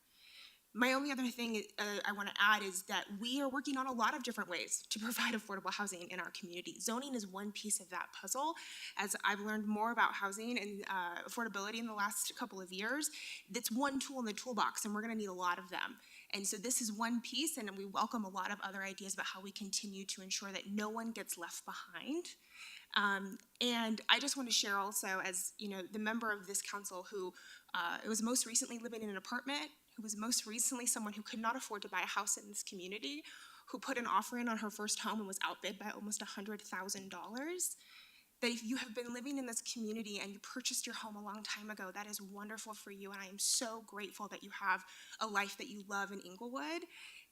My only other thing I want to add is that we are working on a lot of different ways to provide affordable housing in our community. Zoning is one piece of that puzzle. As I've learned more about housing and affordability in the last couple of years, that's one tool in the toolbox, and we're going to need a lot of them. And so this is one piece, and we welcome a lot of other ideas about how we continue to ensure that no one gets left behind. And I just want to share also, as the member of this council who was most recently living in an apartment, who was most recently someone who could not afford to buy a house in this community, who put an offer in on her first home and was outbid by almost $100,000, that if you have been living in this community and you purchased your home a long time ago, that is wonderful for you, and I am so grateful that you have a life that you love in Englewood.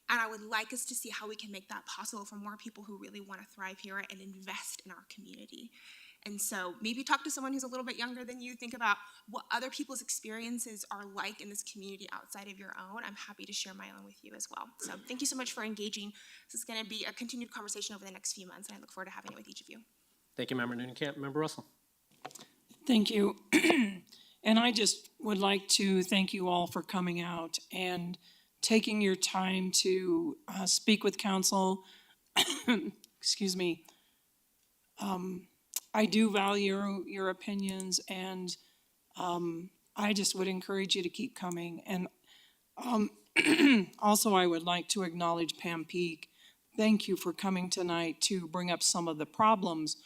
And I would like us to see how we can make that possible for more people who really want to thrive here and invest in our community. And so maybe talk to someone who's a little bit younger than you. Think about what other people's experiences are like in this community outside of your own. I'm happy to share my own with you as well. So thank you so much for engaging. This is going to be a continued conversation over the next few months, and I look forward to having it with each of you. Thank you, Member Noonan-Camp. Member Russell. Thank you. And I just would like to thank you all for coming out and taking your time to speak with council. Excuse me. I do value your opinions, and I just would encourage you to keep coming. And also, I would like to acknowledge Pam Peak. Thank you for coming tonight to bring up some of the problems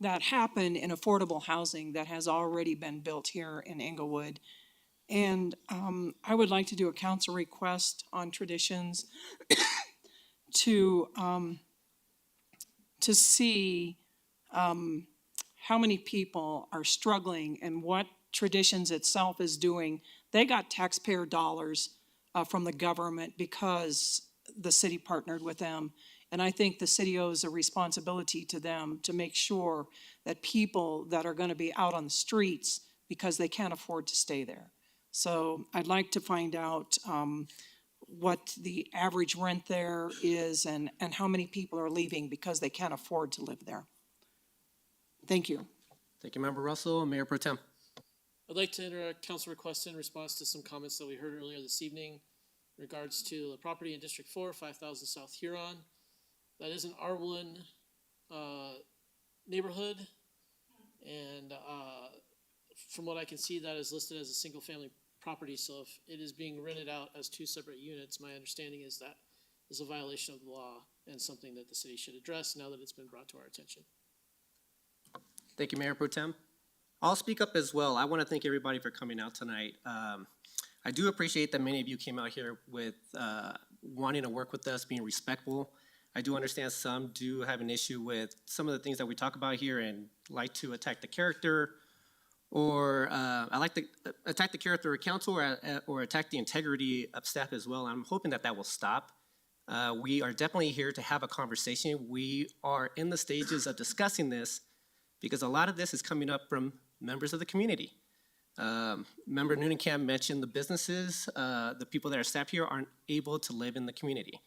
that happen in affordable housing that has already been built here in Englewood. And I would like to do a council request on traditions to see how many people are struggling and what Traditions itself is doing. They got taxpayer dollars from the government because the city partnered with them. And I think the city owes a responsibility to them to make sure that people that are going to be out on the streets because they can't afford to stay there. So I'd like to find out what the average rent there is and how many people are leaving because they can't afford to live there. Thank you. Thank you, Member Russell. Mayor Pro Tem. I'd like to enter a council request in response to some comments that we heard earlier this evening in regards to the property in District 4, 5000 South Huron. That is an R1 neighborhood, and from what I can see, that is listed as a single-family property. So if it is being rented out as two separate units, my understanding is that is a violation of the law and something that the city should address now that it's been brought to our attention. Thank you, Mayor Pro Tem. I'll speak up as well. I want to thank everybody for coming out tonight. I do appreciate that many of you came out here with wanting to work with us, being respectful. I do understand some do have an issue with some of the things that we talk about here and like to attack the character, or I like to attack the character of council or attack the integrity of staff as well. I'm hoping that that will stop. We are definitely here to have a conversation. We are in the stages of discussing this because a lot of this is coming up from members of the community. Member Noonan-Camp mentioned the businesses, the people that are staffed here aren't able to live in the community.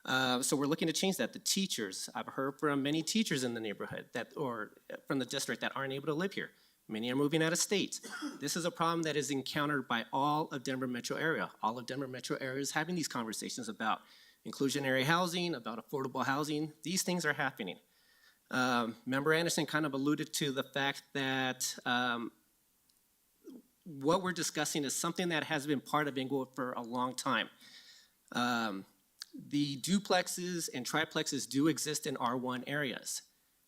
So we're looking to change that. The teachers, I've heard from many teachers in the neighborhood or from the district that aren't able to live here. Many are moving out of state. This is a problem that is encountered by all of Denver metro area. All of Denver metro area is having these conversations about inclusionary housing, about affordable housing. These things are happening. Member Anderson kind of alluded to the fact that what we're discussing is something that has been part of Englewood for a long time. The duplexes and triplexes do exist in R1 areas.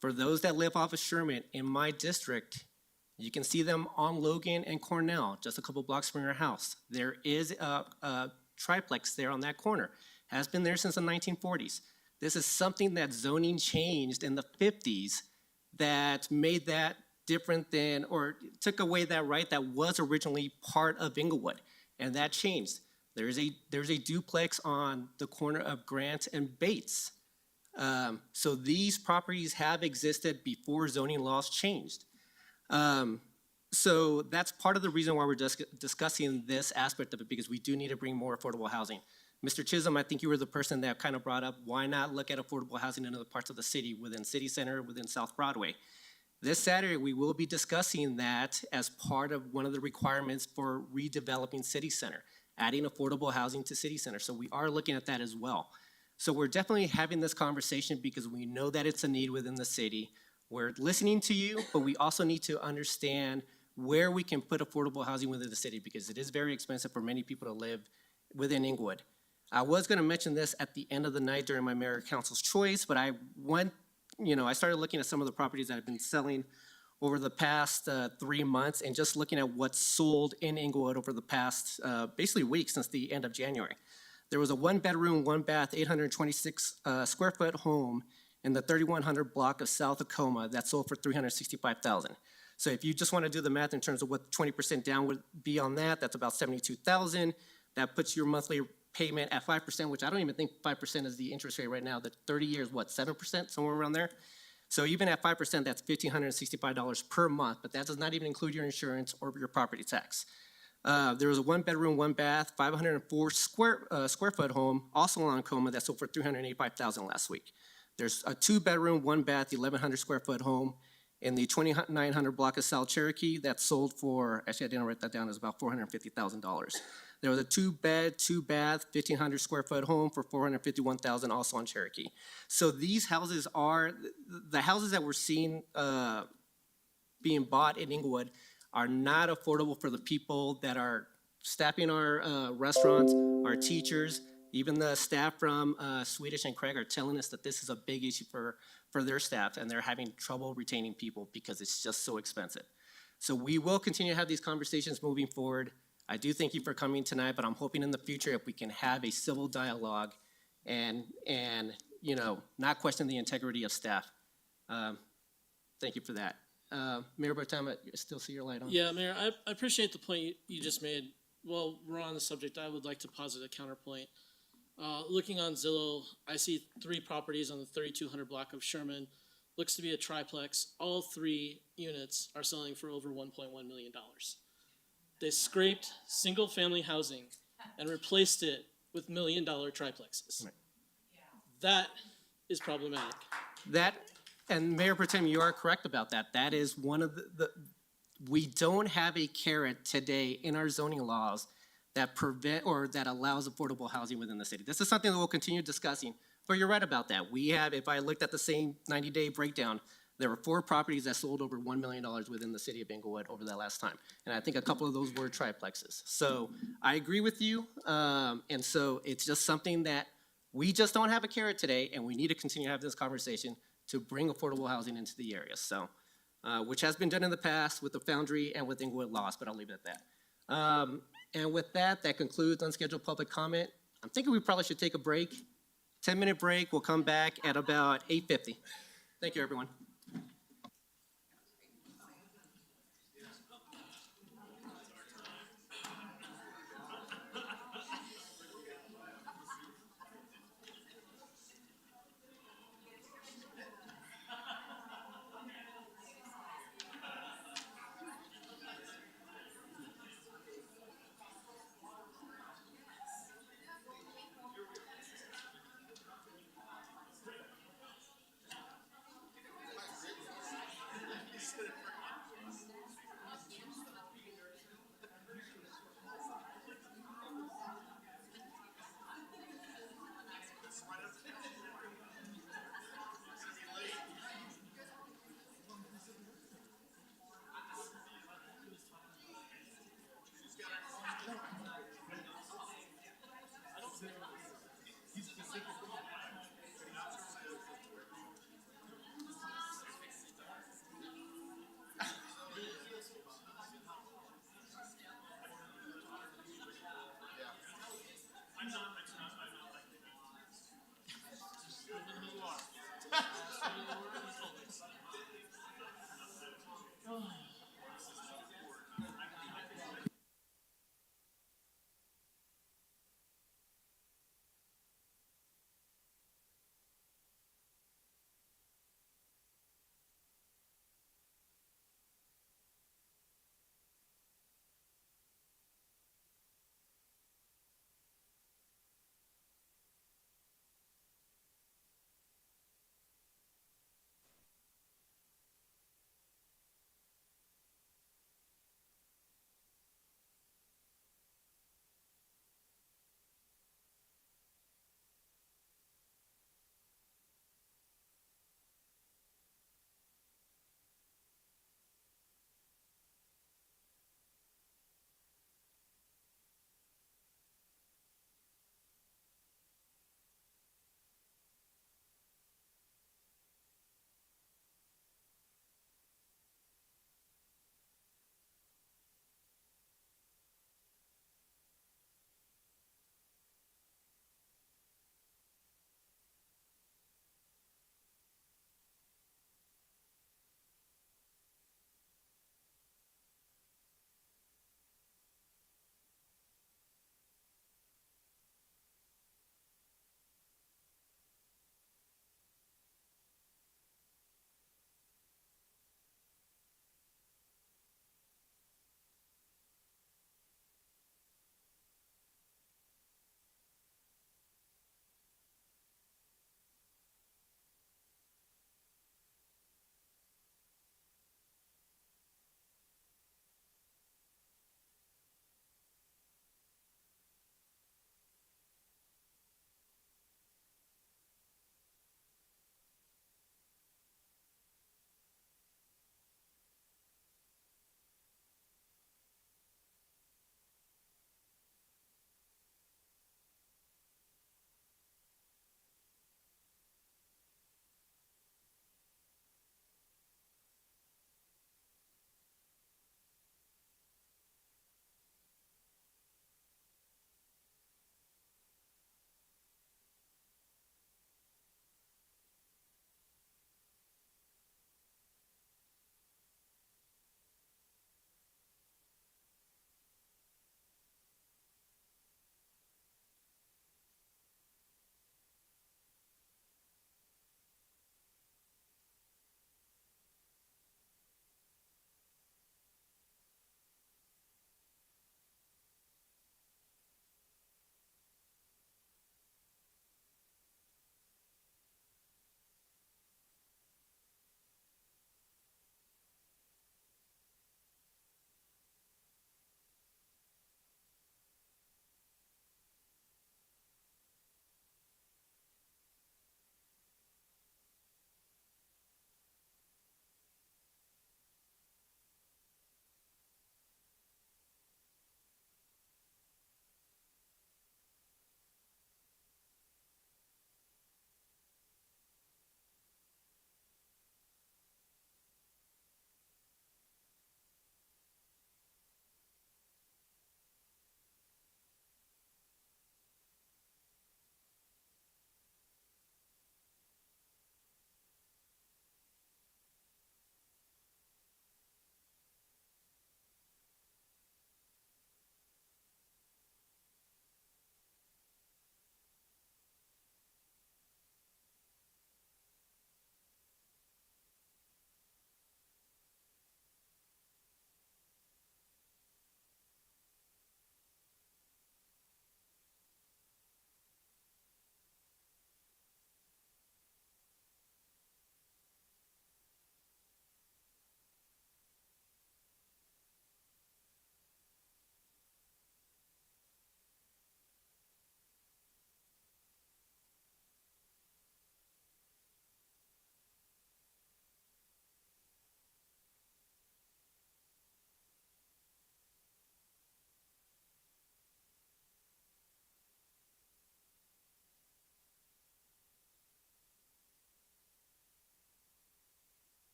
For those that live off of Sherman, in my district, you can see them on Logan and Cornell, just a couple blocks from your house. There is a triplex there on that corner. Has been there since the 1940s. This is something that zoning changed in the 50s that made that different than, or took away that right that was originally part of Englewood, and that changed. There's a duplex on the corner of Grant and Bates. So these properties have existed before zoning laws changed. So that's part of the reason why we're discussing this aspect of it, because we do need to bring more affordable housing. Mr. Chisholm, I think you were the person that kind of brought up why not look at affordable housing in other parts of the city, within City Center, within South Broadway. This Saturday, we will be discussing that as part of one of the requirements for redeveloping City Center, adding affordable housing to City Center. So we are looking at that as well. So we're definitely having this conversation because we know that it's a need within the city. We're listening to you, but we also need to understand where we can put affordable housing within the city, because it is very expensive for many people to live within Englewood. I was going to mention this at the end of the night during my mayor council's choice, but I started looking at some of the properties that have been selling over the past 3 months, and just looking at what's sold in Englewood over the past basically week since the end of January. There was a 1-bedroom, 1-bath, 826 square foot home in the 3100 block of South Tacoma that sold for $365,000. So if you just want to do the math in terms of what 20% down would be on that, that's about $72,000. That puts your monthly payment at 5%, which I don't even think 5% is the interest rate right now. The 30 years, what, 7%, somewhere around there? So even at 5%, that's $1,565 per month, but that does not even include your insurance or your property tax. There was a 1-bedroom, 1-bath, 504 square foot home, also along Tacoma, that sold for $385,000 last week. There's a 2-bedroom, 1-bath, 1,100 square foot home in the 2900 block of South Cherokee that sold for, actually I didn't write that down, it was about $450,000. There was a 2-bed, 2-bath, 1,500 square foot home for $451,000 also on Cherokee. So these houses are, the houses that we're seeing being bought in Englewood are not affordable for the people that are staffing our restaurants, our teachers. Even the staff from Swedish and Craig are telling us that this is a big issue for their staff, and they're having trouble retaining people because it's just so expensive. So we will continue to have these conversations moving forward. I do thank you for coming tonight, but I'm hoping in the future if we can have a civil dialogue and you know, not question the integrity of staff. Thank you for that. Mayor Bartama, you still see your light on? Yeah, Mayor, I appreciate the point you just made. While we're on the subject, I would like to posit a counterpoint. Looking on Zillow, I see 3 properties on the 3200 block of Sherman. Looks to be a triplex. All 3 units are selling for over $1.1 million. They scraped single-family housing and replaced it with $1 million triplexes. Right. That is problematic. That, and Mayor Protem, you are correct about that. That is one of we don't have a carrot today in our zoning laws that prevent or that allows affordable housing within the city. This is something that we'll continue discussing, but you're right about that. We have, if I looked at the same 90-day breakdown, there were 4 properties that sold over $1 million within the city of Englewood over that last time. And I think a couple of those were triplexes. So I agree with you. And so it's just something that we just don't have a carrot today, and we need to continue to have this conversation to bring affordable housing into the area. So, which has been done in the past with the Foundry and with Englewood Lost, but I'll leave it at that. And with that, that concludes unscheduled public comment. I'm thinking we probably should take a break. 10-minute break. We'll come back at about 8:50. Thank you, everyone.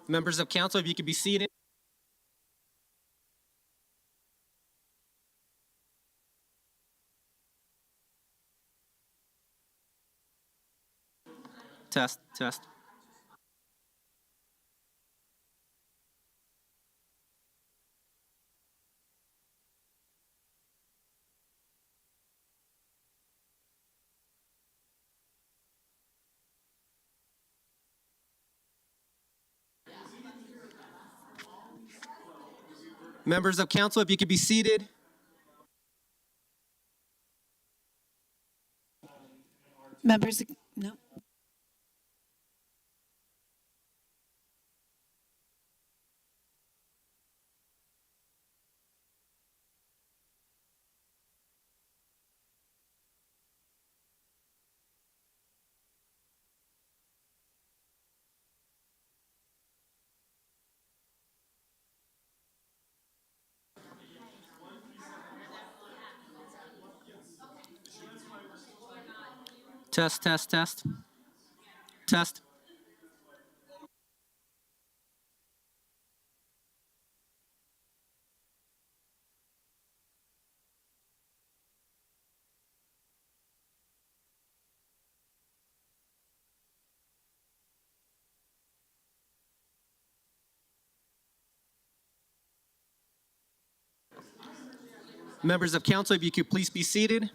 Members of council, if you could be seated. Test, test. Members of council, if you could be seated. Members, no. Test, test, test. Test. Members of council, if you could please be seated.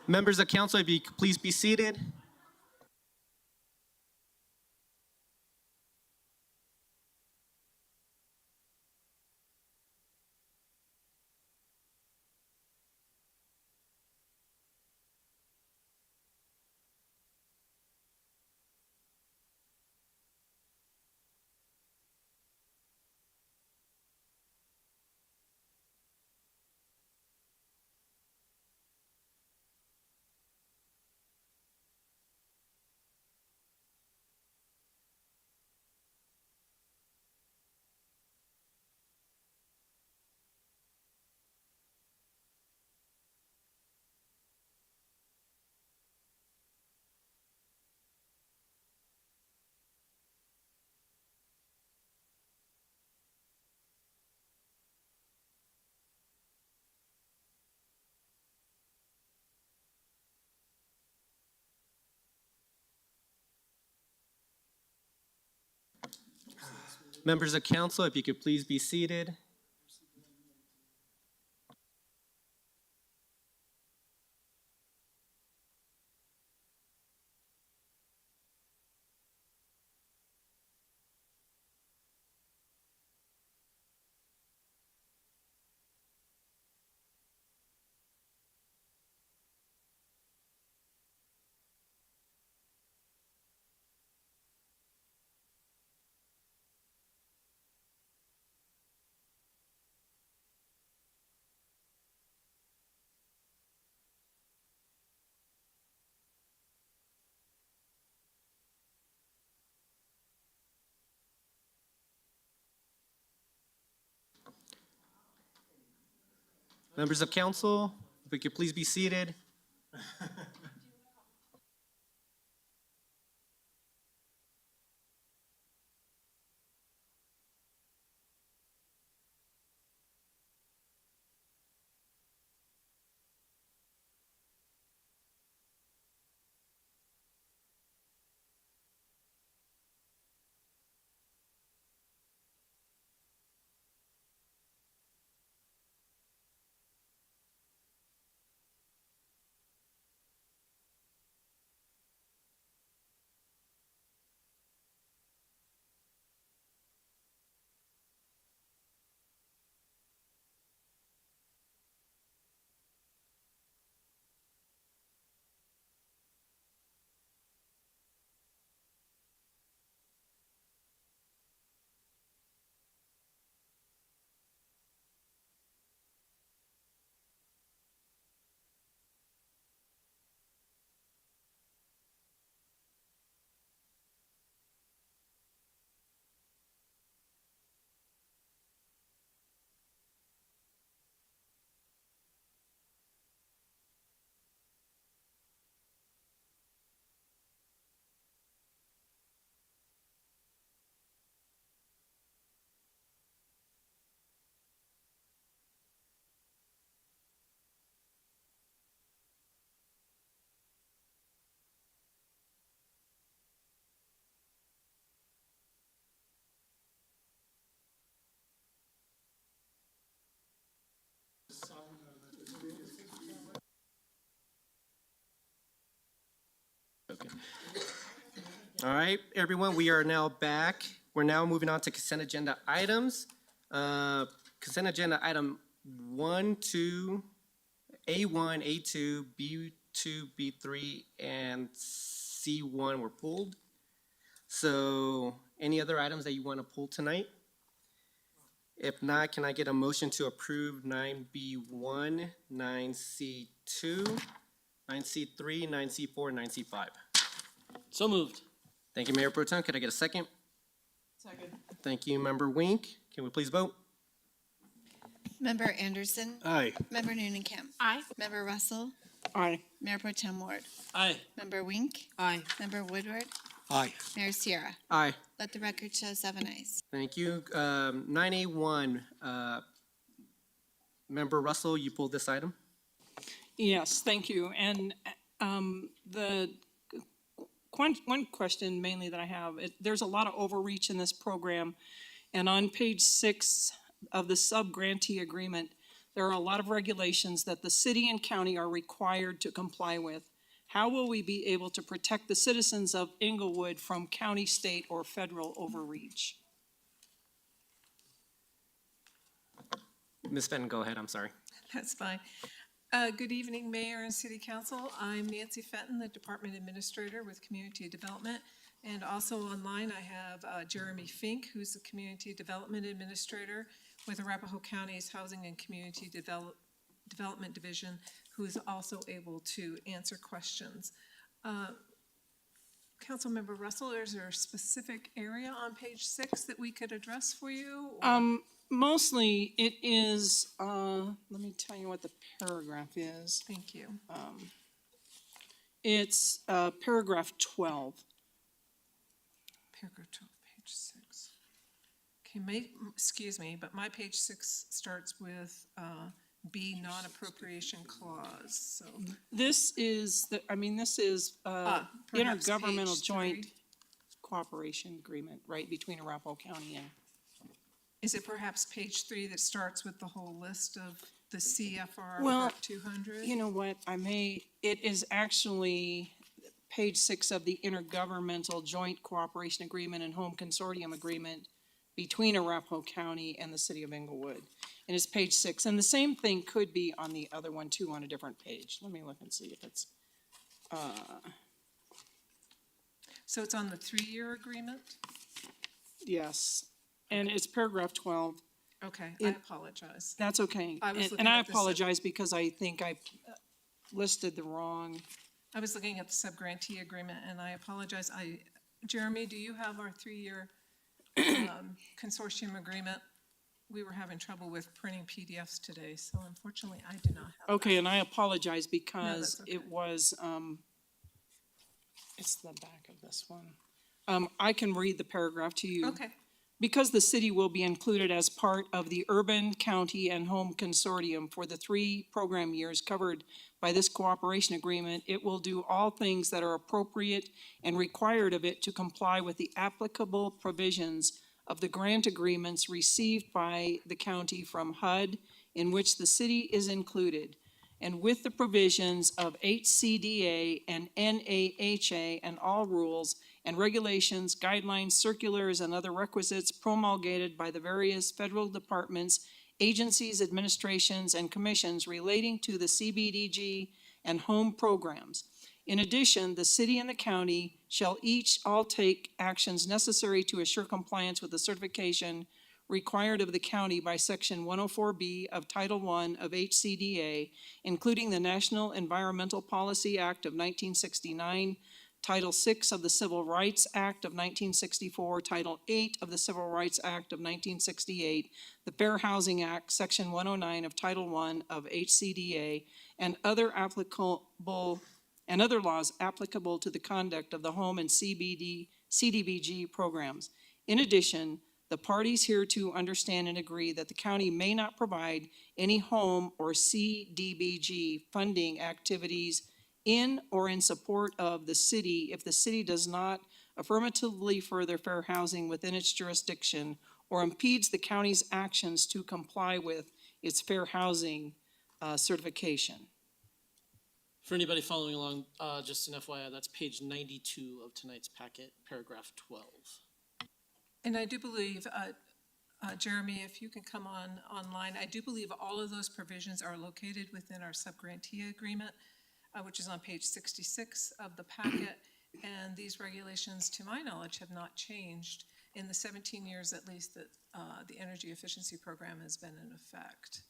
Members of council, if you could please be seated. Members of council, if you could please be seated. Members of council, if we could please be seated. Okay. All right, everyone, we are now back. We're now moving on to consent agenda items. Consent agenda item 1, 2, A1, A2, B2, B3, and C1 were pulled. So any other items that you want to pull tonight? If not, can I get a motion to approve 9B1, 9C2, 9C3, 9C4, 9C5? So moved. Thank you, Mayor Pro Tem. Could I get a second? Second. Thank you, Member Wink. Can we please vote? Member Anderson. Aye. Member Noonenkamp. Aye. Member Russell. Aye. Mayor Pro Tem Ward. Aye. Member Wink. Aye. Member Woodward. Aye. Mayor Sierra. Aye. Let the record show 7 ayes. Thank you. 9A1, Member Russell, you pulled this item? Yes, thank you. And the one question mainly that I have, there's a lot of overreach in this program. And on page 6 of the sub-grantee agreement, there are a lot of regulations that the city and county are required to comply with. How will we be able to protect the citizens of Englewood from county, state, or federal overreach? Ms. Fenton, go ahead. I'm sorry. That's fine. Good evening, Mayor and City Council. I'm Nancy Fenton, the Department Administrator with Community Development. And also online, I have Jeremy Fink, who's the Community Development Administrator with Arapahoe County's Housing and Community Development Division, who's also able to answer questions. Councilmember Russell, is there a specific area on page 6 that we could address for you? Or? Mostly it is, let me tell you what the paragraph is. Thank you. It's paragraph 12. Paragraph 12, page 6. Okay, excuse me, but my page 6 starts with B, non-appropriation clause, so. This is, this is Perhaps intergovernmental page joint 3. cooperation agreement, right, between Arapahoe County and. Is it perhaps page 3 that starts with the whole list of the CFR Well, Part 200? You know what, it is actually page 6 of the intergovernmental joint cooperation agreement and home consortium agreement between Arapahoe County and the city of Englewood. And it's page 6, and the same thing could be on the other one too, on a different page. Let me look and see if it's, So it's on the 3-year agreement? yes, and it's paragraph 12. Okay, I apologize. That's okay. I was looking And I at the apologize because I think I listed the wrong. I was looking at the sub-grantee agreement, and I apologize. Jeremy, do you have our 3-year consortium agreement? we were having trouble with printing PDFs today, so unfortunately I do not have. Okay, and I apologize because that's okay. it was, it's the back of this one. I can read the paragraph to you. Okay. Because the city will be included as part of the Urban, County, and Home Consortium for the 3 program years covered by this cooperation agreement, it will do all things that are appropriate and required of it to comply with the applicable provisions of the grant agreements received by the county from HUD, in which the city is included, and with the provisions of HCDA and NAHA and all rules and regulations, guidelines, circulars, and other requisites promulgated by the various federal departments, agencies, administrations, and commissions relating to the CBDG and home programs. In addition, the city and the county shall all take actions necessary to assure compliance with the certification required of the county by Section 104B of Title I of HCDA, including the National Environmental Policy Act of 1969, Title VI of the Civil Rights Act of 1964, Title VIII of the Civil Rights Act of 1968, the Fair Housing Act, Section 109 of Title I of HCDA, and other laws applicable to the conduct of the home and CDBG programs. In addition, the parties hereto understand and agree that the county may not provide any home or CDBG funding activities in or in support of the city if the city does not affirmatively further fair housing within its jurisdiction or impedes the county's actions to comply with its fair housing certification. For anybody following along, just an FYI, that's page 92 of tonight's packet, paragraph 12. And I do believe, Jeremy, if you can come online, I do believe all of those provisions are located within our subgrantee agreement, which is on page 66 of the packet. And these regulations, to my knowledge, have not changed in the 17 years at least that the energy efficiency program has been in effect.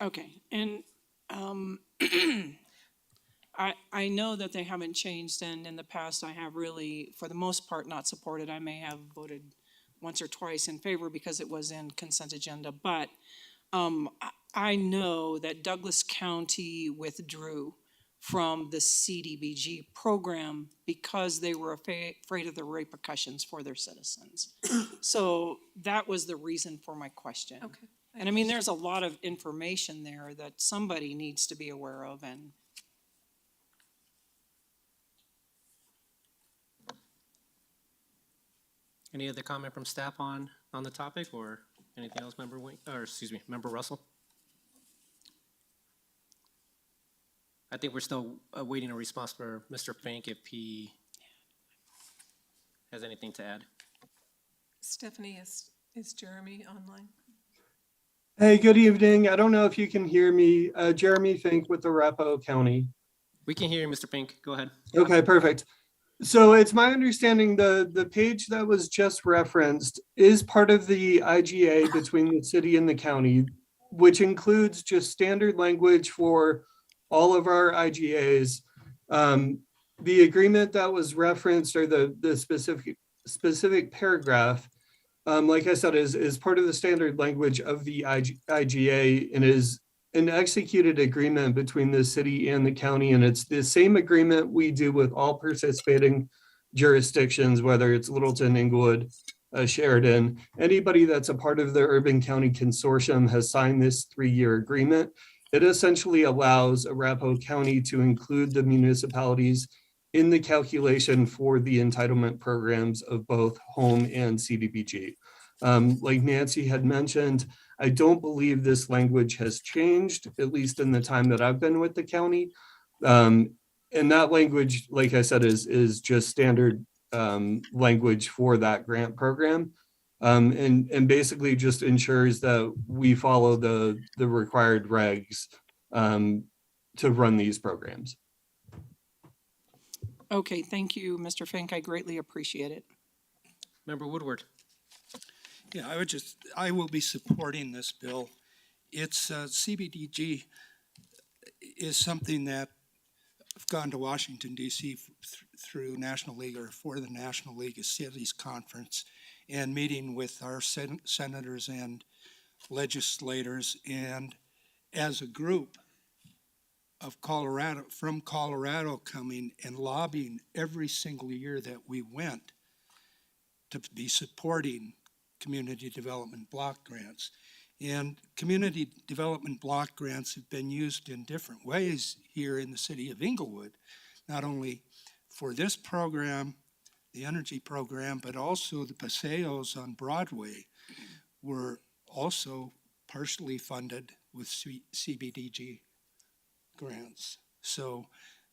Okay, and I know that they haven't changed, and in the past I have really, for the most part, not supported. I may have voted once or twice in favor because it was in consent agenda, but I know that Douglas County withdrew from the CDBG program because they were afraid of the repercussions for their citizens. So that was the reason for my question. Okay. And I mean, there's a lot of information there that somebody needs to be aware of, and Any other comment from staff on the topic, or anything else, Member Member Russell? I think we're still awaiting a response for Mr. Fink if he has anything to add. Stephanie, is Jeremy online? Hey, good evening. I don't know if you can hear me. Jeremy Fink with Arapahoe County. We can hear you, Mr. Fink. Go ahead. Okay, perfect. So it's my understanding the page that was just referenced is part of the IGA between the city and the county, which includes just standard language for all of our IGAs. The agreement that was referenced, or the specific paragraph, like I said, is part of the standard language of the IGA and is an executed agreement between the city and the county. And it's the same agreement we do with all participating jurisdictions, whether it's Littleton, Englewood, Sheridan. Anybody that's a part of the Urban County Consortium has signed this 3-year agreement. It essentially allows Arapahoe County to include the municipalities in the calculation for the entitlement programs of both home and CDBG. Like Nancy had mentioned, I don't believe this language has changed, at least in the time that I've been with the county. And that language, like I said, is just standard language for that grant program. And basically just ensures that we follow the required regs to run these programs. okay, thank you, Mr. Fink. I greatly appreciate it. Member Woodward. Yeah, I will be supporting this bill. It's CBDG is something that I've gone to Washington, D.C. through National League, or for the National League of Cities Conference, and meeting with our senators and legislators, and as a group of from Colorado coming and lobbying every single year that we went to be supporting community development block grants. And community development block grants have been used in different ways here in the city of Englewood, not only for this program, the energy program, but also the paseos on Broadway were also partially funded with CBDG grants. So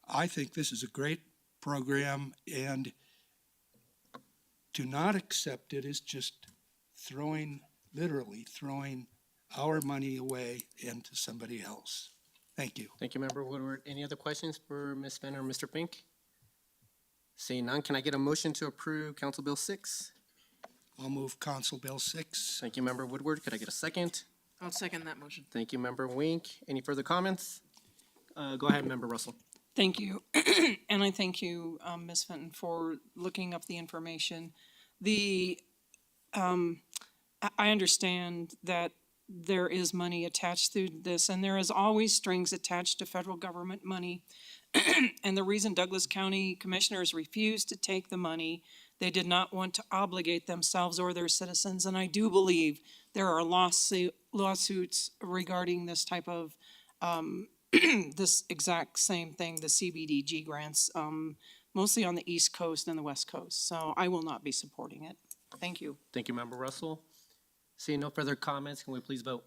I think this is a great program, and to not accept it is just literally throwing our money away into somebody else. Thank you. Thank you, Member Woodward. Any other questions for Ms. Fenner or Mr. Fink? Seeing none, can I get a motion to approve Council Bill 6? I'll move Council Bill 6. Thank you, Member Woodward. Could I get a second? I'll second that motion. Thank you, Member Wink. Any further comments? Go ahead, Member Russell. Thank you. And I thank you, Ms. Fenton, for looking up the information. I understand that there is money attached to this, and there is always strings attached to federal government money. And the reason Douglas County commissioners refused to take the money, they did not want to obligate themselves or their citizens. And I do believe there are lawsuits regarding this type of, this exact same thing, the CBDG grants, mostly on the East Coast and the West Coast. So I will not be supporting it. Thank you. Thank you, Member Russell. Seeing no further comments, can we please vote?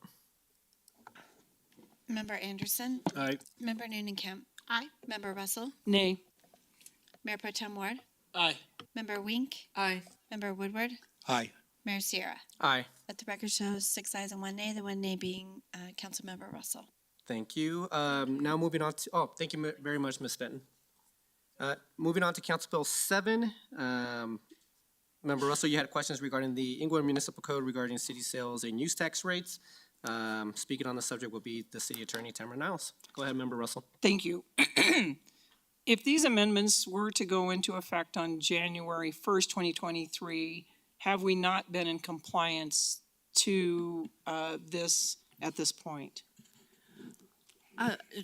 Member Anderson. Aye. Member Noonan-Kemp. Aye. Member Russell. Nay. Mayor Pro Tem Ward. Aye. Member Wink. Aye. Member Woodward. Aye. Mayor Sierra. Aye. Let the record show 6 ayes and 1 nay, the 1 nay being Councilmember Russell. Thank you. Now moving on to, thank you very much, Ms. Fenton. Moving on to Council Bill 7. Member Russell, you had questions regarding the Englewood Municipal Code regarding city sales and use tax rates. Speaking on the subject will be the City Attorney, Tamara Niles. Go ahead, Member Russell. Thank you. If these amendments were to go into effect on January 1st, 2023, have we not been in compliance to this at this point?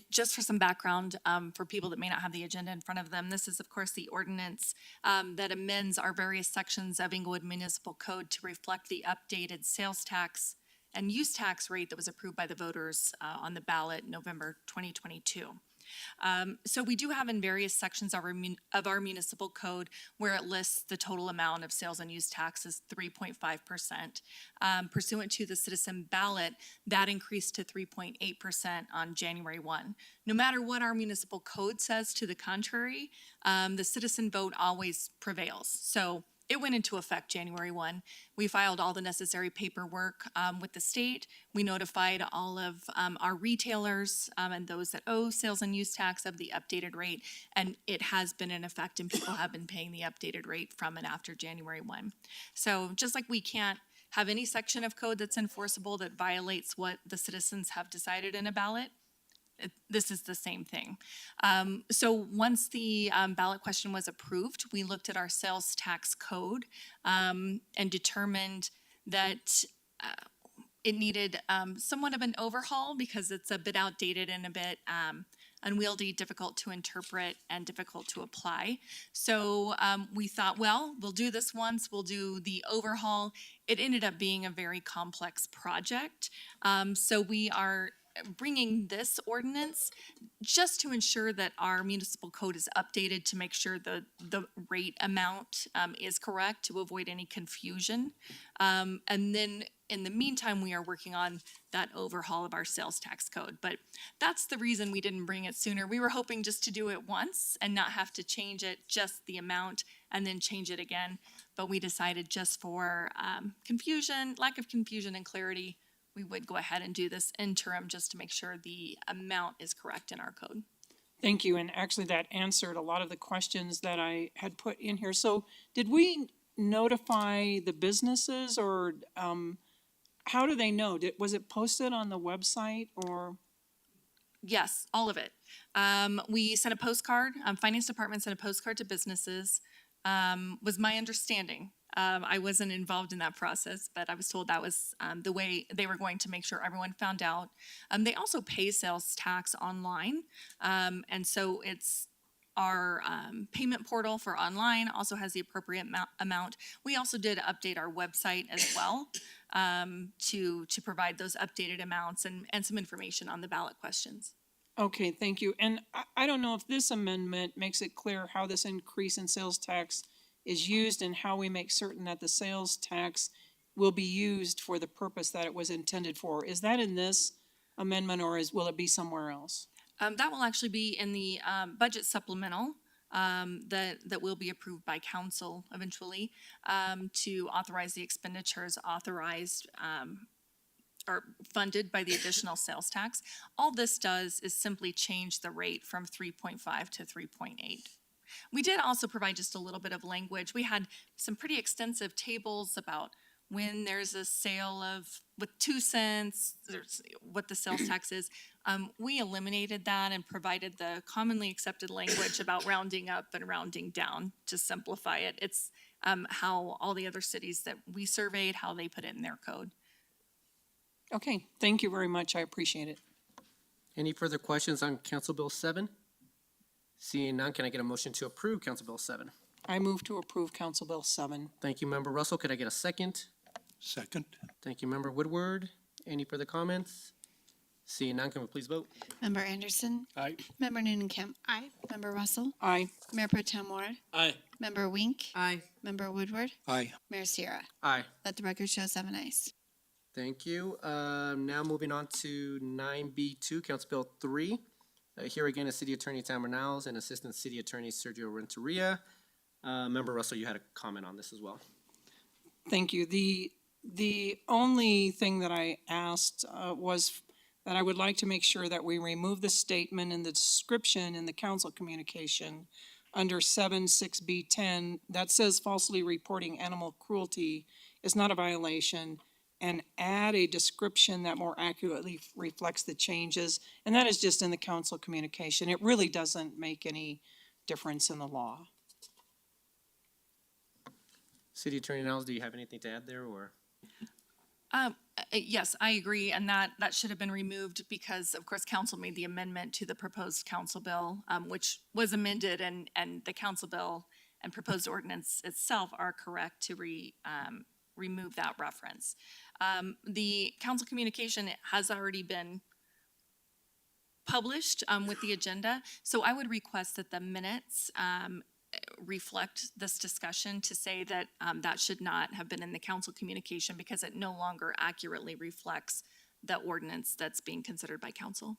Just for some background, for people that may not have the agenda in front of them, this is of course the ordinance that amends our various sections of Englewood Municipal Code to reflect the updated sales tax and use tax rate that was approved by the voters on the ballot November 2022. So we do have in various sections of our municipal code where it lists the total amount of sales and use tax as 3.5%. Pursuant to the citizen ballot, that increased to 3.8% on January 1. No matter what our municipal code says to the contrary, the citizen vote always prevails. So it went into effect January 1. We filed all the necessary paperwork with the state. We notified all of our retailers and those that owe sales and use tax of the updated rate, and it has been in effect, and people have been paying the updated rate from and after January 1. So just like we can't have any section of code that's enforceable that violates what the citizens have decided in a ballot, this is the same thing. So once the ballot question was approved, we looked at our sales tax code and determined that it needed somewhat of an overhaul because it's a bit outdated and a bit unwieldy, difficult to interpret, and difficult to apply. So we thought, well, we'll do this once, we'll do the overhaul. It ended up being a very complex project. So we are bringing this ordinance just to ensure that our municipal code is updated to make sure the rate amount is correct to avoid any confusion. And then in the meantime, we are working on that overhaul of our sales tax code. But that's the reason we didn't bring it sooner. We were hoping just to do it once and not have to change it, just the amount, and then change it again. But we decided just for lack of confusion and clarity, we would go ahead and do this interim just to make sure the amount is correct in our code. Thank you, and actually that answered a lot of the questions that I had put in here. So did we notify the businesses, or how do they know? Was it posted on the website, or? Yes, all of it. We sent a postcard, Finance Department sent a postcard to businesses, was my understanding. I wasn't involved in that process, but I was told that was the way they were going to make sure everyone found out. They also pay sales tax online, and so it's our payment portal for online also has the appropriate amount. We also did update our website as well to provide those updated amounts and some information on the ballot questions. Okay, thank you. And I don't know if this amendment makes it clear how this increase in sales tax is used and how we make certain that the sales tax will be used for the purpose that it was intended for. Is that in this amendment or will it be somewhere else? That will actually be in the budget supplemental that will be approved by council eventually to authorize the expenditures authorized or funded by the additional sales tax. All this does is simply change the rate from 3.5 to 3.8. We did also provide just a little bit of language. We had some pretty extensive tables about when there's a sale of with 2 cents, what the sales tax is. We eliminated that and provided the commonly accepted language about rounding up and rounding down to simplify it. It's how all the other cities that we surveyed, how they put it in their code. Okay, thank you very much. I appreciate it. Any further questions on Council Bill 7? Seeing none, can I get a motion to approve Council Bill 7? I move to approve Council Bill 7. Thank you, Member Russell. Could I get a second? Second. Thank you, Member Woodward. Any further comments? Seeing none, can we please vote? Member Anderson. Aye. Member Noonan Kemp. Aye. Member Russell. Aye. Mayor Pro Tem Ward. Aye. Member Wink. Aye. Member Woodward. Aye. Mayor Sierra. Aye. Let the record show 7 ayes. Thank you. Now moving on to 9B2, Council Bill 3. Here again is City Attorney Tamara Niles and Assistant City Attorney Sergio Renteria. Member Russell, you had a comment on this as well. Thank you. The only thing that I asked was that I would like to make sure that we remove the statement and the description in the council communication under 7(6)(b)(10) that says falsely reporting animal cruelty is not a violation, and add a description that more accurately reflects the changes. And that is just in the council communication. It really doesn't make any difference in the law. City Attorney Niles, do you have anything to add there, or? Yes, I agree, and that should have been removed because, of course, council made the amendment to the proposed council bill, which was amended, and the council bill and proposed ordinance itself are correct to remove that reference. The council communication has already been published with the agenda, so I would request that the minutes reflect this discussion to say that that should not have been in the council communication because it no longer accurately reflects the ordinance that's being considered by council.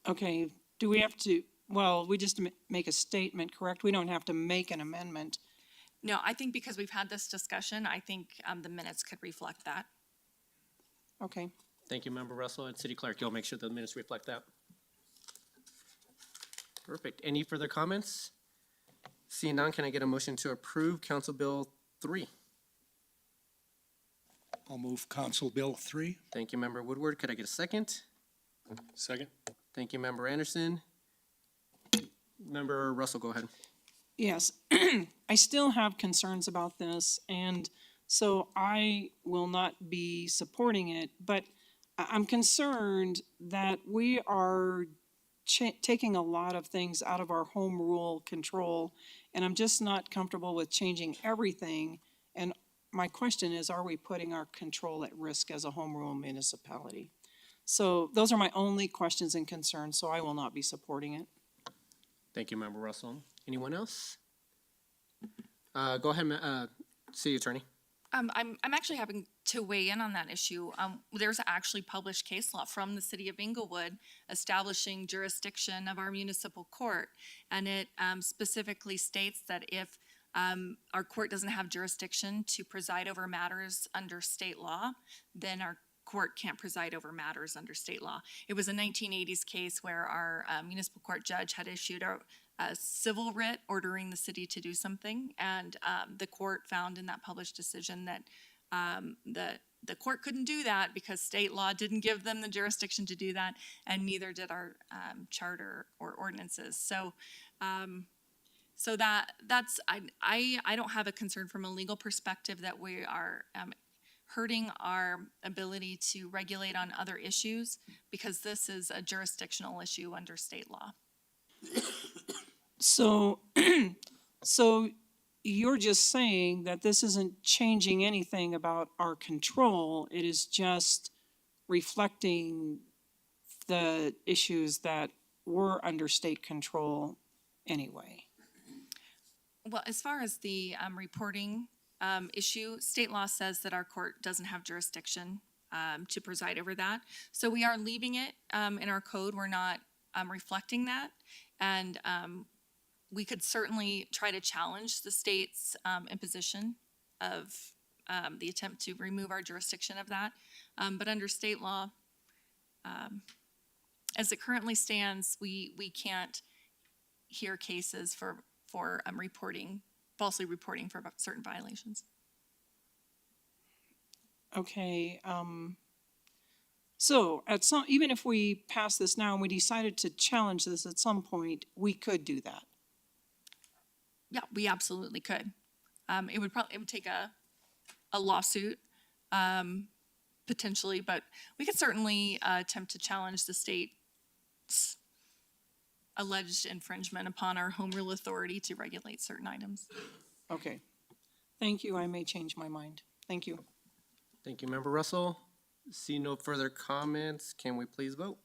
Okay, do we have to, well, we just make a statement, correct? We don't have to make an amendment. No, I think because we've had this discussion, I think the minutes could reflect that. Okay. Thank you, Member Russell, and City Clerk, you'll make sure the minutes reflect that. Perfect. Any further comments? Seeing none, can I get a motion to approve Council Bill 3? I'll move Council Bill 3. Thank you, Member Woodward. Could I get a second? Second. Thank you, Member Anderson. Member Russell, go ahead. Yes, I still have concerns about this, and so I will not be supporting it, but I'm concerned that we are taking a lot of things out of our home rule control, and I'm just not comfortable with changing everything. And my question is, are we putting our control at risk as a home rule municipality? So those are my only questions and concerns, so I will not be supporting it. Thank you, Member Russell. Anyone else? Go ahead, City Attorney. I'm actually having to weigh in on that issue. There's actually published case law from the city of Englewood establishing jurisdiction of our municipal court. And it specifically states that if our court doesn't have jurisdiction to preside over matters under state law, then our court can't preside over matters under state law. It was a 1980s case where our municipal court judge had issued a civil writ ordering the city to do something, and the court found in that published decision that the court couldn't do that because state law didn't give them the jurisdiction to do that, and neither did our charter or ordinances. So So that's, I don't have a concern from a legal perspective that we are hurting our ability to regulate on other issues, because this is a jurisdictional issue under state law. So, so you're just saying that this isn't changing anything about our control, it is just reflecting the issues that were under state control anyway. Well, as far as the reporting issue, state law says that our court doesn't have jurisdiction to preside over that. So we are leaving it in our code. We're not reflecting that. And we could certainly try to challenge the state's imposition of the attempt to remove our jurisdiction of that. But under state law, as it currently stands, we can't hear cases for falsely reporting for certain violations. Okay, so even if we pass this now and we decided to challenge this at some point, we could do that. Yeah, we absolutely could. It would take a lawsuit, potentially, but we could certainly attempt to challenge the state's alleged infringement upon our home rule authority to regulate certain items. Okay, thank you, I may change my mind. Thank you. Thank you, Member Russell. See no further comments. Can we please vote?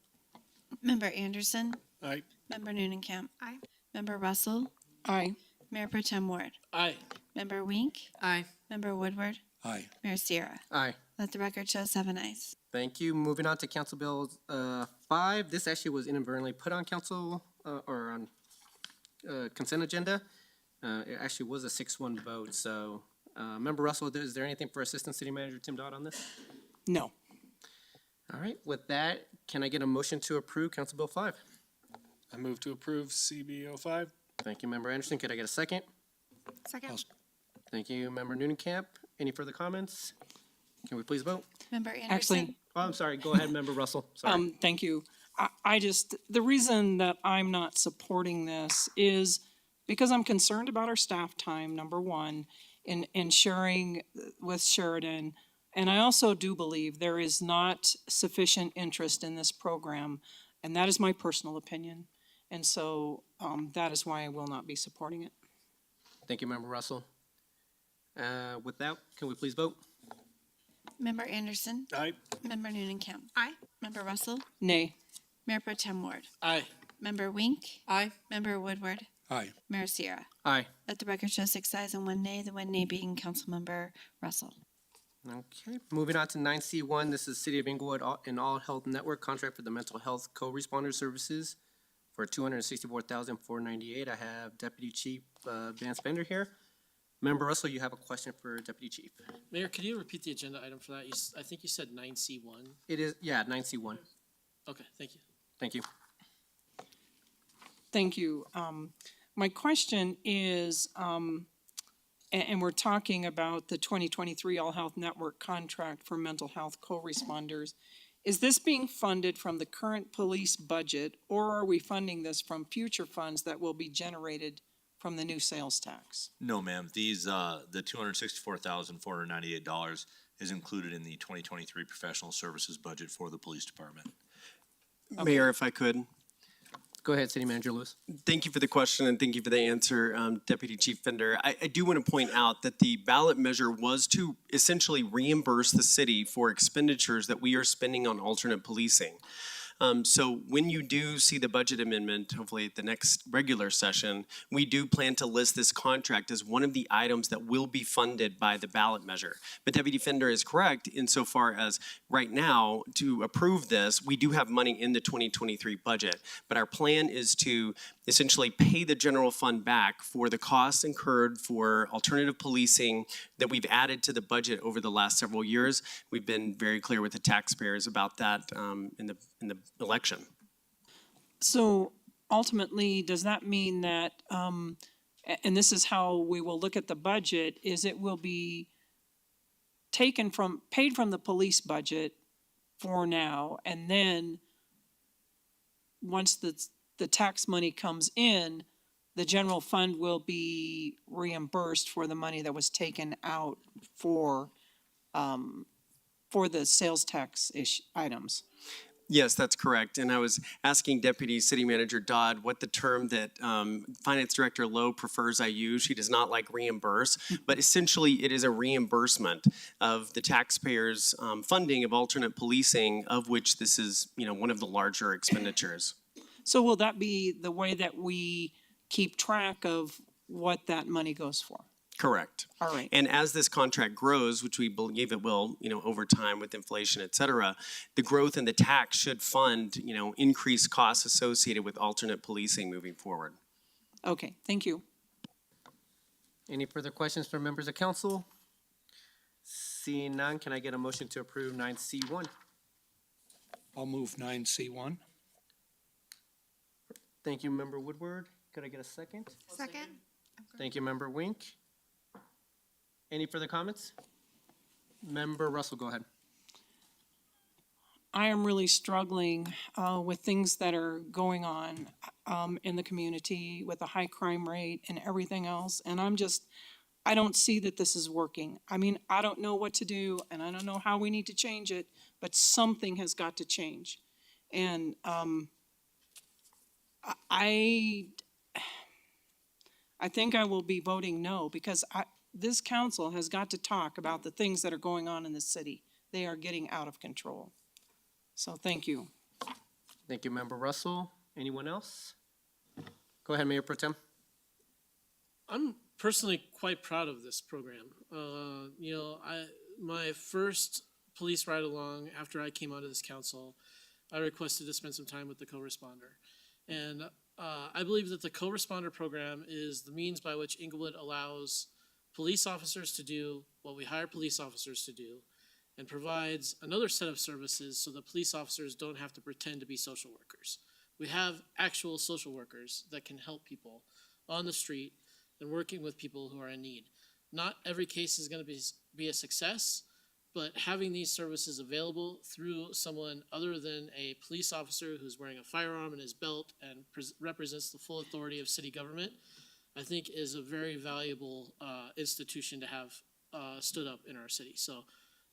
Member Anderson. Aye. Member Noonenkamp. Aye. Member Russell. Aye. Mayor Pro Tem Ward. Aye. Member Wink. Aye. Member Woodward. Aye. Mayor Sierra. Aye. Let the record show 7 ayes. Thank you. Moving on to Council Bill 5. This actually was inadvertently put on council or on consent agenda. It actually was a 6-1 vote. So, Member Russell, is there anything for Assistant City Manager Tim Dodd on this? No. All right. With that, can I get a motion to approve Council Bill 5? I move to approve CB05. Thank you, Member Anderson. Could I get a second? Second. Thank you, Member Noonenkamp. Any further comments? Can we please vote? Member Anderson. Actually, Oh, I'm sorry. Go ahead, Member Russell. Sorry. thank you. The reason that I'm not supporting this is because I'm concerned about our staff time, number one, in sharing with Sheridan. And I also do believe there is not sufficient interest in this program, and that is my personal opinion. And so that is why I will not be supporting it. Thank you, Member Russell. With that, can we please vote? Member Anderson. Aye. Member Noonenkamp. Aye. Member Russell. Nay. Mayor Pro Tem Ward. Aye. Member Wink. Aye. Member Woodward. Aye. Mayor Sierra. Aye. Let the record show 6 ayes and 1 nay, the 1 nay being Councilmember Russell. Okay, moving on to 9C1. This is City of Englewood and All Health Network contract for the mental health co-responder services for $264,498. I have Deputy Chief Van Spender here. Member Russell, you have a question for Deputy Chief. Mayor, could you repeat the agenda item for that? I think you said 9C1. It is, yeah, 9C1. Okay, thank you. Thank you. Thank you. My question is, and we're talking about the 2023 All Health Network contract for mental health co-responders. Is this being funded from the current police budget, or are we funding this from future funds that will be generated from the new sales tax? No, ma'am. These, the $264,498 is included in the 2023 professional services budget for the police department. Okay. Mayor, if I could. Go ahead, City Manager Lewis. Thank you for the question and thank you for the answer, Deputy Chief Fender. I do want to point out that the ballot measure was to essentially reimburse the city for expenditures that we are spending on alternate policing. So when you do see the budget amendment, hopefully at the next regular session, we do plan to list this contract as one of the items that will be funded by the ballot measure. But Deputy Fender is correct insofar as right now, to approve this, we do have money in the 2023 budget. But our plan is to essentially pay the general fund back for the costs incurred for alternative policing that we've added to the budget over the last several years. We've been very clear with the taxpayers about that in the election. So ultimately, does that mean that, and this is how we will look at the budget, is it will be paid from the police budget for now, and then once the tax money comes in, the general fund will be reimbursed for the money that was taken out for the sales tax items. Yes, that's correct. And I was asking Deputy City Manager Dodd what the term that Finance Director Loh prefers I use. She does not like reimburse, but essentially it is a reimbursement of the taxpayers' funding of alternate policing, of which this is, one of the larger expenditures. So will that be the way that we keep track of what that money goes for? Correct. All right. And as this contract grows, which we believe it will, over time with inflation, et cetera, the growth in the tax should fund, increased costs associated with alternate policing moving forward. Okay, thank you. Any further questions from members of council? Seeing none, can I get a motion to approve 9C1? I'll move 9C1. Thank you, Member Woodward. Could I get a second? Second? Thank you, Member Wink. Any further comments? Member Russell, go ahead. I am really struggling with things that are going on in the community with the high crime rate and everything else. And I don't see that this is working. I mean, I don't know what to do and I don't know how we need to change it, but something has got to change. And I think I will be voting no because this council has got to talk about the things that are going on in the city. They are getting out of control. So thank you. Thank you, Member Russell. Anyone else? Go ahead, Mayor Pro Tem. I'm personally quite proud of this program. My first police ride along after I came out of this council, I requested to spend some time with the co-responder. And I believe that the co-responder program is the means by which Englewood allows police officers to do what we hire police officers to do and provides another set of services so that police officers don't have to pretend to be social workers. We have actual social workers that can help people on the street and working with people who are in need. Not every case is going to be a success, but having these services available through someone other than a police officer who's wearing a firearm in his belt and represents the full authority of city government, I think is a very valuable institution to have stood up in our city. So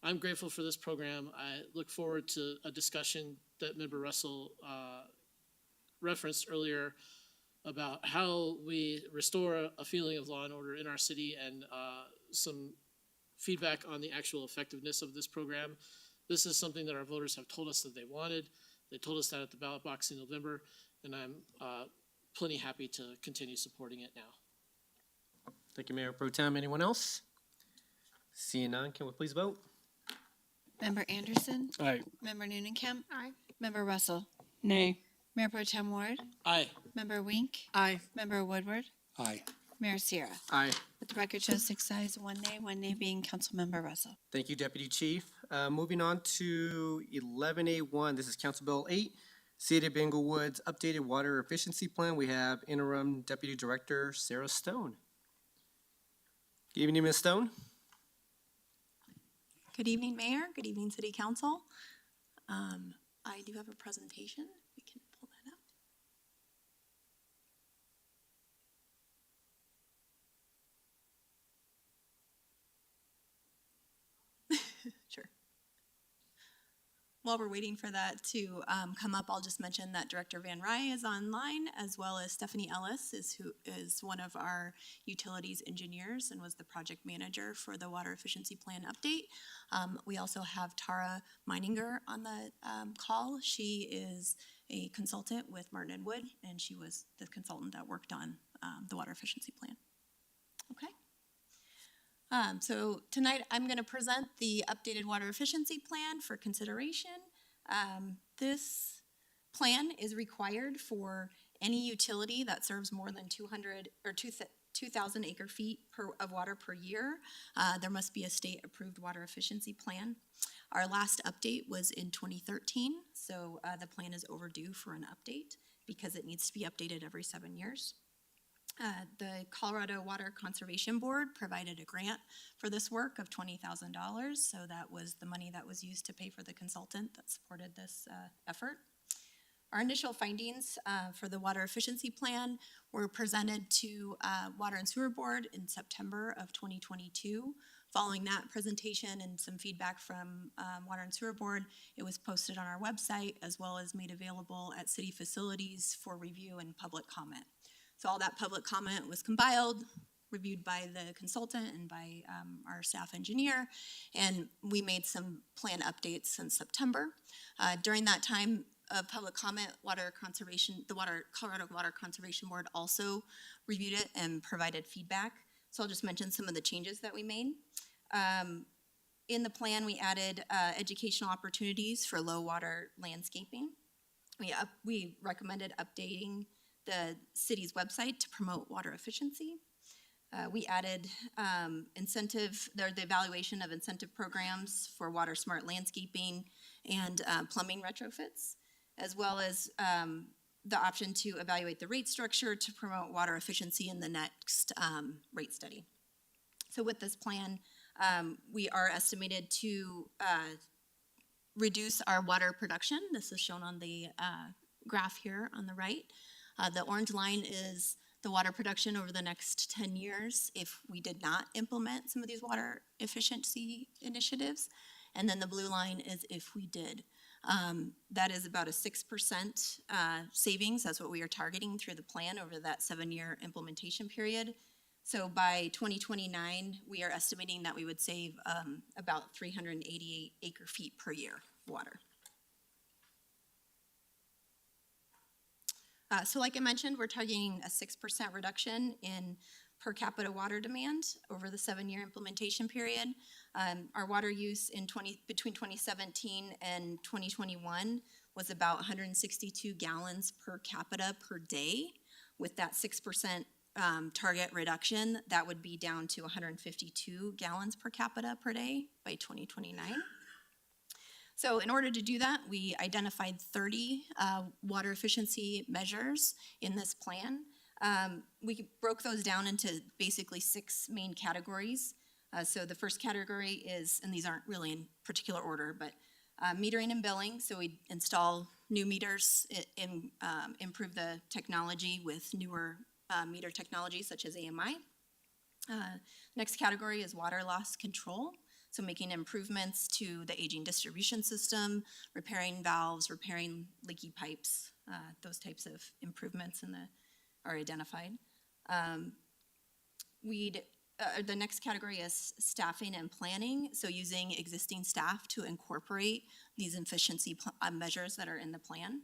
I'm grateful for this program. I look forward to a discussion that Member Russell referenced earlier about how we restore a feeling of law and order in our city and some feedback on the actual effectiveness of this program. This is something that our voters have told us that they wanted. They told us that at the ballot box in November, and I'm plenty happy to continue supporting it now. Thank you, Mayor Pro Tem. Anyone else? Seeing none, can we please vote? Member Anderson. Aye. Member Noonenkamp. Aye. Member Russell. Nay. Mayor Pro Tem Ward. Aye. Member Wink. Aye. Member Woodward. Aye. Mayor Sierra. Aye. Let the record show 6 ayes, 1 nay being Councilmember Russell. Thank you, Deputy Chief. Moving on to 11A1, this is Council Bill 8, City of Englewood's updated water efficiency plan. We have Interim Deputy Director Sarah Stone. Good evening, Ms. Stone. Good evening, Mayor. Good evening, City Council. I do have a presentation. We can pull that up. Sure. While we're waiting for that to come up, I'll just mention that Director Van Rye is online, as well as Stephanie Ellis, who is one of our utilities engineers and was the project manager for the water efficiency plan update. We also have Tara Meininger on the call. She is a consultant with Martin & Wood, and she was the consultant that worked on the water efficiency plan. Okay. So tonight I'm going to present the updated water efficiency plan for consideration. This plan is required for any utility that serves more than 2,000 acre feet of water per year. There must be a state approved water efficiency plan. Our last update was in 2013, so the plan is overdue for an update because it needs to be updated every 7 years. The Colorado Water Conservation Board provided a grant for this work of $20,000, so that was the money that was used to pay for the consultant that supported this effort. Our initial findings for the water efficiency plan were presented to Water and Sewer Board in September of 2022. Following that presentation and some feedback from Water and Sewer Board, it was posted on our website as well as made available at city facilities for review and public comment. So all that public comment was compiled, reviewed by the consultant and by our staff engineer, and we made some plan updates since September. During that time of public comment, Colorado Water Conservation Board also reviewed it and provided feedback. So I'll just mention some of the changes that we made. In the plan, we added educational opportunities for low water landscaping. We recommended updating the city's website to promote water efficiency. We added the evaluation of incentive programs for water smart landscaping and plumbing retrofits, as well as the option to evaluate the rate structure to promote water efficiency in the next rate study. So with this plan, we are estimated to reduce our water production. This is shown on the graph here on the right. The orange line is the water production over the next 10 years if we did not implement some of these water efficiency initiatives. And then the blue line is if we did. That is about a 6% savings. That's what we are targeting through the plan over that 7-year implementation period. So by 2029, we are estimating that we would save about 388 acre feet per year of water. So like I mentioned, we're targeting a 6% reduction in per capita water demand over the 7-year implementation period. Our water use between 2017 and 2021 was about 162 gallons per capita per day. With that 6% target reduction, that would be down to 152 gallons per capita per day by 2029. So in order to do that, we identified 30 water efficiency measures in this plan. We broke those down into basically 6 main categories. So the first category is, and these aren't really in particular order, but metering and billing. So we install new meters, improve the technology with newer meter technology such as AMI. Next category is water loss control. So making improvements to the aging distribution system, repairing valves, repairing leaky pipes, those types of improvements are identified. The next category is staffing and planning. So using existing staff to incorporate these efficiency measures that are in the plan.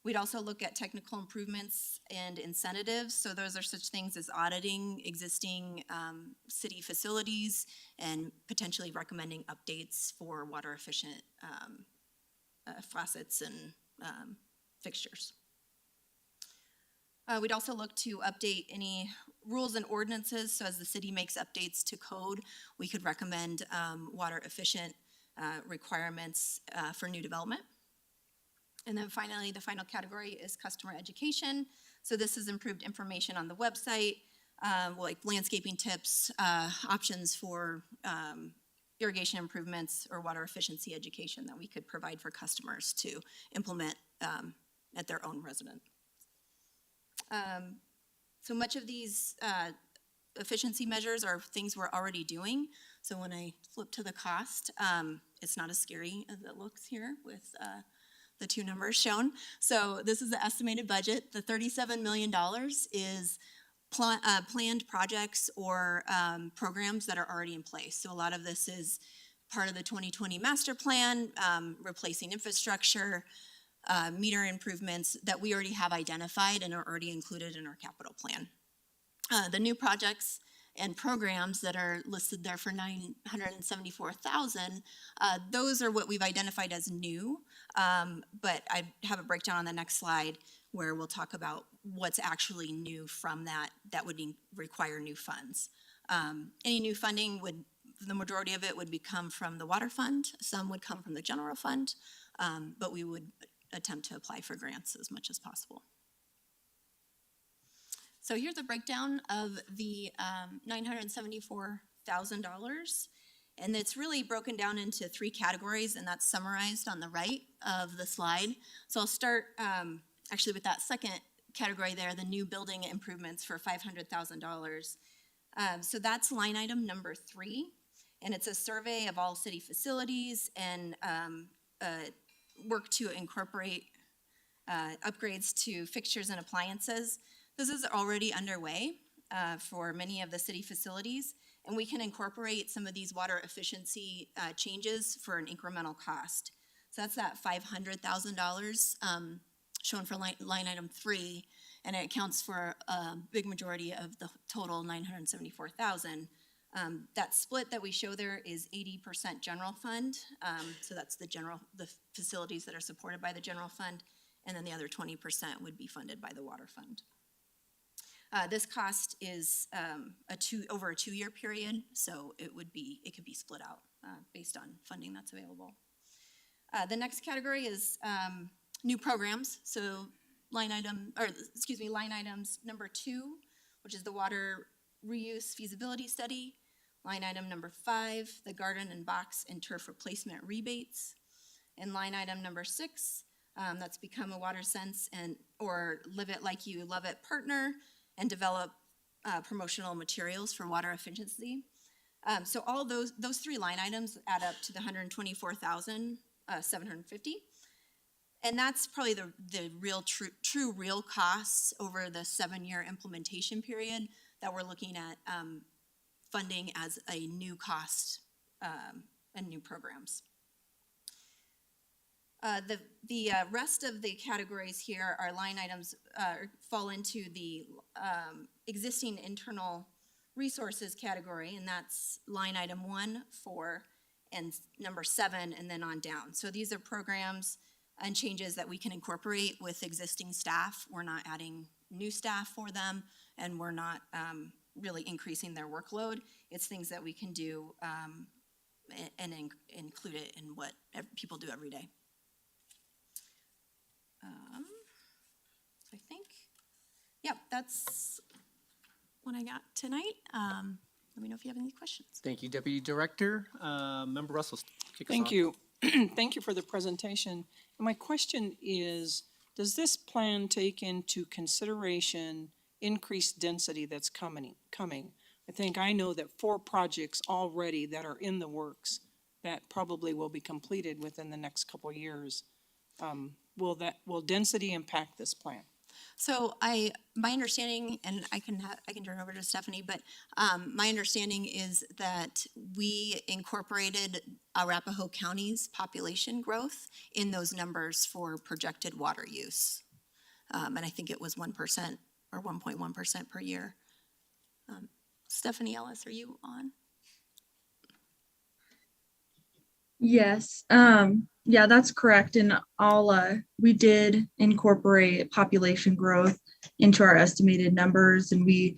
We'd also look at technical improvements and incentives. So those are such things as auditing existing city facilities and potentially recommending updates for water efficient faucets and fixtures. We'd also look to update any rules and ordinances. So as the city makes updates to code, we could recommend water efficient requirements for new development. And then finally, the final category is customer education. So this is improved information on the website, like landscaping tips, options for irrigation improvements or water efficiency education that we could provide for customers to implement at their own residence. So much of these efficiency measures are things we're already doing. So when I flip to the cost, it's not as scary as it looks here with the 2 numbers shown. So this is the estimated budget. The $37 million is planned projects or programs that are already in place. So a lot of this is part of the 2020 master plan, replacing infrastructure, meter improvements that we already have identified and are already included in our capital plan. The new projects and programs that are listed there for $974,000, those are what we've identified as new, but I have a breakdown on the next slide where we'll talk about what's actually new from that would require new funds. Any new funding the majority of it would come from the water fund, some would come from the general fund, but we would attempt to apply for grants as much as possible. So here's a breakdown of the $974,000. And it's really broken down into 3 categories, and that's summarized on the right of the slide. So I'll start actually with that second category there, the new building improvements for $500,000. So that's line item number 3, and it's a survey of all city facilities and work to incorporate upgrades to fixtures and appliances. This is already underway for many of the city facilities, and we can incorporate some of these water efficiency changes for an incremental cost. So that's that $500,000 shown for line item 3, and it accounts for a big majority of the total $974,000. That split that we show there is 80% general fund, so that's the facilities that are supported by the general fund, and then the other 20% would be funded by the water fund. This cost is over a 2-year period, so it could be split out based on funding that's available. The next category is new programs. So line items number 2, which is the water reuse feasibility study. Line item number 5, the garden and box and turf replacement rebates. And line item number 6, that's become a Water Sense or Live It Like You Love It partner and develop promotional materials for water efficiency. So all those 3 line items add up to the $124,750. And that's probably the real true real costs over the 7-year implementation period that we're looking at funding as a new cost and new programs. The rest of the categories here are line items fall into the existing internal resources category, and that's line item 1, 4, and number 7, and then on down. So these are programs and changes that we can incorporate with existing staff. We're not adding new staff for them, and we're not really increasing their workload. It's things that we can do and include it in what people do every day. So I think, that's what I got tonight. Let me know if you have any questions. Thank you, Deputy Director. Member Russell, kick us off. Thank you. Thank you for the presentation. And my question is, does this plan take into consideration increased density that's coming? I think I know that 4 projects already that are in the works that probably will be completed within the next couple of years. Will density impact this plan? So my understanding, and I can turn it over to Stephanie, but my understanding is that we incorporated Arapahoe County's population growth in those numbers for projected water use. And I think it was 1% or 1.1% per year. Stephanie Ellis, are you on? Yes, yeah, that's correct. And we did incorporate population growth into our estimated numbers, and we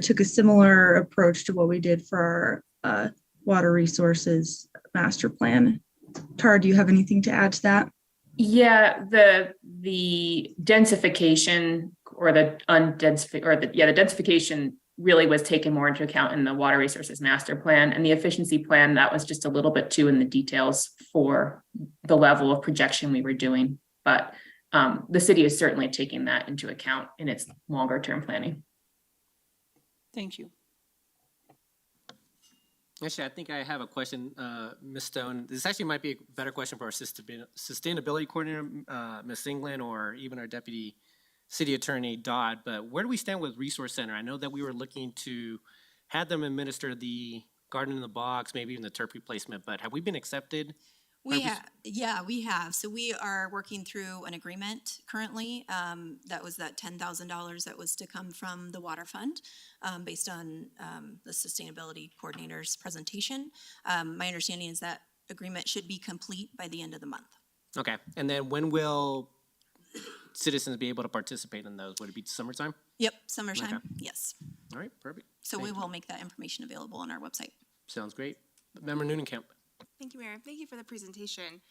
took a similar approach to what we did for our water resources master plan. Tara, do you have anything to add to that? Yeah, the densification or the densification really was taken more into account in the water resources master plan, and the efficiency plan, that was just a little bit too in the details for the level of projection we were doing. But the city is certainly taking that into account in its longer term planning. Thank you. Actually, I think I have a question, Ms. Stone. This actually might be a better question for our sustainability coordinator, Ms. England, or even our deputy city attorney, Dodd. But where do we stand with Resource Center? I know that we were looking to have them administer the garden in the box, maybe even the turf replacement, but have we been accepted? We have. So we are working through an agreement currently. That was that $10,000 that was to come from the water fund based on the sustainability coordinator's presentation. My understanding is that agreement should be complete by the end of the month. Okay, and then when will citizens be able to participate in those? Would it be summertime? Yep, summertime, Okay. yes. All right, perfect. So Thank we you. will make that information available on our website. Sounds great. Member Noonenkamp. Thank you, Mayor. Thank you for the presentation.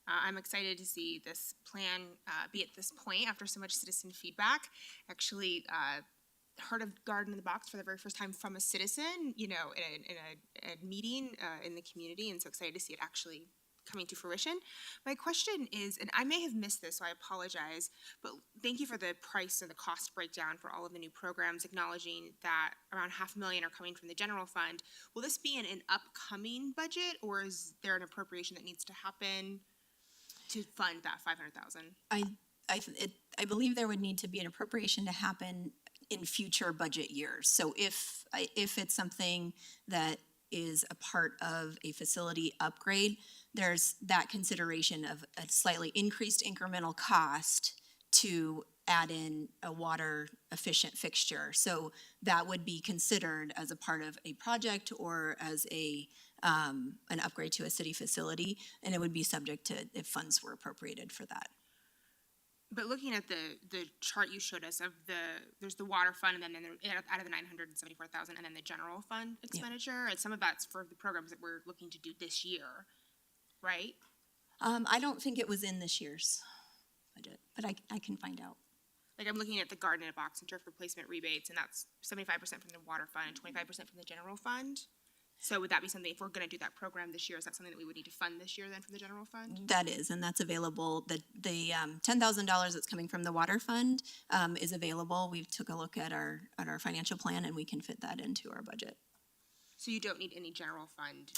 I'm excited to see this plan be at this point after so much citizen feedback. Actually, heard of Garden in the Box for the very first time from a citizen, you know, in a meeting in the community, and so excited to see it actually coming to fruition. My question is, and I may have missed this, so I apologize, but thank you for the price and the cost breakdown for all of the new programs, acknowledging that around $500,000 are coming from the general fund. Will this be in an upcoming budget, or is there an appropriation that needs to happen to fund that $500,000? I believe there would need to be an appropriation to happen in future budget years. So if it's something that is a part of a facility upgrade, there's that consideration of a slightly increased incremental cost to add in a water efficient fixture. So that would be considered as a part of a project or as an upgrade to a city facility, and it would be subject to if funds were appropriated for that. But looking at the chart you showed us of there's the water fund, and then out of the $974,000, and then the general fund expenditure, and some of that's for the programs that we're looking to do this year, right? I don't think it was in this year's budget, but I can find out. Like I'm looking at the garden in a box and turf replacement rebates, and that's 75% from the water fund and 25% from the general fund. So would that be something, if we're gonna do that program this year, is that something that we would need to fund this year then from the general fund? That is, and that's available. The $10,000 that's coming from the water fund is available. We took a look at our financial plan, and we can fit that into our budget. So you don't need any general fund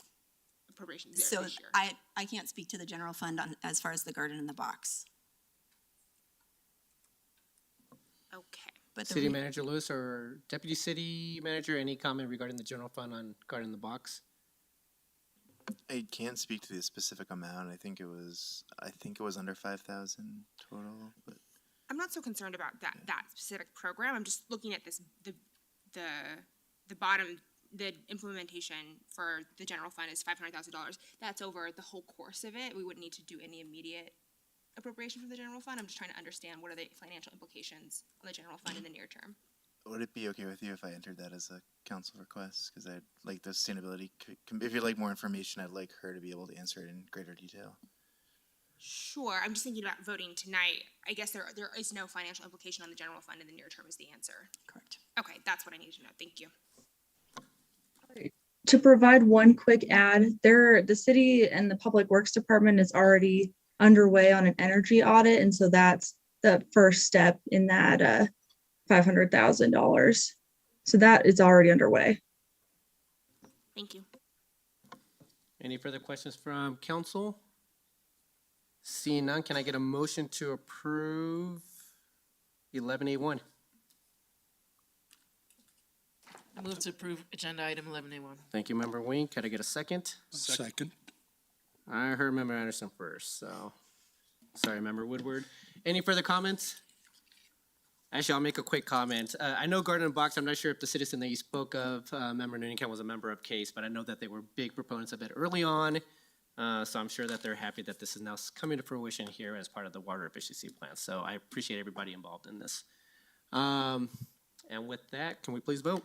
appropriations So there this year? I can't speak to the general fund as far as the garden in the box. Okay. But City Manager Lewis or Deputy City Manager, any comment regarding the general fund on Garden in the Box? I can't speak to the specific amount. I think it was under 5,000 total. But I'm not so concerned about that specific program. I'm just looking at this, the bottom, the implementation for the general fund is $500,000. That's over the whole course of it. We wouldn't need to do any immediate appropriation from the general fund. I'm just trying to understand what are the financial implications on the general fund in the near term. would it be okay with you if I entered that as a council request? Because I'd like the sustainability, if you'd like more information, I'd like her to be able to answer it in greater detail. Sure, I'm just thinking about voting tonight. I guess there is no financial implication on the general fund in the near term is the answer. Correct. Okay, that's what I needed to know. Thank you. To provide one quick ad, the city and the Public Works Department is already underway on an energy audit, and so that's the first step in that $500,000. So that is already underway. Thank you. Any further questions from council? Seeing none, can I get a motion to approve 11A1? I move to approve agenda item 11A1. Thank you, Member Wing. Can I get a second? Second. I heard Member Anderson first, so sorry, Member Woodward. Any further comments? Actually, I'll make a quick comment. I know Garden and Box, I'm not sure if the citizen that you spoke of, Member Noonan was a member of CASE, but I know that they were big proponents of it early on. So I'm sure that they're happy that this is now coming to fruition here as part of the water efficiency plan. So I appreciate everybody involved in this. And with that, can we please vote?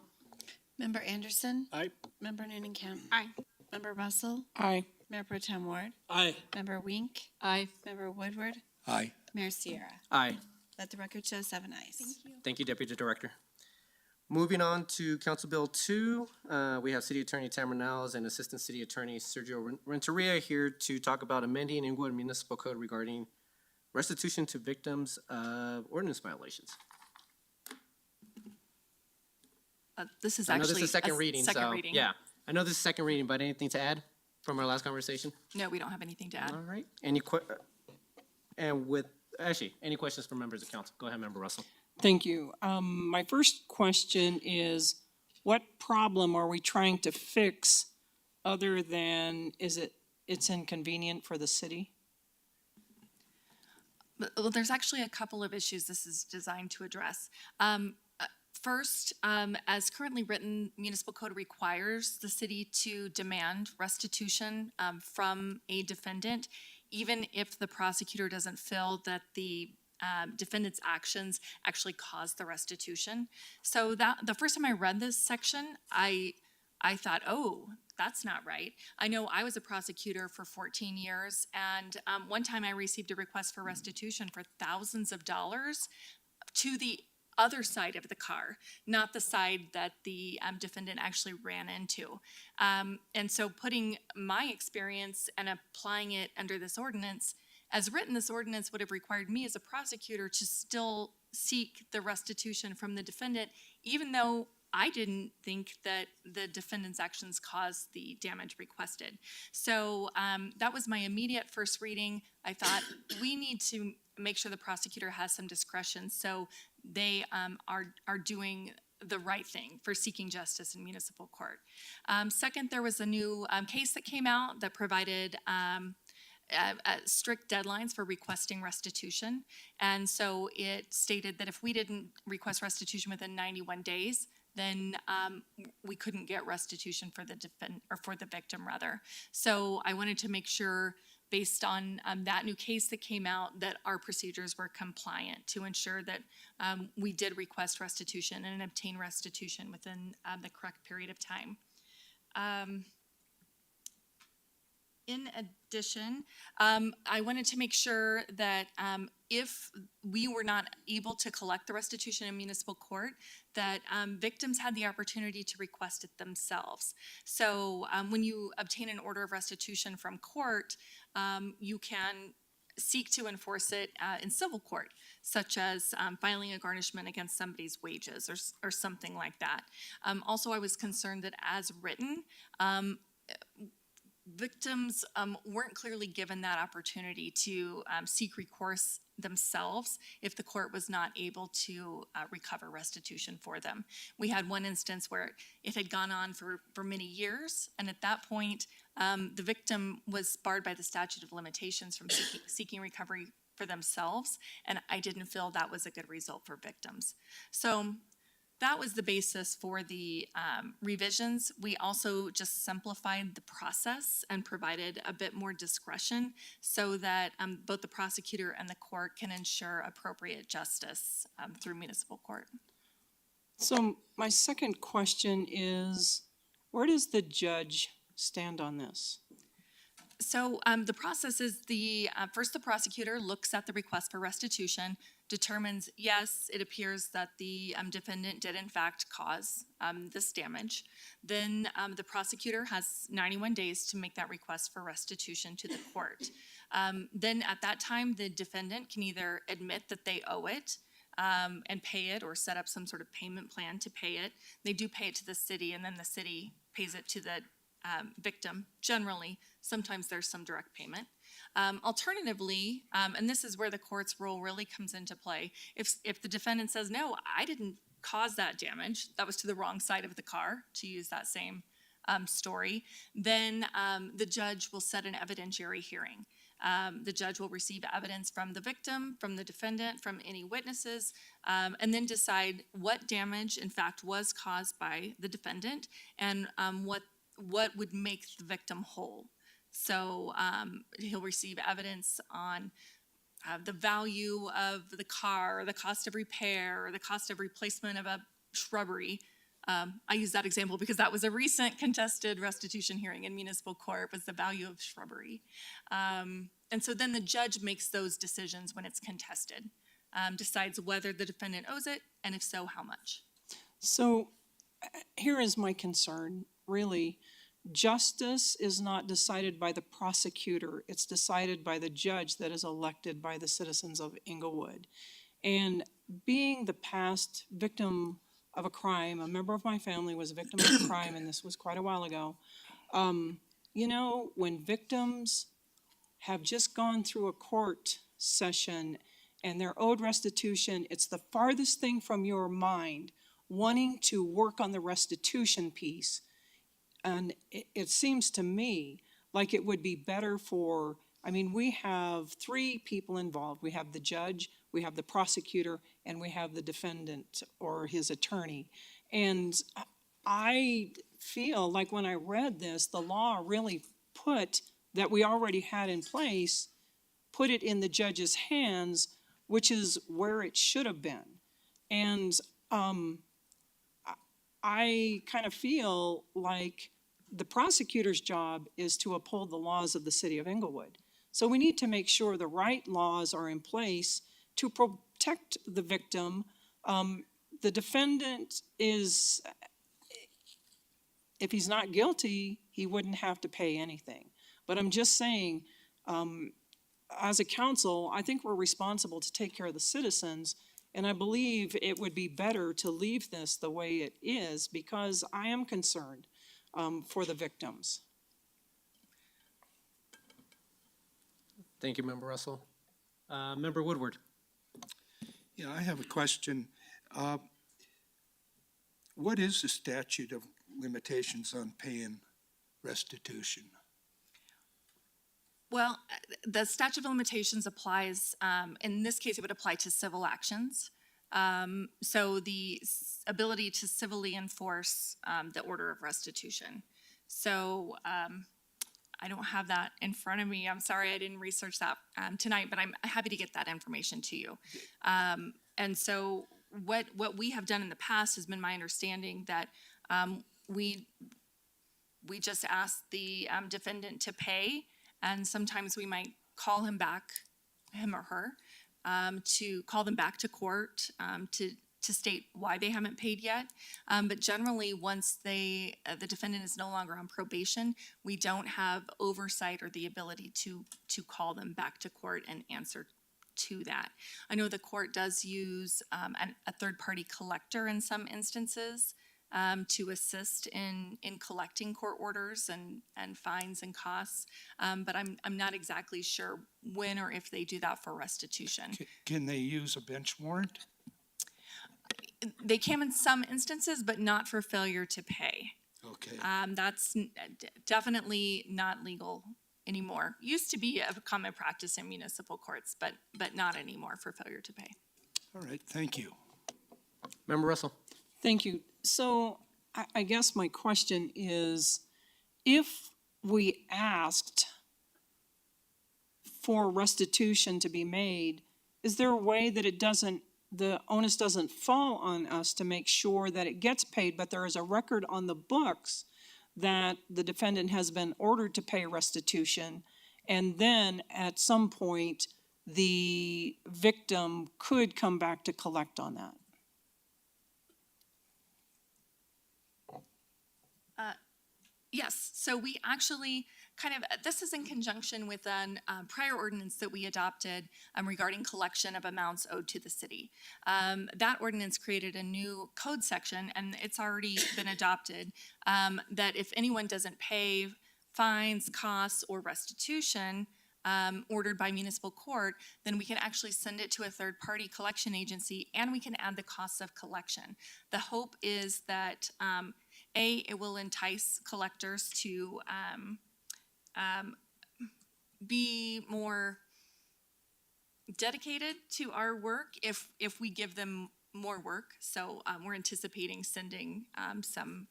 Member Anderson? Aye. Member Noonan-Camp? Aye. Member Russell? Aye. Mayor Pro Tem Ward? Aye. Member Wink? Aye. Member Woodward? Aye. Mayor Sierra? Aye. Let the record show 7 ayes. Thank you, Deputy Director. Moving on to Council Bill 2, we have City Attorney Tamara Niles and Assistant City Attorney Sergio Renteria here to talk about amending Englewood Municipal Code regarding restitution to victims of ordinance violations. This is I know actually this is second reading, second so reading. yeah. I know this is second reading, but anything to add from our last conversation? No, we don't have anything to add. All right. Any questions from members of council? Go ahead, Member Russell. Thank you. My first question is, what problem are we trying to fix other than it's inconvenient for the city? Well, there's actually a couple of issues this is designed to address. First, as currently written, municipal code requires the city to demand restitution from a defendant, even if the prosecutor doesn't feel that the defendant's actions actually caused the restitution. So that the first time I read this section, I thought, oh, that's not right. I know I was a prosecutor for 14 years, and one time I received a request for restitution for thousands of dollars to the other side of the car, not the side that the defendant actually ran into. And so putting my experience and applying it under this ordinance, as written, this ordinance would have required me as a prosecutor to still seek the restitution from the defendant, even though I didn't think that the defendant's actions caused the damage requested. So that was my immediate first reading. I thought we need to make sure the prosecutor has some discretion so they are doing the right thing for seeking justice in municipal court. Second, there was a new case that came out that provided strict deadlines for requesting restitution. And so it stated that if we didn't request restitution within 91 days, then we couldn't get restitution for the victim rather. So I wanted to make sure, based on that new case that came out, that our procedures were compliant to ensure that we did request restitution and obtain restitution within the correct period of time. In addition, I wanted to make sure that if we were not able to collect the restitution in municipal court, that victims had the opportunity to request it themselves. So when you obtain an order of restitution from court, you can seek to enforce it in civil court, such as filing a garnishment against somebody's wages or something like that. Also, I was concerned that as written, victims weren't clearly given that opportunity to seek recourse themselves if the court was not able to recover restitution for them. We had one instance where it had gone on for many years, and at that point, the victim was barred by the statute of limitations from seeking recovery for themselves, and I didn't feel that was a good result for victims. So that was the basis for the revisions. We also just simplified the process and provided a bit more discretion so that both the prosecutor and the court can ensure appropriate justice through municipal court. So my second question is, where does the judge stand on this? So the process is first the prosecutor looks at the request for restitution, determines, yes, it appears that the defendant did in fact cause this damage. Then the prosecutor has 91 days to make that request for restitution to the court. Then at that time, the defendant can either admit that they owe it and pay it, or set up some sort of payment plan to pay it. They do pay it to the city, and then the city pays it to the victim. Generally, sometimes there's some direct payment. Alternatively, and this is where the court's role really comes into play, if the defendant says, no, I didn't cause that damage, that was to the wrong side of the car, to use that same story, then the judge will set an evidentiary hearing. The judge will receive evidence from the victim, from the defendant, from any witnesses, and then decide what damage in fact was caused by the defendant and what would make the victim whole. So he'll receive evidence on the value of the car, or the cost of repair, or the cost of replacement of a shrubbery. I use that example because that was a recent contested restitution hearing in municipal court, was the value of shrubbery. And so then the judge makes those decisions when it's contested, decides whether the defendant owes it, and if so, how much. So here is my concern, really. Justice is not decided by the prosecutor. It's decided by the judge that is elected by the citizens of Englewood. And being the past victim of a crime, a member of my family was a victim of a crime, and this was quite a while ago. You know, when victims have just gone through a court session and they're owed restitution, it's the farthest thing from your mind wanting to work on the restitution piece. And it seems to me like it would be better for, we have three people involved. We have the judge, we have the prosecutor, and we have the defendant or his attorney. And I feel like when I read this, the law really that we already had in place, put it in the judge's hands, which is where it should have been. And I kind of feel like the prosecutor's job is to uphold the laws of the city of Englewood. So we need to make sure the right laws are in place to protect the victim The defendant is, if he's not guilty, he wouldn't have to pay anything. But I'm just saying, as a council, I think we're responsible to take care of the citizens. And I believe it would be better to leave this the way it is because I am concerned for the victims. Thank you, Member Russell. Member Woodward. Yeah, I have a question. What is the statute of limitations on paying restitution? Well, the statute of limitations applies, in this case, it would apply to civil actions. So the ability to civilly enforce the order of restitution. So I don't have that in front of me. I'm sorry I didn't research that tonight, but I'm happy to get that information to you. And so what we have done in the past has been my understanding that we just ask the defendant to pay, and sometimes we might call him back, him or her, to call them back to court to state why they haven't paid yet. But generally, once the defendant is no longer on probation, we don't have oversight or the ability to call them back to court and answer to that. I know the court does use a third-party collector in some instances to assist in collecting court orders and fines and costs, but I'm not exactly sure when or if they do that for restitution. Can they use a bench warrant? They can in some instances, but not for failure to pay. Okay. That's definitely not legal anymore. Used to be a common practice in municipal courts, but not anymore for failure to pay. All right, thank you. Member Russell. Thank you. So I guess my question is, if we asked for restitution to be made, is there a way that the onus doesn't fall on us to make sure that it gets paid, but there is a record on the books that the defendant has been ordered to pay restitution, and then at some point, the victim could come back to collect on that? Yes, so we actually this is in conjunction with a prior ordinance that we adopted regarding collection of amounts owed to the city. That ordinance created a new code section, and it's already been adopted, that if anyone doesn't pay fines, costs, or restitution ordered by municipal court, then we can actually send it to a third-party collection agency, and we can add the costs of collection. The hope is that it will entice collectors to be more dedicated to our work if we give them more work. So we're anticipating sending some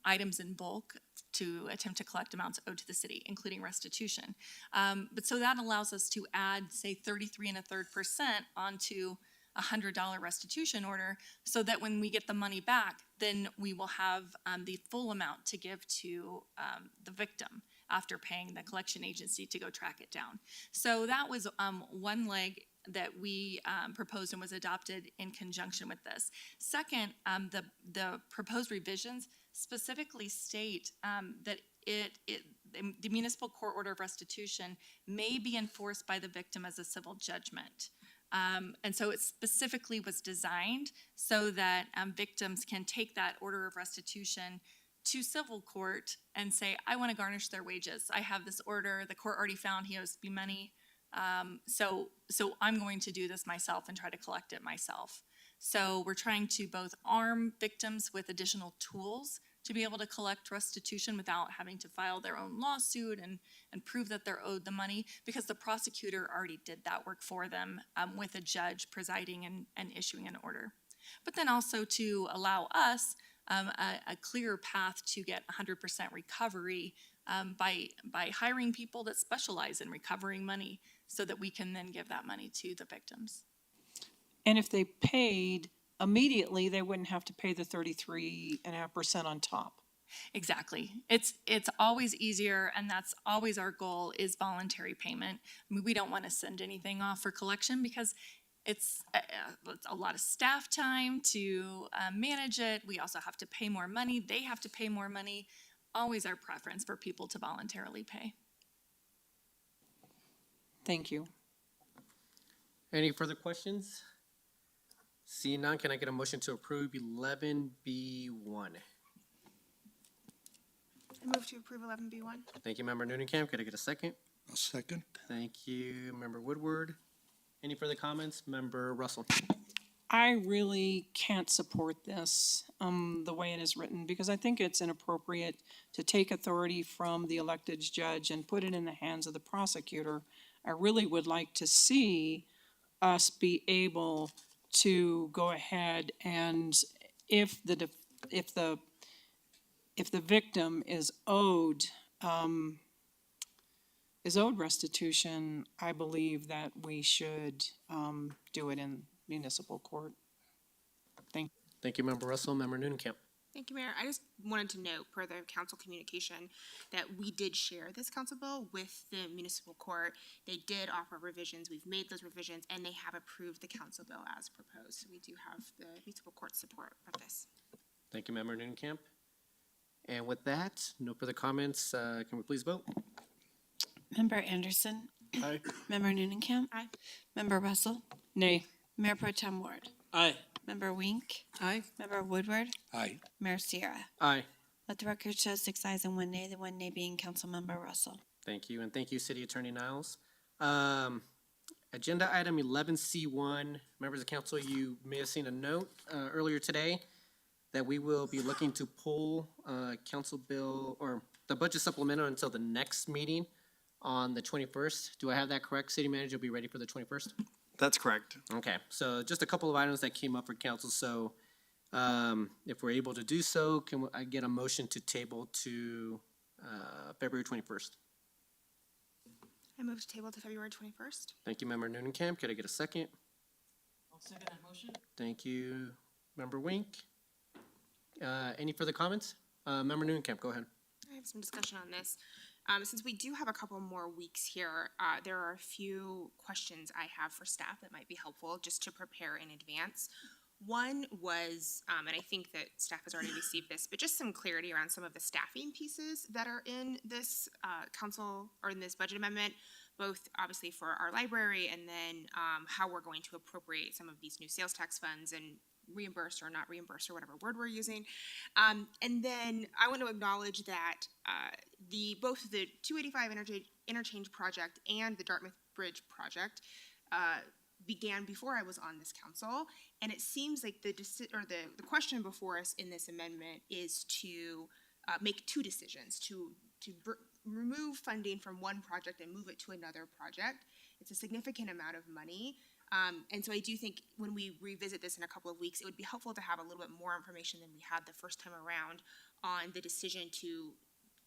items in bulk to attempt to collect amounts owed to the city, including restitution. But so that allows us to add, say, 33.33% onto $100 restitution order, so that when we get the money back, then we will have the full amount to give to the victim after paying the collection agency to go track it down. So that was one leg that we proposed and was adopted in conjunction with this. Second, the proposed revisions specifically state that the municipal court order of restitution may be enforced by the victim as a civil judgment. And so it specifically was designed so that victims can take that order of restitution to civil court and say, I want to garnish their wages. I have this order, the court already found he owes me money, so I'm going to do this myself and try to collect it myself. So we're trying to both arm victims with additional tools to be able to collect restitution without having to file their own lawsuit and prove that they're owed the money, because the prosecutor already did that work for them with a judge presiding and issuing an order. But then also to allow us a clearer path to get 100% recovery by hiring people that specialize in recovering money so that we can then give that money to the victims. And if they paid immediately, they wouldn't have to pay the 33.5% on top. Exactly. It's always easier, and that's always our goal, is voluntary payment. I mean, we don't want to send anything off for collection because it's a lot of staff time to manage it. We also have to pay more money. They have to pay more money. Always our preference for people to voluntarily pay. Thank you. Any further questions? Seeing none, can I get a motion to approve 11B1? I move to approve 11B1. Thank you, Member Noonan-Camp. Could I get a second? A second. Thank you, Member Woodward. Any further comments? Member Russell? I really can't support this, the way it is written, because I think it's inappropriate to take authority from the elected judge and put it in the hands of the prosecutor. I really would like to see us be able to go ahead and if the victim is owed restitution, I believe that we should do it in municipal court. Thank you, Member Russell. Member Noonan-Camp? Thank you, Mayor. I just wanted to note, per the council communication, that we did share this council bill with the municipal court. They did offer revisions. We've made those revisions, and they have approved the council bill as proposed. So we do have the municipal court support for this. Thank you, Member Noonan-Camp. And with that, no further comments. Can we please vote? Member Anderson. Aye. Member Noonan-Camp. Aye. Member Russell. Nay. Mayor Pro Tem Ward. Aye. Member Wink. Aye. Member Woodward. Aye. Mayor Sierra. Aye. Let the record show 6 ayes and 1 nay, the 1 nay being Councilmember Russell. Thank you, and thank you, City Attorney Niles. Agenda item 11C1, members of council, you may have seen a note earlier today that we will be looking to pull council bill or the budget supplemental until the next meeting on the 21st. Do I have that correct? City Manager will be ready for the 21st? That's correct. Okay, so just a couple of items that came up for council, so if we're able to do so, can I get a motion to table to February 21st? I move to table to February 21st. Thank you, Member Noonan-Camp. Could I get a second? I'll second that motion. Thank you, Member Wink. Any further comments? Member Noonan-Camp, go ahead. I have some discussion on this. Since we do have a couple more weeks here, there are a few questions I have for staff that might be helpful just to prepare in advance. One was, and I think that staff has already received this, but just some clarity around some of the staffing pieces that are in this council or in this budget amendment, both obviously for our library and then how we're going to appropriate some of these new sales tax funds and reimburse or not reimburse or whatever word we're using. And then I want to acknowledge that both the 285 interchange project and the Dartmouth Bridge project began before I was on this council, and it seems like the question before us in this amendment is to make two decisions, to remove funding from one project and move it to another project. It's a significant amount of money. And so I do think when we revisit this in a couple of weeks, it would be helpful to have a little bit more information than we had the first time around on the decision to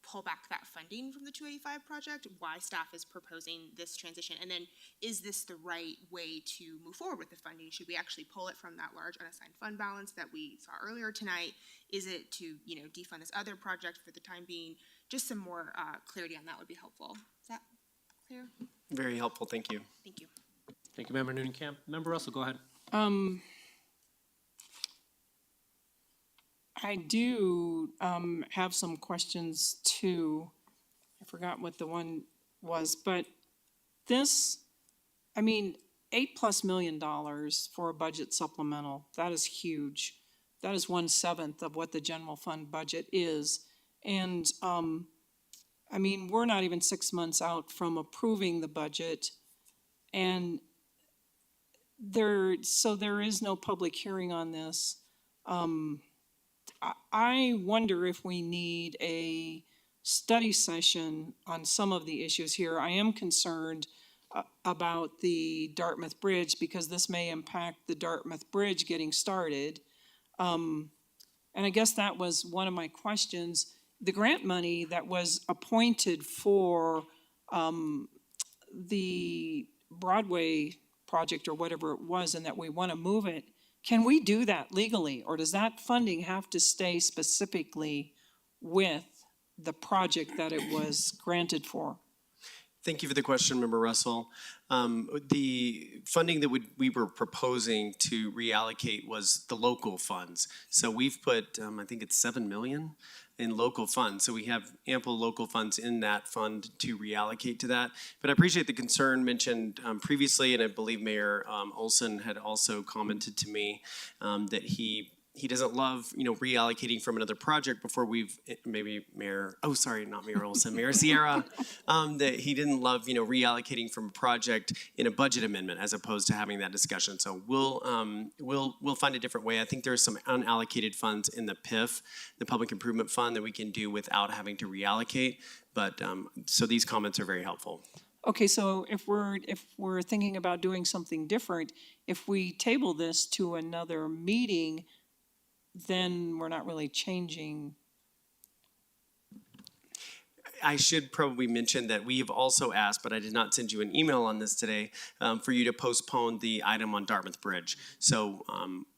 pull back that funding from the 285 project, why staff is proposing this transition, and then is this the right way to move forward with the funding? Should we actually pull it from that large unassigned fund balance that we saw earlier tonight? Is it to, defund this other project for the time being? Just some more clarity on that would be helpful. Is that clear? Very helpful, thank you. Thank you. Thank you, Member Noonan-Camp. Member Russell, go ahead. I do have some questions too. I forgot what the one was, but this, $8+ million for a budget supplemental, that is huge. That is 1/7 of what the general fund budget is. And, we're not even 6 months out from approving the budget. And there is no public hearing on this. I wonder if we need a study session on some of the issues here. I am concerned about the Dartmouth Bridge because this may impact the Dartmouth Bridge getting started. And I guess that was one of my questions. The grant money that was appointed for the Broadway project or whatever it was and that we want to move it, can we do that legally, or does that funding have to stay specifically with the project that it was granted for? Thank you for the question, Member Russell. The funding that we were proposing to reallocate was the local funds. So we've put, I think it's 7 million in local funds. So we have ample local funds in that fund to reallocate to that. But I appreciate the concern mentioned previously, and I believe Mayor Olson had also commented to me that he doesn't love, reallocating from another project before we've, maybe Mayor, oh, sorry, not Mayor Olson, Mayor Sierra, that he didn't love, reallocating from a project in a budget amendment as opposed to having that discussion. So we'll find a different way. I think there's some unallocated funds in the PIF, the Public Improvement Fund, that we can do without having to reallocate. But, so these comments are very helpful. Okay, so if we're thinking about doing something different, if we table this to another meeting, then we're not really changing. I should probably mention that we have also asked, but I did not send you an email on this today, for you to postpone the item on Dartmouth Bridge. So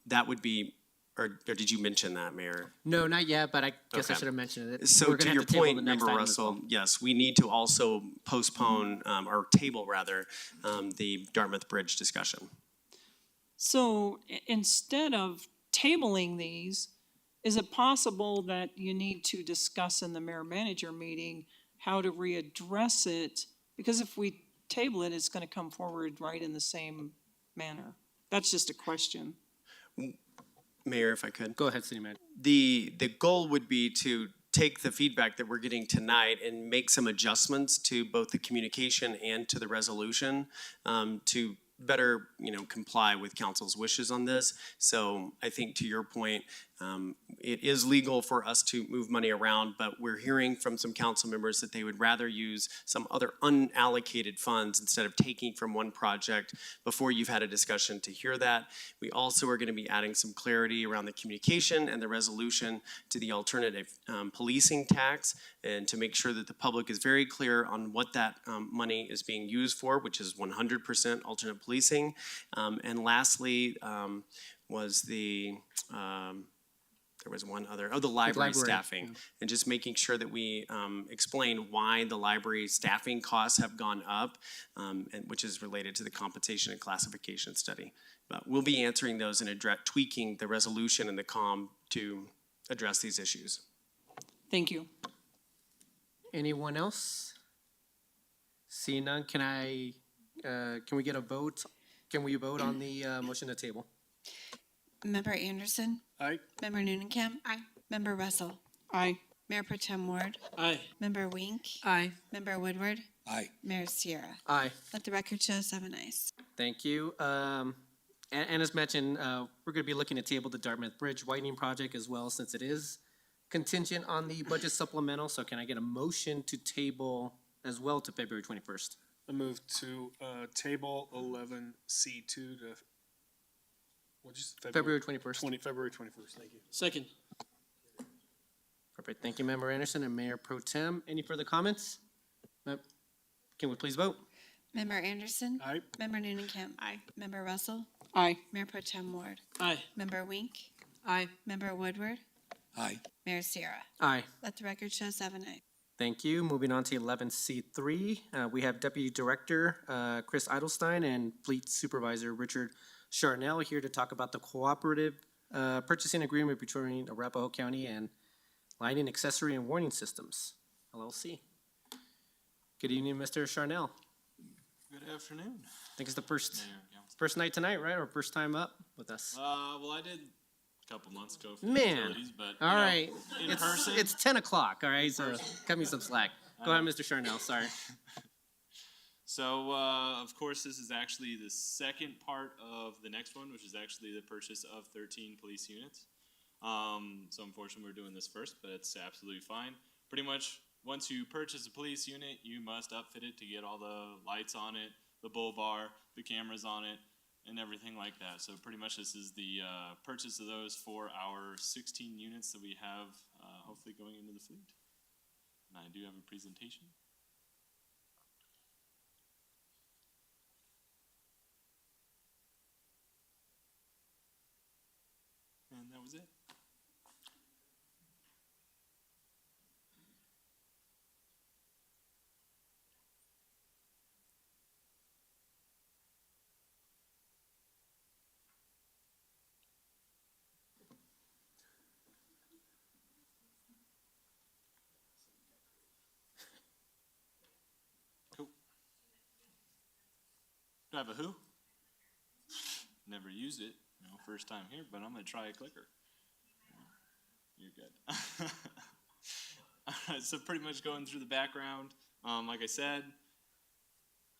that would be, or did you mention that, Mayor? No, not yet, but I guess I Okay. should have mentioned it. So We're gonna to have your table point, the next Member item as well. Russell, yes, we need to also postpone, or table rather, the Dartmouth Bridge discussion. So instead of tabling these, is it possible that you need to discuss in the mayor-manager meeting how to readdress it? Because if we table it, it's gonna come forward right in the same manner. That's just a question. Mayor, if I could. Go ahead, City Manager. The goal would be to take the feedback that we're getting tonight and make some adjustments to both the communication and to the resolution, to better, comply with council's wishes on this. So I think to your point, it is legal for us to move money around, but we're hearing from some council members that they would rather use some other unallocated funds instead of taking from one project before you've had a discussion to hear that. We also are going to be adding some clarity around the communication and the resolution to the alternative policing tax, and to make sure that the public is very clear on what that money is being used for, which is 100% alternate policing. And lastly, was the, there was one other, the library staffing. yeah. And just making sure that we explain why the library staffing costs have gone up, and which is related to the compensation and classification study. But we'll be answering those and tweaking the resolution and the COM to address these issues. Thank you. Anyone else? Seeing none, can we get a vote? Can we vote on the motion to table? Member Anderson. Aye. Member Noonan. Aye. Member Russell. Aye. Mayor Pro Tem Ward. Aye. Member Wink. Aye. Member Woodward. Aye. Mayor Sierra. Aye. Let the record show 7 ayes. Thank you. And as mentioned, we're going to be looking to table the Dartmouth Bridge widening project as well, since it is contingent on the budget supplemental. So can I get a motion to table as well to February 21st? I move to table 11C2 to, what'd you say? February 21st. February 21st, thank you. Second. Perfect. Thank you, Member Anderson and Mayor Pro Tem. Any further comments? Can we please vote? Member Anderson. Aye. Member Noonan. Aye. Member Russell. Aye. Mayor Pro Tem Ward. Aye. Member Wink. Aye. Member Woodward. Aye. Mayor Sierra. Aye. Let the record show 7 ayes. Thank you. Moving on to 11C3, we have Deputy Director Chris Edelstein and Fleet Supervisor Richard Charnell here to talk about the cooperative purchasing agreement between Arapahoe County and Lighting Accessory and Warning Systems, LLC. Good evening, Mr. Charnell. Good afternoon. I think it's the first night tonight, right? Or first time up with us? Well, I did a couple months ago for Man, utilities, but all right. in person. It's 10 o'clock, all right? So cut me some slack. Go ahead, Mr. Charnell, sorry. So, of course, this is actually the second part of the next one, which is actually the purchase of 13 police units. So unfortunately, we're doing this first, but it's absolutely fine. Pretty much, once you purchase a police unit, you must upfit it to get all the lights on it, the bull bar, the cameras on it, and everything like that. So pretty much this is the purchase of those for our 16 units that we have hopefully going into the fleet. And I do have a presentation. And that was it. Do I have a who? Never used it, first time here, but I'm gonna try a clicker. You're good. Alright, so pretty much going through the background, like I said,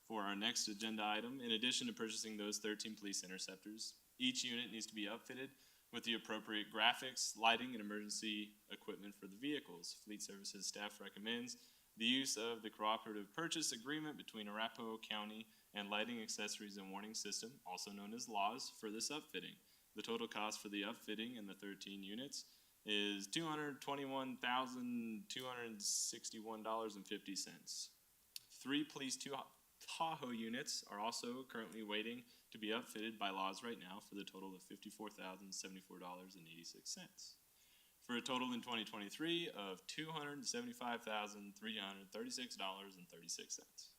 for our next agenda item, in addition to purchasing those 13 police interceptors, each unit needs to be outfitted with the appropriate graphics, lighting, and emergency equipment for the vehicles. Fleet Services staff recommends the use of the cooperative purchase agreement between Arapahoe County and Lighting Accessories and Warning System, also known as LAWS, for this upfitting. The total cost for the upfitting and the 13 units is $221,261.50. 3 police Tahoe units are also currently waiting to be outfitted by LAWS right now for the total of $54,074.86. For a total in 2023 of $275,336.36.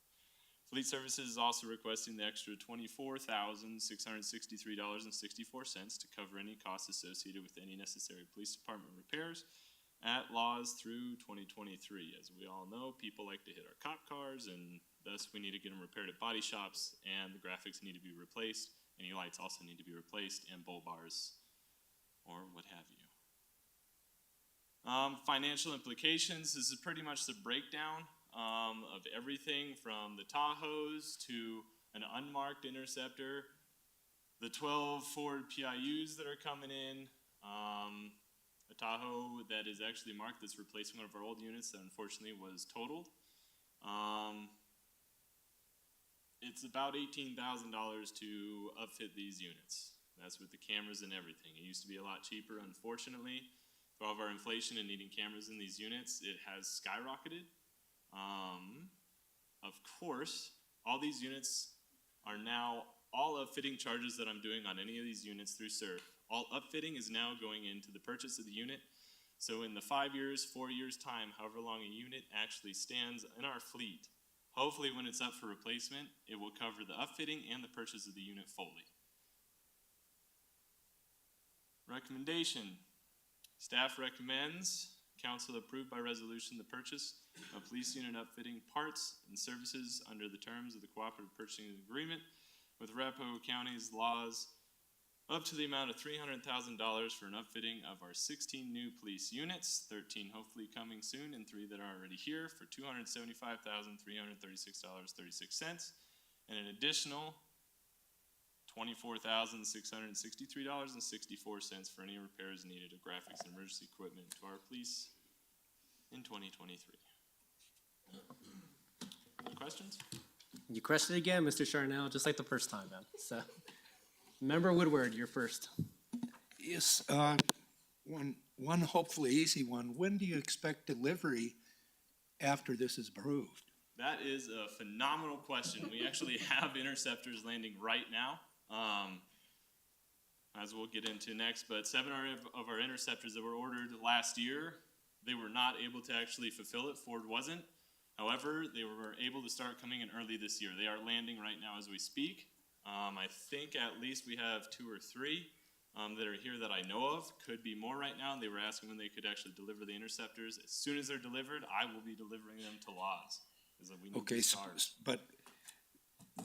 Fleet Services is also requesting the extra $24,663.64 to cover any costs associated with any necessary police department repairs at LAWS through 2023. As we all know, people like to hit our cop cars, and thus we need to get them repaired at body shops, and the graphics need to be replaced. Any lights also need to be replaced, and bull bars, or what have you. Financial implications, this is pretty much the breakdown of everything from the Tahoes to an unmarked interceptor, the 12 Ford PIUs that are coming in, a Tahoe that is actually marked that's replacing one of our old units that unfortunately was totaled. It's about $18,000 to upfit these units. That's with the cameras and everything. It used to be a lot cheaper, unfortunately. For all of our inflation and needing cameras in these units, it has skyrocketed. Of course, all these units are now, all upfitting charges that I'm doing on any of these units through SURF, all upfitting is now going into the purchase of the unit. So in the 5 years, 4 years time, however long a unit actually stands in our fleet, hopefully when it's up for replacement, it will cover the upfitting and the purchase of the unit fully. Recommendation. Staff recommends council approve by resolution the purchase of police unit upfitting parts and services under the terms of the cooperative purchasing agreement with Arapahoe County's LAWS up to the amount of $300,000 for an upfitting of our 16 new police units, 13 hopefully coming soon and 3 that are already here for $275,336.36, and an additional $24,663.64 for any repairs needed of graphics and emergency equipment to our police in 2023. Any questions? You crushed it again, Mr. Charnell, just like the first time, man. So, Member Woodward, you're first. Yes, one hopefully easy one. When do you expect delivery after this is approved? That is a phenomenal question. We actually have interceptors landing right now, as we'll get into next, but 7 of our interceptors that were ordered last year, they were not able to actually fulfill it. Ford wasn't. However, they were able to start coming in early this year. They are landing right now as we speak. I think at least we have 2 or 3 that are here that I know of. Could be more right now. They were asking when they could actually deliver the interceptors. As soon as they're delivered, I will be delivering them to LAWS. Okay, so, but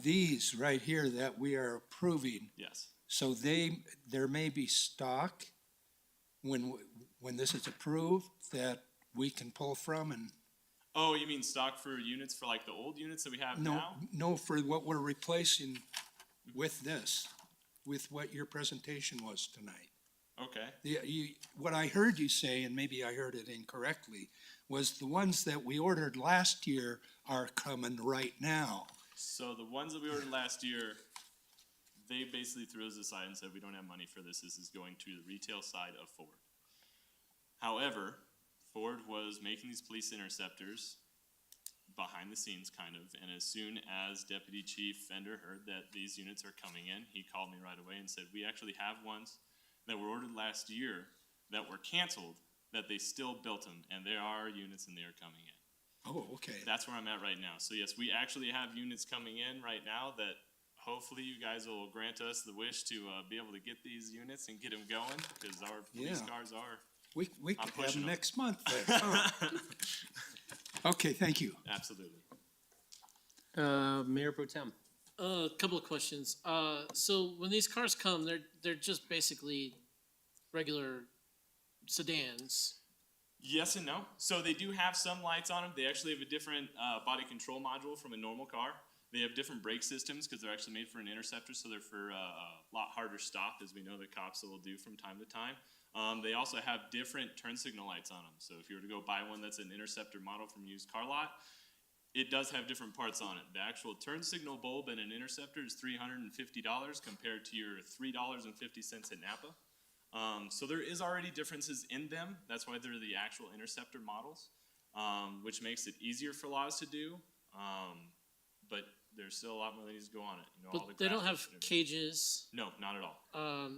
these right here that we are approving. Yes. So there may be stock when this is approved that we can pull from and. Oh, you mean stock for units for like the old units that we have now? No, for what we're replacing with this, with what your presentation was tonight. Okay. What I heard you say, and maybe I heard it incorrectly, was the ones that we ordered last year are coming right now. So the ones that we ordered last year, they basically threw us aside and said, we don't have money for this. This is going to the retail side of Ford. However, Ford was making these police interceptors behind the scenes kind of, and as soon as Deputy Chief Fender heard that these units are coming in, he called me right away and said, we actually have ones that were ordered last year that were canceled, that they still built them, and there are units and they are coming in. Oh, okay. That's where I'm at right now. So yes, we actually have units coming in right now that hopefully you guys will grant us the wish to be able to get these units and get them going, because our police cars are. We could have them next month. Okay, thank you. Absolutely. Mayor Pro Tem. A couple of questions. So when these cars come, they're just basically regular sedans. Yes and no. So they do have some lights on them. They actually have a different body control module from a normal car. They have different brake systems because they're actually made for an interceptor, so they're for a lot harder stop, as we know that cops will do from time to time. They also have different turn signal lights on them. So if you were to go buy one that's an interceptor model from a used car lot, it does have different parts on it. The actual turn signal bulb in an interceptor is $350 compared to your $3.50 at Napa. So there is already differences in them. That's why they're the actual interceptor models, which makes it easier for laws to do. But there's still a lot more that needs to go on it. You know, all But the they don't graphics have and everything. cages. No, not at all.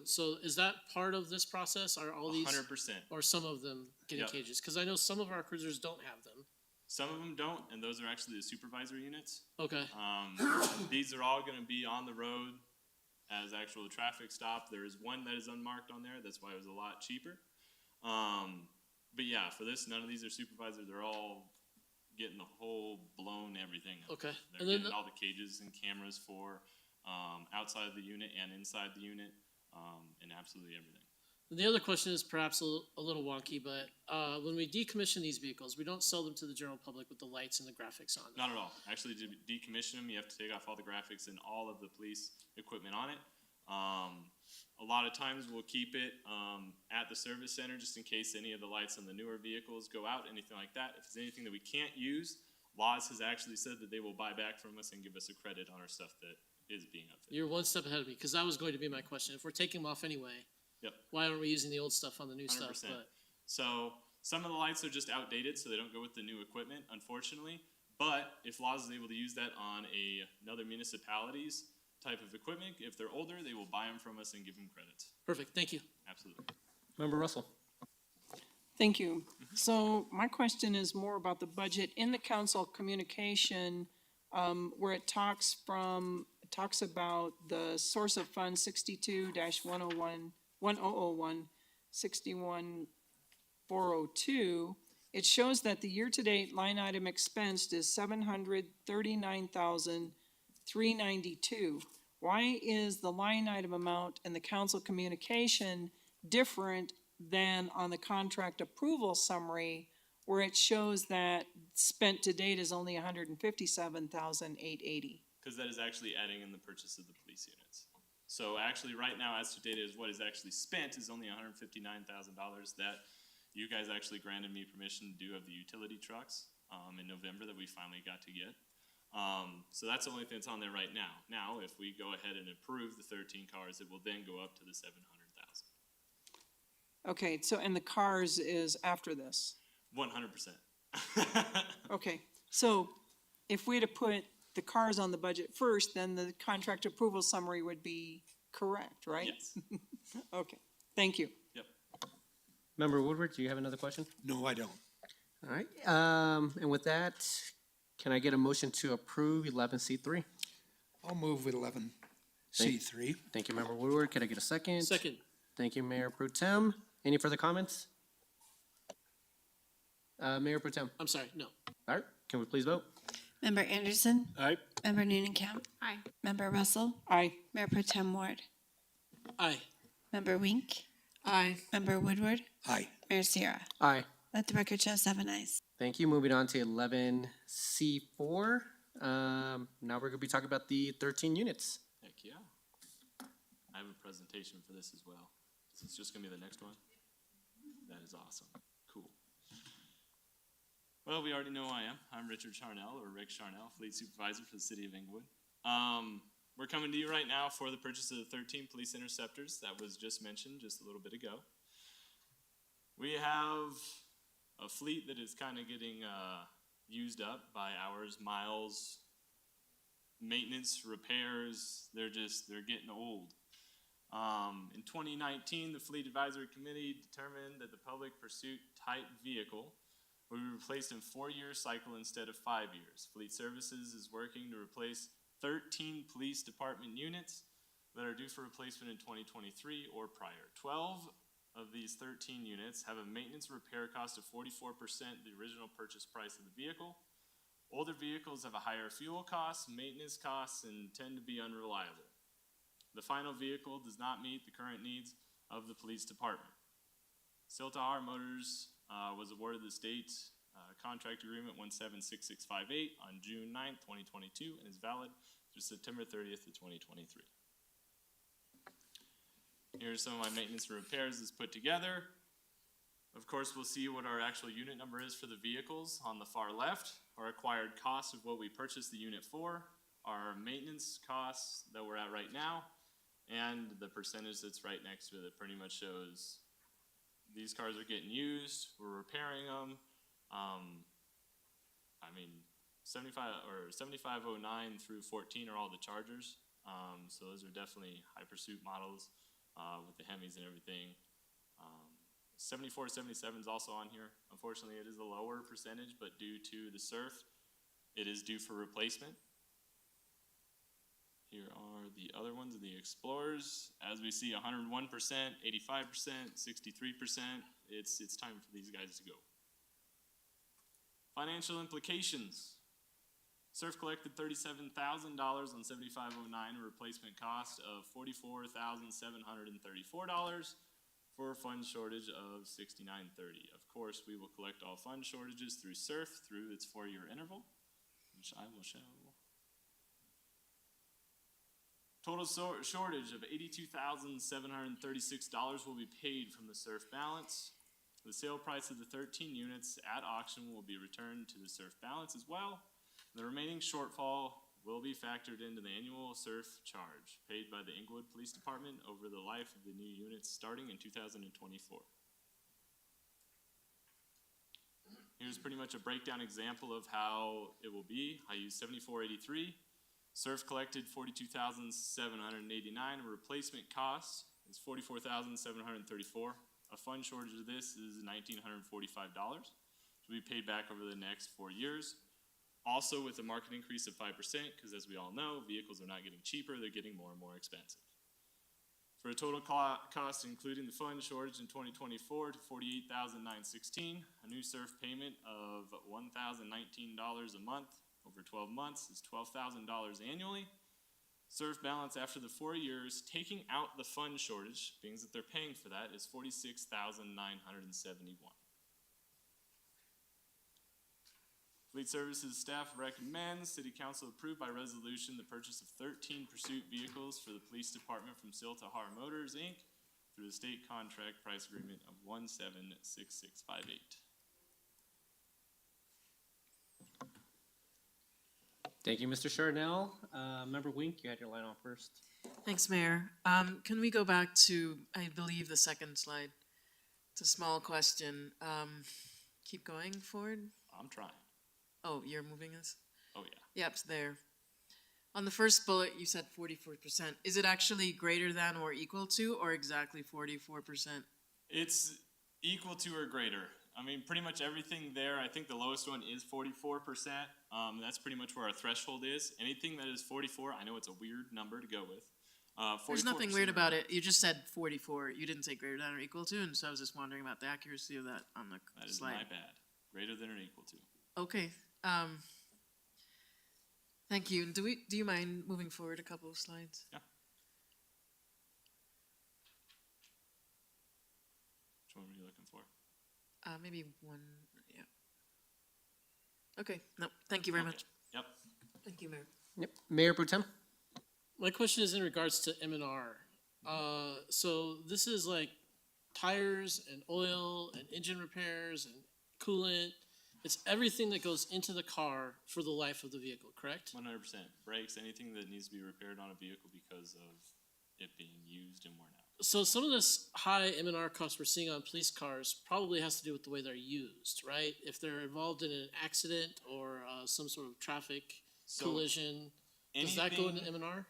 So is that part of this process? Are all these 100%. or some of them getting Yep. cages? Because I know some of our cruisers don't have them. Some of them don't, and those are actually the supervisor units. Okay. These are all going to be on the road as actual traffic stop. There is one that is unmarked on there. That's why it was a lot cheaper. But yeah, for this, none of these are supervisor. They're all getting the whole blown everything up. Okay. They're And then getting all the cages and cameras for outside of the unit and inside the unit, and absolutely everything. The other question is perhaps a little wonky, but when we decommission these vehicles, we don't sell them to the general public with the lights and the graphics on them. Not at all. Actually, to decommission them, you have to take off all the graphics and all of the police equipment on it. A lot of times we'll keep it at the service center just in case any of the lights on the newer vehicles go out, anything like that. If it's anything that we can't use, Laws has actually said that they will buy back from us and give us a credit on our stuff that is being updated. You're one step ahead of me, because that was going to be my question. If we're taking them off anyway, Yep. why aren't we using the old stuff on the new stuff? 100%. But So some of the lights are just outdated, so they don't go with the new equipment, unfortunately. But if Laws is able to use that on another municipality's type of equipment, if they're older, they will buy them from us and give them credits. perfect, thank you. Absolutely. Member Russell. Thank you. So my question is more about the budget in the council communication, where it talks about the source of funds 62-1001, 61402. It shows that the year-to-date line item expensed is $739,392. Why is the line item amount in the council communication different than on the contract approval summary, where it shows that spent to date is only $157,880? Because that is actually adding in the purchase of the police units. So actually, right now, as to date, is what is actually spent is only $159,000 that you guys actually granted me permission to do of the utility trucks in November that we finally got to get. So that's the only thing that's on there right now. Now, if we go ahead and approve the 13 cars, it will then go up to the 700,000. Okay, so, and the cars is after this? 100%. Okay, so if we had to put the cars on the budget first, then the contract approval summary would be correct, right? Yes. Okay, thank you. Yep. Member Woodward, do you have another question? No, I don't. All right, and with that, can I get a motion to approve 11C3? I'll move with 11C3. Thank you, Member Woodward. Can I get a second? Second. Thank you, Mayor Pro Tem. Any further comments? Mayor Pro Tem. I'm sorry, no. All right, can we please vote? Member Anderson. Aye. Member Newnham. Aye. Member Russell. Aye. Mayor Pro Tem Ward. Aye. Member Wink. Aye. Member Woodward. Aye. Mayor Sierra. Aye. Let the record show 7 ayes. Thank you. Moving on to 11C4. Now we're gonna be talking about the 13 units. Heck yeah. I have a presentation for this as well. Is this just gonna be the next one? That is awesome. Cool. Well, we already know who I am. I'm Richard Charnell, or Rick Charnell, Fleet Supervisor for the City of Englewood. We're coming to you right now for the purchase of the 13 police interceptors that was just mentioned just a little bit ago. We have a fleet that is kind of getting used up by hours, miles, maintenance, repairs. They're getting old. In 2019, the Fleet Advisory Committee determined that the public pursuit type vehicle will be replaced in 4-year cycle instead of 5 years. Fleet Services is working to replace 13 police department units that are due for replacement in 2023 or prior. 12 of these 13 units have a maintenance repair cost of 44% the original purchase price of the vehicle, Older vehicles have a higher fuel cost, maintenance costs, and tend to be unreliable. The final vehicle does not meet the current needs of the police department. Siltahar Motors was awarded the state contract agreement 176658 on June 9th, 2022, and is valid through September 30th of 2023. Here's some of my maintenance and repairs that's put together. Of course, we'll see what our actual unit number is for the vehicles on the far left, our acquired cost of what we purchased the unit for, our maintenance costs that we're at right now, and the percentage that's right next to it that pretty much shows these cars are getting used, we're repairing them. I mean, 7509 through 14 are all the Chargers. So those are definitely high pursuit models with the Hemis and everything. 7477 is also on here. Unfortunately, it is a lower percentage, but due to the surf, it is due for replacement. Here are the other ones of the Explorers. As we see, 101%, 85%, 63%. It's time for these guys to go. Financial implications. Surf collected $37,000 on 7509, a replacement cost of $44,734 for a fund shortage of $69.30. Of course, we will collect all fund shortages through Surf through its 4-year interval, which I will show. Total shortage of $82,736 will be paid from the Surf balance. The sale price of the 13 units at auction will be returned to the Surf balance as well. The remaining shortfall will be factored into the annual Surf charge paid by the Englewood Police Department over the life of the new units starting in 2024. Here's pretty much a breakdown example of how it will be. I use 7483. Surf collected $42,789. A replacement cost is $44,734. A fund shortage of this is $1,945. To be paid back over the next 4 years. Also with a market increase of 5%, because as we all know, vehicles are not getting cheaper, they're getting more and more expensive. For a total cost, including the fund shortage in 2024 to $48,916, a new Surf payment of $1,019 a month over 12 months is $12,000 annually. Surf balance after the 4 years, taking out the fund shortage, being that they're paying for that, is $46,971. Fleet Services staff recommends City Council approve by resolution the purchase of 13 pursuit vehicles for the Police Department from Siltahar Motors, Inc. through the state contract price agreement of 176658. Thank you, Mr. Charnel. Member Wink, you had your line on first. Thanks, Mayor. Can we go back to, I believe, the second slide? It's a small question. Keep going forward. I'm trying. Oh, you're moving us? Oh, yeah. Yep, it's there. On the first bullet, you said 44%. Is it actually greater than or equal to, or exactly 44%? It's equal to or greater. I mean, pretty much everything there. I think the lowest one is 44%. That's pretty much where our threshold is. Anything that is 44, I know it's a weird number to go with. There's nothing weird about it. You just said 44. You didn't say greater than or equal to, and so I was just wondering about the accuracy of that on the That is slide. my bad. Greater than or equal to. Okay. Thank you. Do you mind moving forward a couple of slides? Yeah. Which one were you looking for? Maybe one, yeah. Okay, no, thank you very much. Yep. Thank you, Mayor. Yep. Mayor Pro Tem? My question is in regards to M&R. So this is like tires and oil and engine repairs and coolant. It's everything that goes into the car for the life of the vehicle, correct? 100%. Brakes, anything that needs to be repaired on a vehicle because of it being used and worn out. So some of this high M&R costs we're seeing on police cars probably has to do with the way they're used, right? If they're involved in an accident or some sort of traffic collision, does that go into M&R?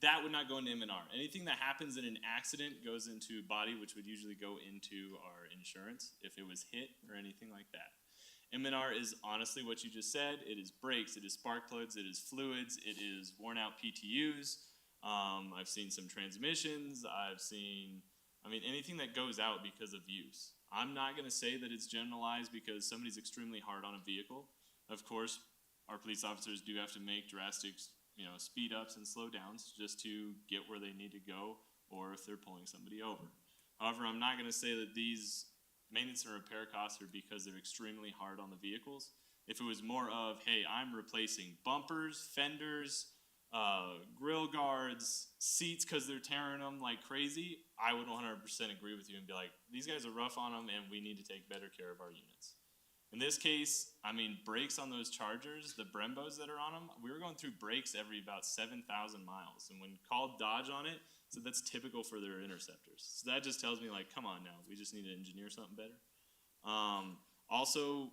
That would not go into M&R. Anything that happens in an accident goes into body, which would usually go into our insurance if it was hit or anything like that. M&R is honestly what you just said. It is brakes, it is spark plugs, it is fluids, it is worn out PTUs. I've seen some transmissions. Anything that goes out because of use. I'm not going to say that it's generalized because somebody's extremely hard on a vehicle. Of course, our police officers do have to make drastic, speed ups and slow downs just to get where they need to go, or if they're pulling somebody over. However, I'm not going to say that these maintenance and repair costs are because they're extremely hard on the vehicles. If it was more of, hey, I'm replacing bumpers, fenders, grill guards, seats because they're tearing them like crazy, I would 100% agree with you and be like, these guys are rough on them and we need to take better care of our units. In this case, I mean, brakes on those Chargers, the Brembos that are on them, we were going through brakes every about 7,000 miles. And when called Dodge on it, so that's typical for their Interceptors. So that just tells me, like, come on now, we just need to engineer something better. Also,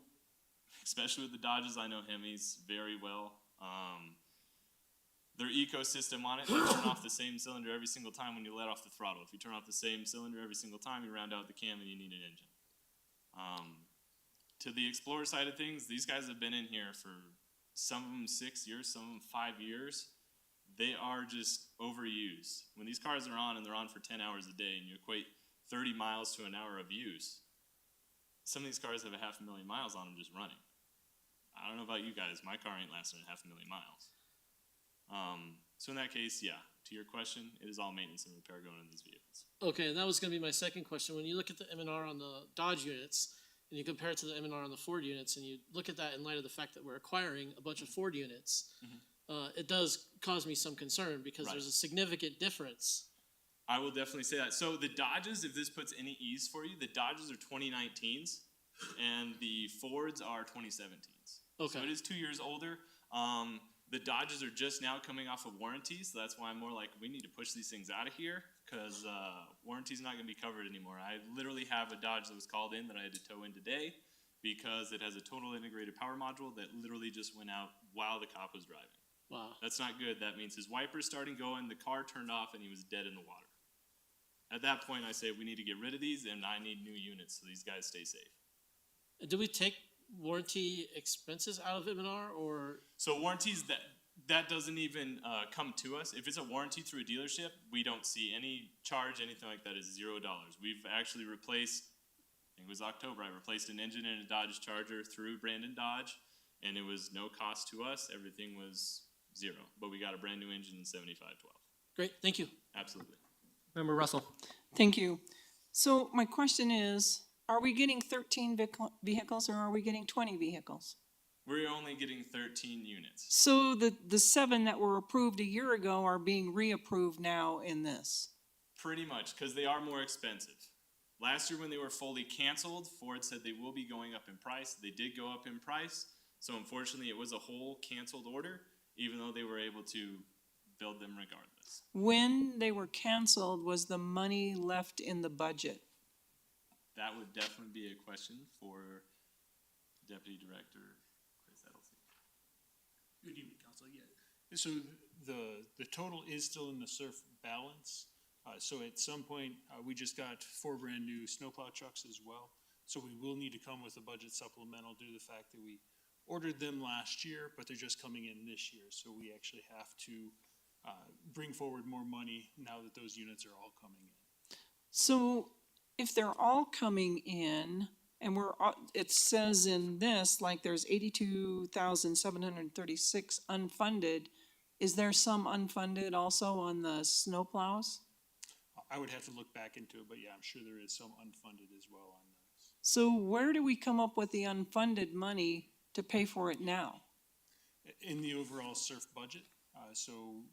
especially with the Dodges, I know Hemis very well. Their ecosystem on it, they turn off the same cylinder every single time when you let off the throttle. If you turn off the same cylinder every single time, you round out the cam and you need an engine. To the Explorer side of things, these guys have been in here for some of them 6 years, some of them 5 years. They are just overused. When these cars are on and they're on for 10 hours a day and you equate 30 miles to an hour of use, some of these cars have 500,000 miles on them just running. I don't know about you guys, my car ain't lasting 500,000 miles. So in that case, yeah, to your question, it is all maintenance and repair going in these vehicles. Okay, and that was gonna be my second question. When you look at the M&R on the Dodge units, and you compare it to the M&R on the Ford units, and you look at that in light of the fact that we're acquiring a bunch of Ford units, it does cause me some concern because Right. there's a significant difference. I will definitely say that. So the Dodges, if this puts any ease for you, the Dodges are 2019s and the Fords are 2017s. Okay. So it is 2 years older. The Dodges are just now coming off of warranty, so that's why I'm more like, we need to push these things out of here because warranty's not going to be covered anymore. I literally have a Dodge that was called in that I had to tow in today because it has a total integrated power module that literally just went out while the cop was driving. Wow. That's not good. That means his wipers started going, the car turned off, and he was dead in the water. At that point, I say we need to get rid of these, and I need new units so these guys stay safe. Do we take warranty expenses out of M&R or? So warranties, that doesn't even come to us. If it's a warranty through a dealership, we don't see any charge, anything like that is $0. We've actually replaced, I think it was October, I replaced an engine in a Dodge Charger through Brandon Dodge, and it was no cost to us. Everything was $0, but we got a brand new engine in 7512. Great, thank you. Absolutely. Member Russell. Thank you. So my question is, are we getting 13 vehicles or are we getting 20 vehicles? We're only getting 13 units. So the 7 that were approved a year ago are being reapproved now in this? Pretty much, because they are more expensive. Last year when they were fully canceled, Ford said they will be going up in price. They did go up in price. So unfortunately, it was a whole canceled order, even though they were able to build them regardless. When they were canceled, was the money left in the budget? That would definitely be a question for Deputy Director Chris Edelstein. Good evening, Council. Yeah. So the total is still in the SURF balance. So at some point, we just got 4 brand new snowplow trucks as well. So we will need to come with a budget supplemental due to the fact that we ordered them last year, but they're just coming in this year. So we actually have to bring forward more money now that those units are all coming in. So if they're all coming in, and it says in this, like there's 82,736 unfunded, is there some unfunded also on the snowplows? I would have to look back into it, but yeah, I'm sure there is some unfunded as well on those. So where do we come up with the unfunded money to pay for it now? In the overall SURF budget, so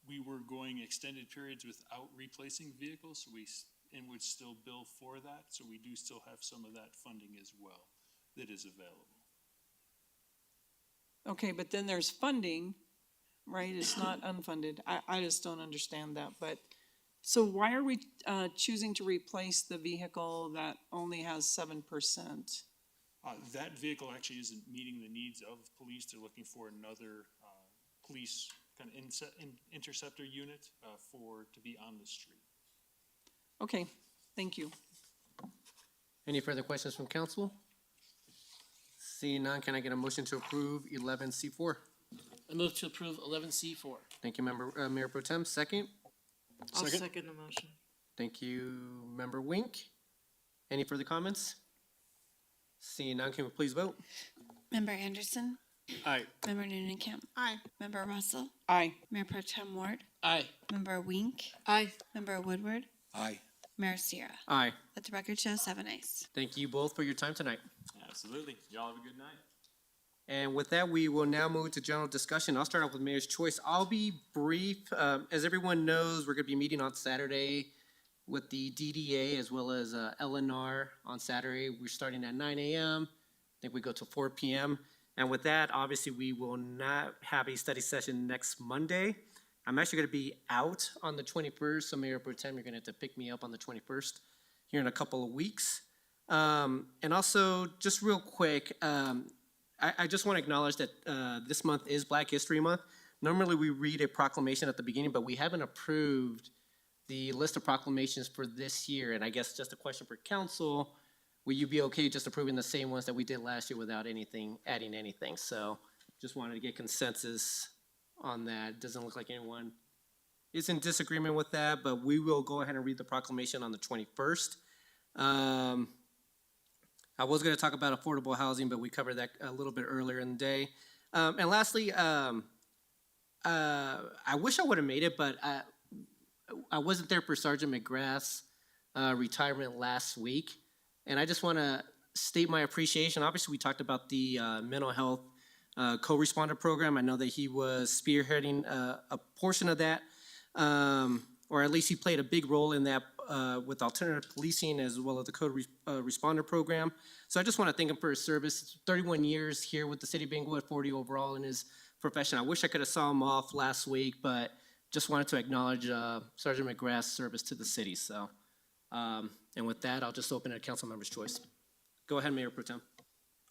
we were going extended periods without replacing vehicles, so and would still bill for that. So we do still have some of that funding as well that is available. Okay, but then there's funding, right? It's not unfunded. I just don't understand that. But so why are we choosing to replace the vehicle that only has 7%? That vehicle actually isn't meeting the needs of police. They're looking for another police kind of interceptor unit to be on the street. Okay, thank you. Any further questions from council? Seeing none, can I get a motion to approve 11C4? I move to approve 11C4. Thank you, Mayor Pro Tem. Second? I'll second the motion. Thank you, Member Wink. Any further comments? Seeing none, can we please vote? Member Anderson, Aye. Member Noonan Camp. Aye. Member Russell. Aye. Mayor Pro Tem Ward. Aye. Member Wink. Aye. Member Woodward. Aye. Mayor Sierra. Aye. Let the record show 7 ayes. Thank you both for your time tonight. Absolutely. Y'all have a good night. And with that, we will now move to general discussion. I'll start off with Mayor's Choice. I'll be brief. As everyone knows, we're going to be meeting on Saturday with the DDA as well as LNR on Saturday. We're starting at 9 a.m. I think we go to 4 p.m. And with that, obviously, we will not have a study session next Monday. I'm actually going to be out on the 21st, so Mayor Pro Tem, you're going to have to pick me up on the 21st here in a couple of weeks. And also, just real quick, I just want to acknowledge that this month is Black History Month. Normally, we read a proclamation at the beginning, but we haven't approved the list of proclamations for this year. And I guess just a question for council, will you be okay just approving the same ones that we did last year without adding anything? So just wanted to get consensus on that. Doesn't look like anyone is in disagreement with that, but we will go ahead and read the proclamation on the 21st. I was going to talk about affordable housing, but we covered that a little bit earlier in the day. And lastly, I wish I would have made it, but I wasn't there for Sergeant McGrath's retirement last week. And I just want to state my appreciation. Obviously, we talked about the mental health co-responder program. I know that he was spearheading a portion of that, or at least he played a big role in that with alternative policing as well as the co-responder program. So I just want to thank him for his service. 31 years here with the city of Englewood, 40 overall in his profession. I wish I could have saw him off last week, but just wanted to acknowledge Sergeant McGrath's service to the city. So, and with that, I'll just open it to council member's choice. Go ahead, Mayor Pro Tem.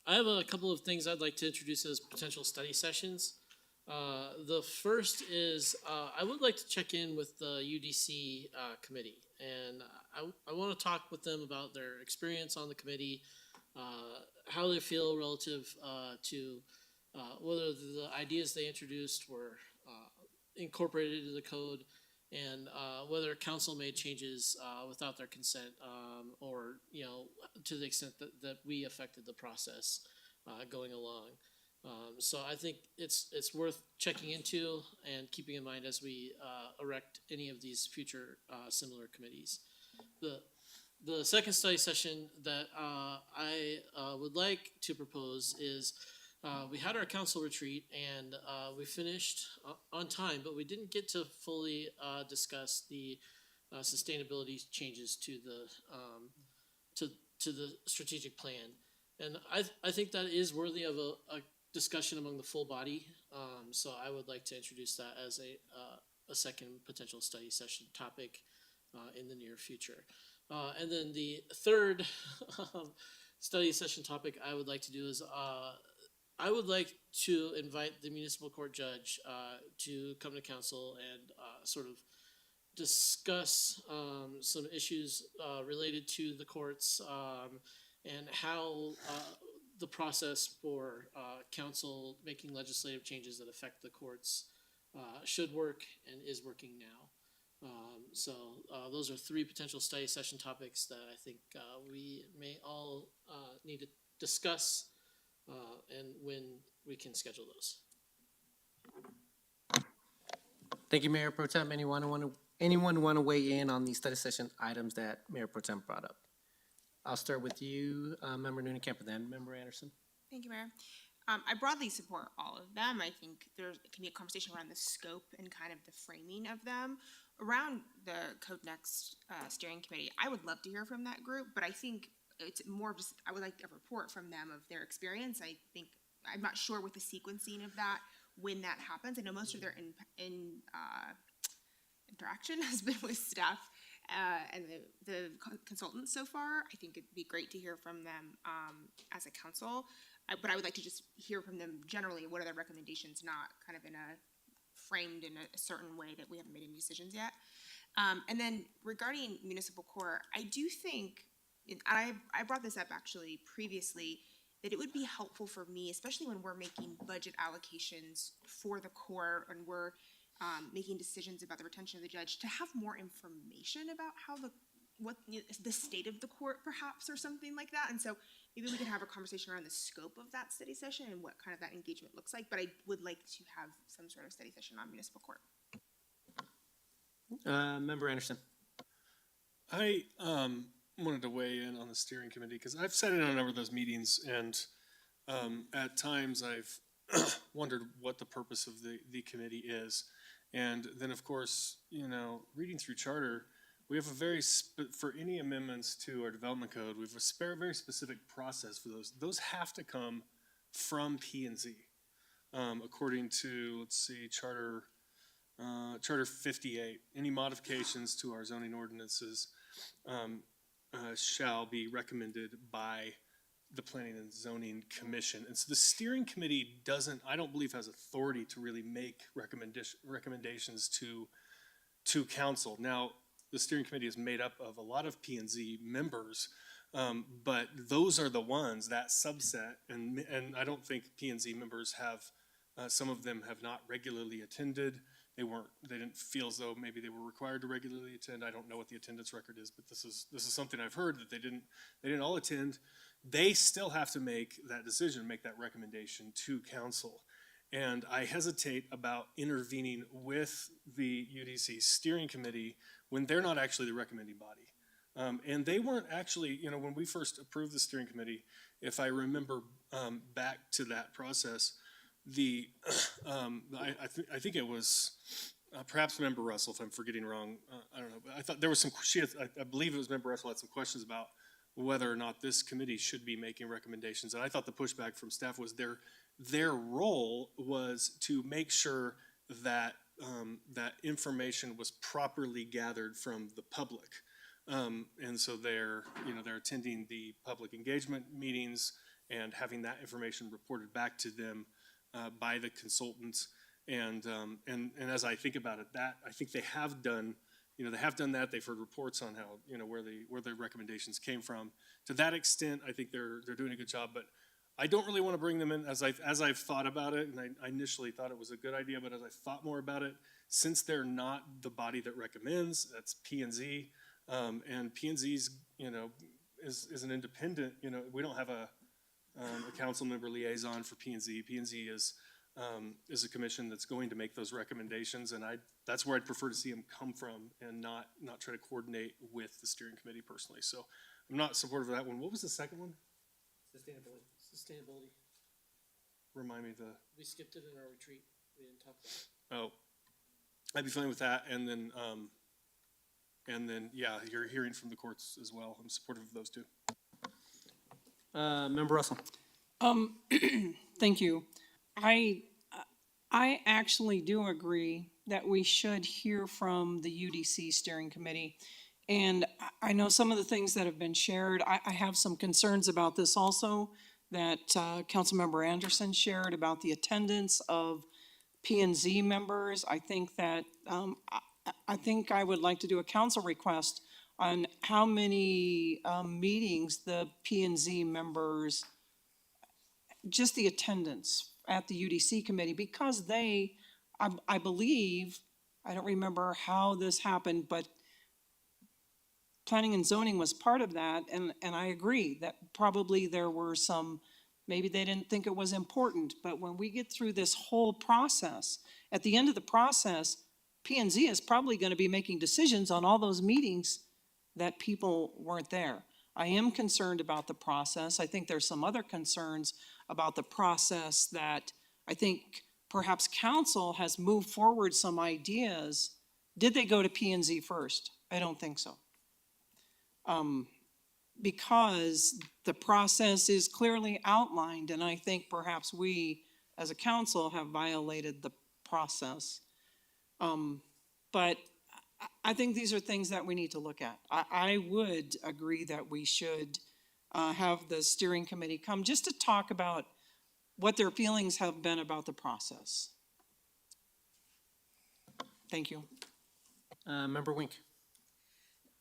I have a couple of things I'd like to introduce as potential study sessions. The first is I would like to check in with the UDC committee, and I want to talk with them about their experience on the committee, how they feel relative to whether the ideas they introduced were incorporated into the code, and whether council made changes without their consent, or to the extent that we affected the process going along. So I think it's worth checking into and keeping in mind as we erect any of these future similar committees. The second study session that I would like to propose is we had our council retreat and we finished on time, but we didn't get to fully discuss the sustainability changes to the strategic plan. And I think that is worthy of a discussion among the full body. So I would like to introduce that as a second potential study session topic in the near future. And then the third study session topic I would like to do is I would like to invite the municipal court judge to come to council and sort of discuss some issues related to the courts and how the process for council making legislative changes that affect the courts should work and is working now. So those are three potential study session topics that I think we may all need to discuss and when we can schedule those. Thank you, Mayor Pro Tem. Anyone want to weigh in on these study session items that Mayor Pro Tem brought up? I'll start with you, Member Noonan Camp, and then Member Anderson. Thank you, Mayor. I broadly support all of them. I think there can be a conversation around the scope and kind of the framing of them. Around the Code Next steering committee, I would love to hear from that group, but I think it's more of just, I would like a report from them of their experience. I think, I'm not sure with the sequencing of that, when that happens. I know most of their interaction has been with staff and the consultants so far. I think it'd be great to hear from them as a council, but I would like to just hear from them generally. What are their recommendations, not kind of framed in a certain way that we haven't made any decisions yet. And then regarding municipal court, I do think, I brought this up actually previously, that it would be helpful for me, especially when we're making budget allocations for the court and we're making decisions about the retention of the judge, to have more information about how the the state of the court perhaps, or something like that. And so maybe we could have a conversation around the scope of that study session and what kind of that engagement looks like. But I would like to have some sort of study session on municipal court. Member Anderson. I wanted to weigh in on the steering committee because I've sat in on a number of those meetings, and at times I've wondered what the purpose of the committee is. And then, of course, reading through charter, we have a for any amendments to our development code, we have a very specific process for those. Those have to come from P&Z, according to, let's see, Charter 58. Any modifications to our zoning ordinances shall be recommended by the Planning and Zoning Commission. And so the steering committee I don't believe has authority to really make recommendations to council. Now, the steering committee is made up of a lot of P&Z members, but those are the ones, that subset, and I don't think P&Z members have, some of them have not regularly attended. They didn't feel as though maybe they were required to regularly attend. I don't know what the attendance record is, but this is something I've heard, that they didn't all attend. They still have to make that decision, make that recommendation to council. And I hesitate about intervening with the UDC steering committee when they're not actually the recommending body. And they weren't actually, when we first approved the steering committee, if I remember back to that process, I think it was perhaps Member Russell, if I'm forgetting wrong, I don't know, but I thought there was I believe it was Member Russell had some questions about whether or not this committee should be making recommendations. And I thought the pushback from staff was their role was to make sure that that information was properly gathered from the public. And so they're attending the public engagement meetings and having that information reported back to them by the consultants. And as I think about it, I think they have done that. They've heard reports on how, where the recommendations came from. To that extent, I think they're doing a good job, but I don't really want to bring them in as I've thought about it, and I initially thought it was a good idea, but as I thought more about it, since they're not the body that recommends, that's P&Z, and P&Z's, is an independent, we don't have a council member liaison for P&Z. P&Z is a commission that's going to make those recommendations, and that's where I'd prefer to see them come from, and not try to coordinate with the steering committee personally. So I'm not supportive of that one. What was the second one? Sustainability. Remind me We skipped it in our retreat. We didn't talk about it. Oh, I'd be fine with that, and then yeah, you're hearing from the courts as well. I'm supportive of those two. Member Russell. Thank you. I actually do agree that we should hear from the UDC steering committee. And I know some of the things that have been shared. I have some concerns about this also, that Councilmember Anderson shared about the attendance of P&Z members. I think that I would like to do a council request on how many meetings the P&Z members, just the attendance at the UDC committee, because I believe, I don't remember how this happened, but planning and zoning was part of that, and I agree that probably there were some, maybe they didn't think it was important, but when we get through this whole process, at the end of the process, P&Z is probably going to be making decisions on all those meetings that people weren't there. I am concerned about the process. I think there's some other concerns about the process that I think perhaps council has moved forward some ideas. Did they go to P&Z first? I don't think so. Because the process is clearly outlined, and I think perhaps we, as a council, have violated the process. But I think these are things that we need to look at. I would agree that we should have the steering committee come just to talk about what their feelings have been about the process. Thank you. Member Wink.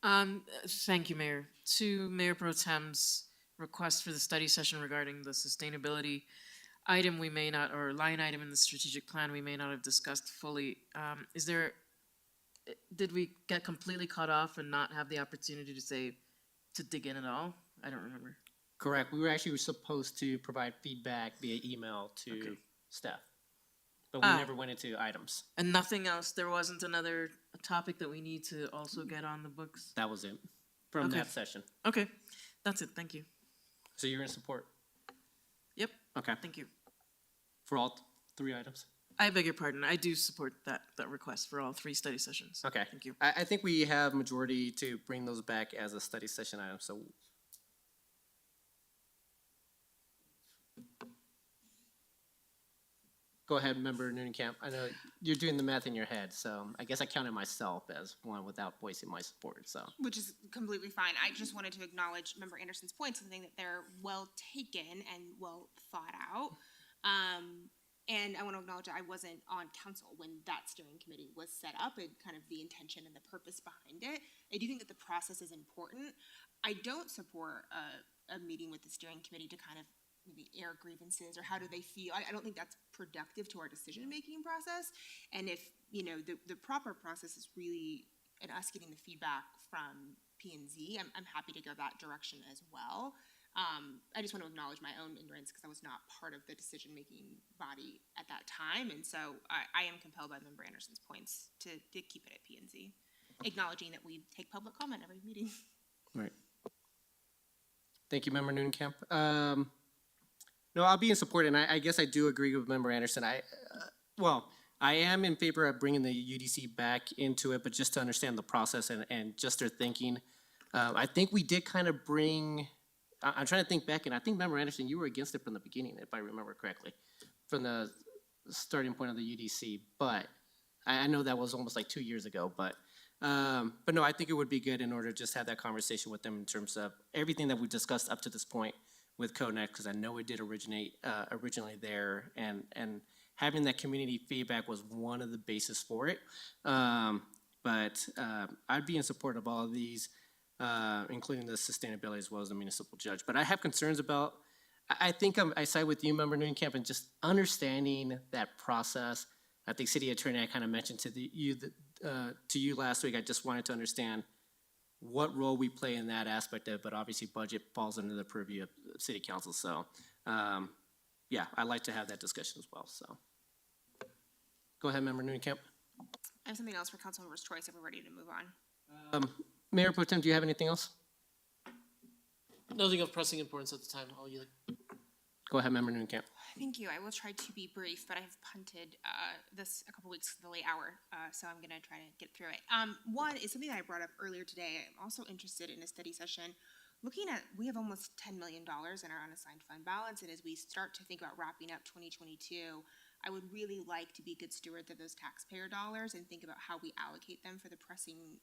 Thank you, Mayor. To Mayor Pro Tem's request for the study session regarding the sustainability item we may not, or line item in the strategic plan we may not have discussed fully, is there did we get completely cut off and not have the opportunity to dig in at all? I don't remember. Correct. We were actually supposed to provide feedback via email to staff, but we never went into items. And nothing else? There wasn't another topic that we need to also get on the books? That was it from Okay. that session. Okay, that's it, thank you. So you're in support? Yep. Okay. Thank you. For all three items? I beg your pardon, I do support that request for all 3 study sessions. Okay. Thank you. I think we have majority to bring those back as a study session item, so. Go ahead, Member Noonan-Camp. I know you're doing the math in your head, so I guess I counted myself as one without voicing my support, so. Which is completely fine. I just wanted to acknowledge Member Anderson's points and think that they're well taken and well thought out. And I want to acknowledge that I wasn't on council when that steering committee was set up and kind of the intention and the purpose behind it. I do think that the process is important. I don't support a meeting with the steering committee to kind of maybe air grievances or how do they feel. I don't think that's productive to our decision-making process. And if, you know, the proper process is really in us getting the feedback from P&Z, I'm happy to go that direction as well. I just want to acknowledge my own ignorance because I was not part of the decision-making body at that time. And so I am compelled by Member Anderson's points to keep it at P&Z, acknowledging that we take public comment every meeting. Right. Thank you, Member Noonan-Camp. No, I'll be in support, and I guess I do agree with Member Anderson. I am in favor of bringing the UDC back into it, but just to understand the process and just their thinking. I think we did kind of bring, I'm trying to think back, and I think Member Anderson, you were against it from the beginning, if I remember correctly, from the starting point of the UDC, but I know that was almost like 2 years ago, but no, I think it would be good in order to just have that conversation with them in terms of everything that we discussed up to this point with CodeNet, because I know it did originate originally there, and having that community feedback was one of the bases for it. But I'd be in support of all of these, including the sustainability as well as the municipal judge. But I have concerns about, I think I side with you, Member Noonan-Camp, and just understanding that process. I think City Attorney, I kind of mentioned to you last week, I just wanted to understand what role we play in that aspect of it, but obviously budget falls under the purview of City Council. So, yeah, I'd like to have that discussion as well, so. Go ahead, Member Noonan-Camp. I have something else for Councilmember's choice if we're ready to move on. Mayor Pro Tem, do you have anything else? Nothing of pressing importance at the time. I'll yield. Go ahead, Member Noonan-Camp. Thank you. I will try to be brief, but I have punted this a couple weeks to the late hour, so I'm going to try to get through it. One is something that I brought up earlier today. I'm also interested in a study session looking at, we have almost $10 million in our unassigned fund balance, and as we start to think about wrapping up 2022, I would really like to be good stewards of those taxpayer dollars and think about how we allocate them for the pressing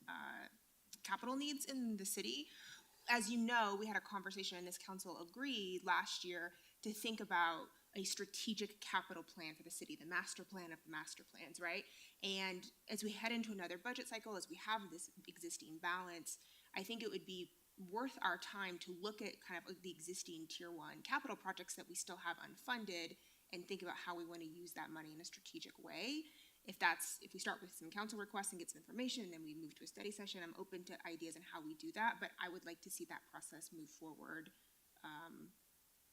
capital needs in the city. As you know, we had a conversation and this council agreed last year to think about a strategic capital plan for the city, the master plan of the master plans, right? And as we head into another budget cycle, as we have this existing balance, I think it would be worth our time to look at kind of the existing tier 1 capital projects that we still have unfunded and think about how we want to use that money in a strategic way. If we start with some council requests and get some information, and then we move to a study session, I'm open to ideas on how we do that, but I would like to see that process move forward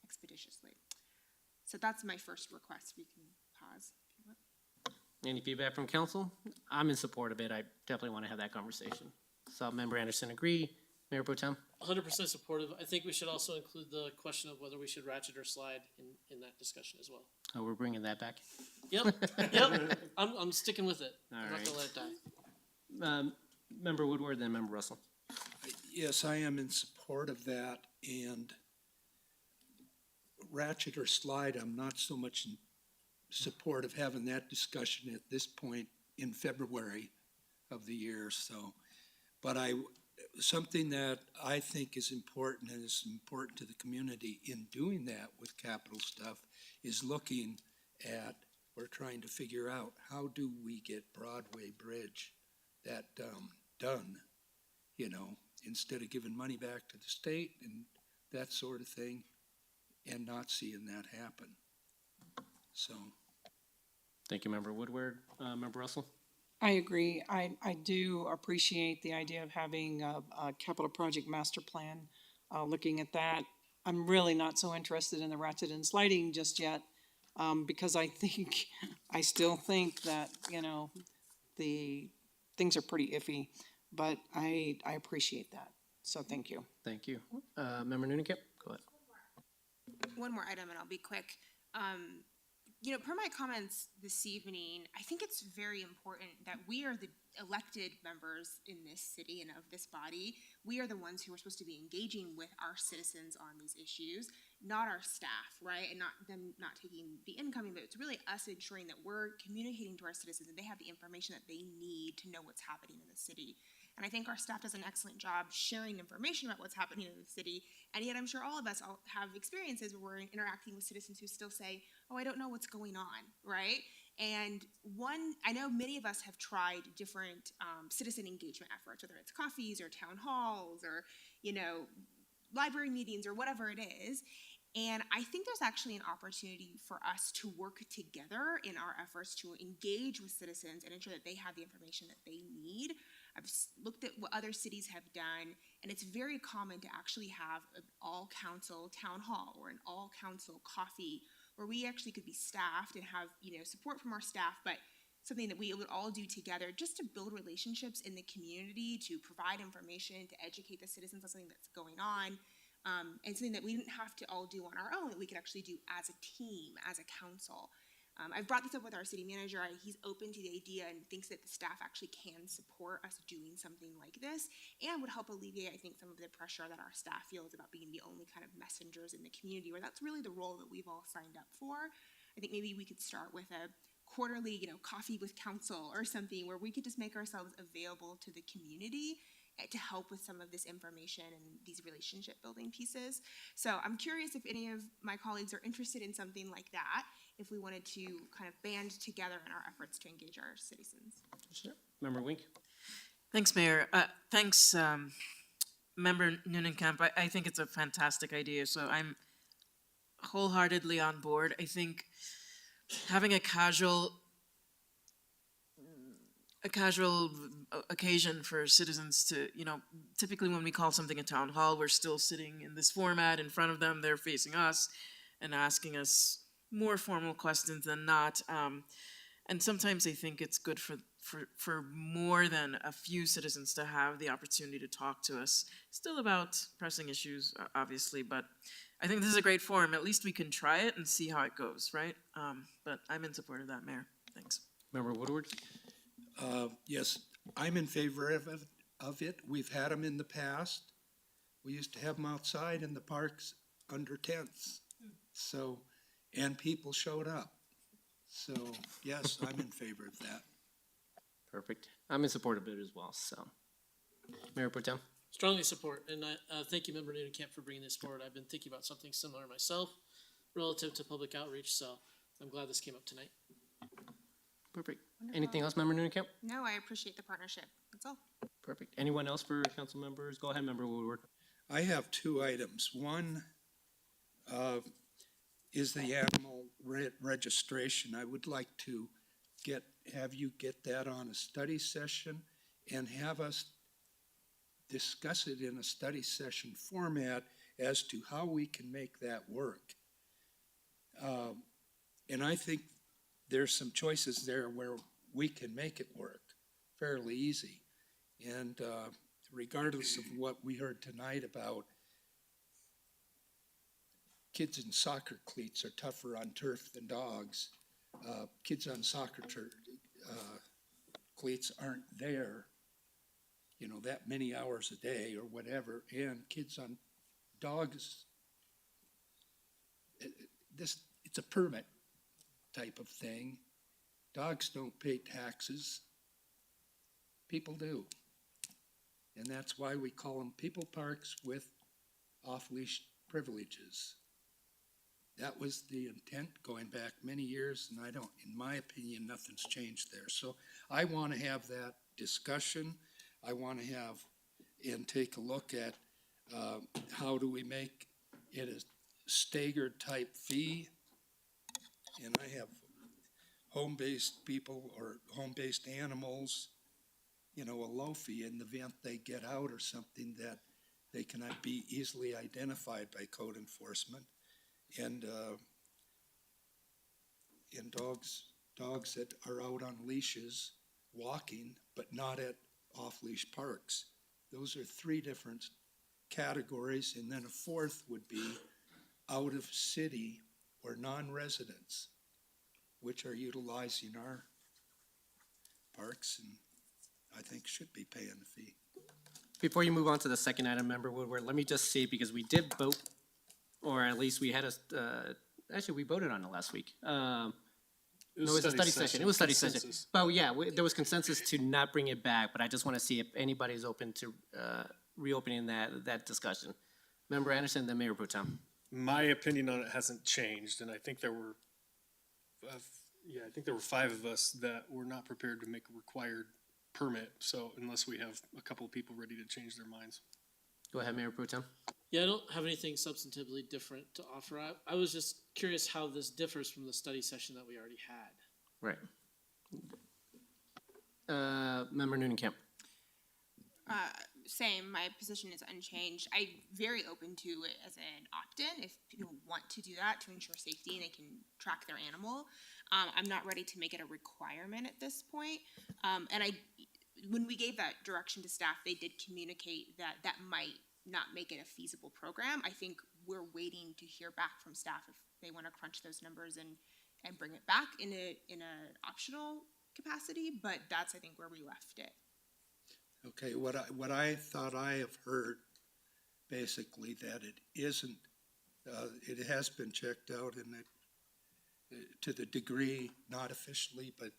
expeditiously. So that's my first request. We can pause if you want. Any feedback from council? I'm in support of it. I definitely want to have that conversation. So Member Anderson, agree. Mayor Pro Tem? 100% supportive. I think we should also include the question of whether we should ratchet or slide in that discussion as well. Oh, we're bringing that back? Yep, yep. I'm sticking with it. All I'm right. not gonna let it die. Member Woodward, then Member Russell. Yes, I am in support of that, and ratchet or slide, I'm not so much in support of having that discussion at this point in February of the year, so. But something that I think is important and is important to the community in doing that with capital stuff is looking at, we're trying to figure out, how do we get Broadway Bridge that done, you know, instead of giving money back to the state and that sort of thing, and not seeing that happen. So. Thank you, Member Woodward. Member Russell? I agree. I do appreciate the idea of having a capital project master plan, looking at that. I'm really not so interested in the ratchet and sliding just yet, because I still think that, the things are pretty iffy, but I appreciate that. So thank you. Thank you. Member Noonan, go ahead. One more item and I'll be quick. Per my comments this evening, I think it's very important that we are the elected members in this city and of this body. We are the ones who are supposed to be engaging with our citizens on these issues, not our staff, right? And not them not taking the incoming, but it's really us ensuring that we're communicating to our citizens and they have the information that they need to know what's happening in the city. And I think our staff does an excellent job sharing information about what's happening in the city. And yet I'm sure all of us all have experiences where we're interacting with citizens who still say, oh, I don't know what's going on, right? And I know many of us have tried different citizen engagement efforts, whether it's coffees or town halls or, library meetings or whatever it is. And I think there's actually an opportunity for us to work together in our efforts to engage with citizens and ensure that they have the information that they need. I've looked at what other cities have done, and it's very common to actually have an all-council town hall or an all-council coffee where we actually could be staffed and have, support from our staff, but something that we would all do together just to build relationships in the community, to provide information, to educate the citizens on something that's going on. And something that we didn't have to all do on our own, that we could actually do as a team, as a council. I've brought this up with our city manager. He's open to the idea and thinks that the staff actually can support us doing something like this and would help alleviate, I think, some of the pressure that our staff feels about being the only kind of messengers in the community, where that's really the role that we've all signed up for. I think maybe we could start with a quarterly, coffee with council or something where we could just make ourselves available to the community to help with some of this information and these relationship building pieces. So I'm curious if any of my colleagues are interested in something like that, if we wanted to kind of band together in our efforts to engage our citizens. Sure. Member Wink. Thanks, Mayor. Thanks, Member Noonan-Kemp. I think it's a fantastic idea, so I'm wholeheartedly on board. I think having a casual occasion for citizens to, typically when we call something a town hall, we're still sitting in this format in front of them, they're facing us and asking us more formal questions than not. And sometimes I think it's good for more than a few citizens to have the opportunity to talk to us, still about pressing issues, obviously, but I think this is a great forum. At least we can try it and see how it goes, right? But I'm in support of that, Mayor. Thanks. Member Woodward. Yes, I'm in favor of it. We've had them in the past. We used to have them outside in the parks under tents. So, and people showed up. So, yes, I'm in favor of that. Perfect. I'm in support of it as well, so. Mayor Protem. Strongly support, and thank you, Member Noonan-Kemp, for bringing this forward. I've been thinking about something similar myself relative to public outreach, so I'm glad this came up tonight. Perfect. Anything else, Member Noonan-Kemp? No, I appreciate the partnership. That's all. Perfect. Anyone else for council members? Go ahead, Member Woodward. I have two items. One is the animal registration. I would like to have you get that on a study session and have us discuss it in a study session format as to how we can make that work. And I think there's some choices there where we can make it work fairly easy. And regardless of what we heard tonight about kids in soccer cleats are tougher on turf than dogs, kids on soccer cleats aren't there, that many hours a day or whatever, and kids on dogs, it's a permit type of thing. Dogs don't pay taxes. People do. And that's why we call them people parks with off-leash privileges. That was the intent going back many years, and in my opinion, nothing's changed there. So I want to have that discussion. I want to have and take a look at how do we make it a staggered type fee. And I have home-based people or home-based animals, you know, a low fee in the event they get out or something that they cannot be easily identified by code enforcement. And dogs that are out on leashes walking, but not at off-leash parks. Those are three different categories, and then a fourth would be out of city or non-residents, which are utilizing our parks and I think should be paying the fee. Before you move on to the second item, Member Woodward, let me just see, because we did vote, or at least we had actually, we voted on it last week. No, it was a study session. It was study session. Consensus. But yeah, there was consensus to not bring it back, but I just want to see if anybody's open to reopening that discussion. Member Anderson, then Mayor Pro Tem. My opinion on it hasn't changed, and I think there were, I think there were 5 of us that were not prepared to make a required permit. So unless we have a couple of people ready to change their minds. Go ahead, Mayor Pro Tem. Yeah, I don't have anything substantively different to offer. I was just curious how this differs from the study session that we already had. Right. Member Noonan-Camp. Same, my position is unchanged. I'm very open to it as an opt-in if people want to do that to ensure safety and they can track their animal. I'm not ready to make it a requirement at this point. And when we gave that direction to staff, they did communicate that that might not make it a feasible program. I think we're waiting to hear back from staff if they want to crunch those numbers and bring it back in a optional capacity, but that's, I think, where we left it. Okay, what I thought I have heard, basically, that it isn't, it has been checked out and to the degree, not officially, but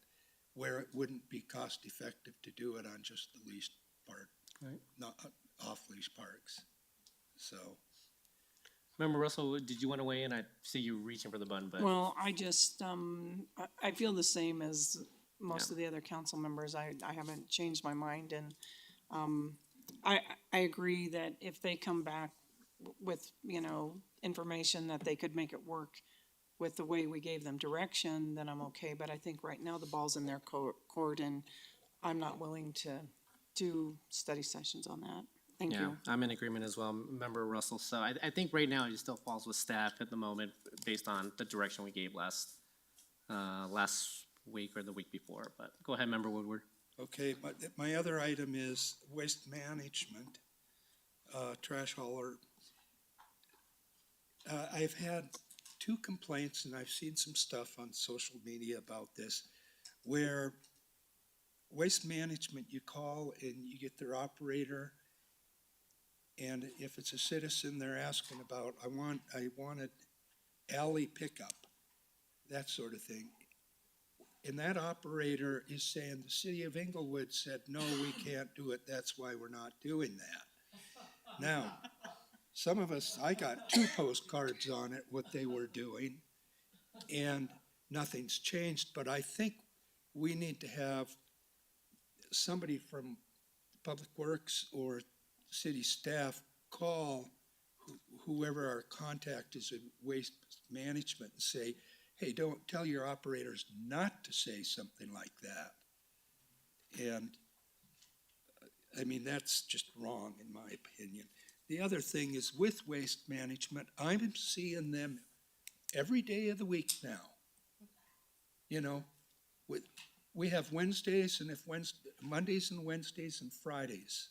where it wouldn't be cost effective to do it on just the leashed part, right? Not off-leash parks. So. Member Russell, did you want to weigh in? I see you reaching for the button, but. Well, I just, I feel the same as most of the other council members. I haven't changed my mind, and I agree that if they come back with, information that they could make it work with the way we gave them direction, then I'm okay. But I think right now the ball's in their court, and I'm not willing to do study sessions on that. Thank you. I'm in agreement as well, Member Russell. So I think right now it still falls with staff at the moment based on the direction we gave last week or the week before. But go ahead, Member Woodward. Okay, my other item is waste management, trash hauler. I've had 2 complaints, and I've seen some stuff on social media about this, where waste management, you call and you get their operator, and if it's a citizen, they're asking about, I wanted alley pickup, that sort of thing. And that operator is saying, the city of Englewood said, no, we can't do it, that's why we're not doing that. Now, some of us, I got 2 postcards on it, what they were doing, and nothing's changed, but I think we need to have somebody from Public Works or city staff call whoever our contact is in waste management and say, hey, don't tell your operators not to say something like that. And I mean, that's just wrong in my opinion. The other thing is with waste management, I'm seeing them every day of the week now. We have Wednesdays and Mondays and Wednesdays and Fridays.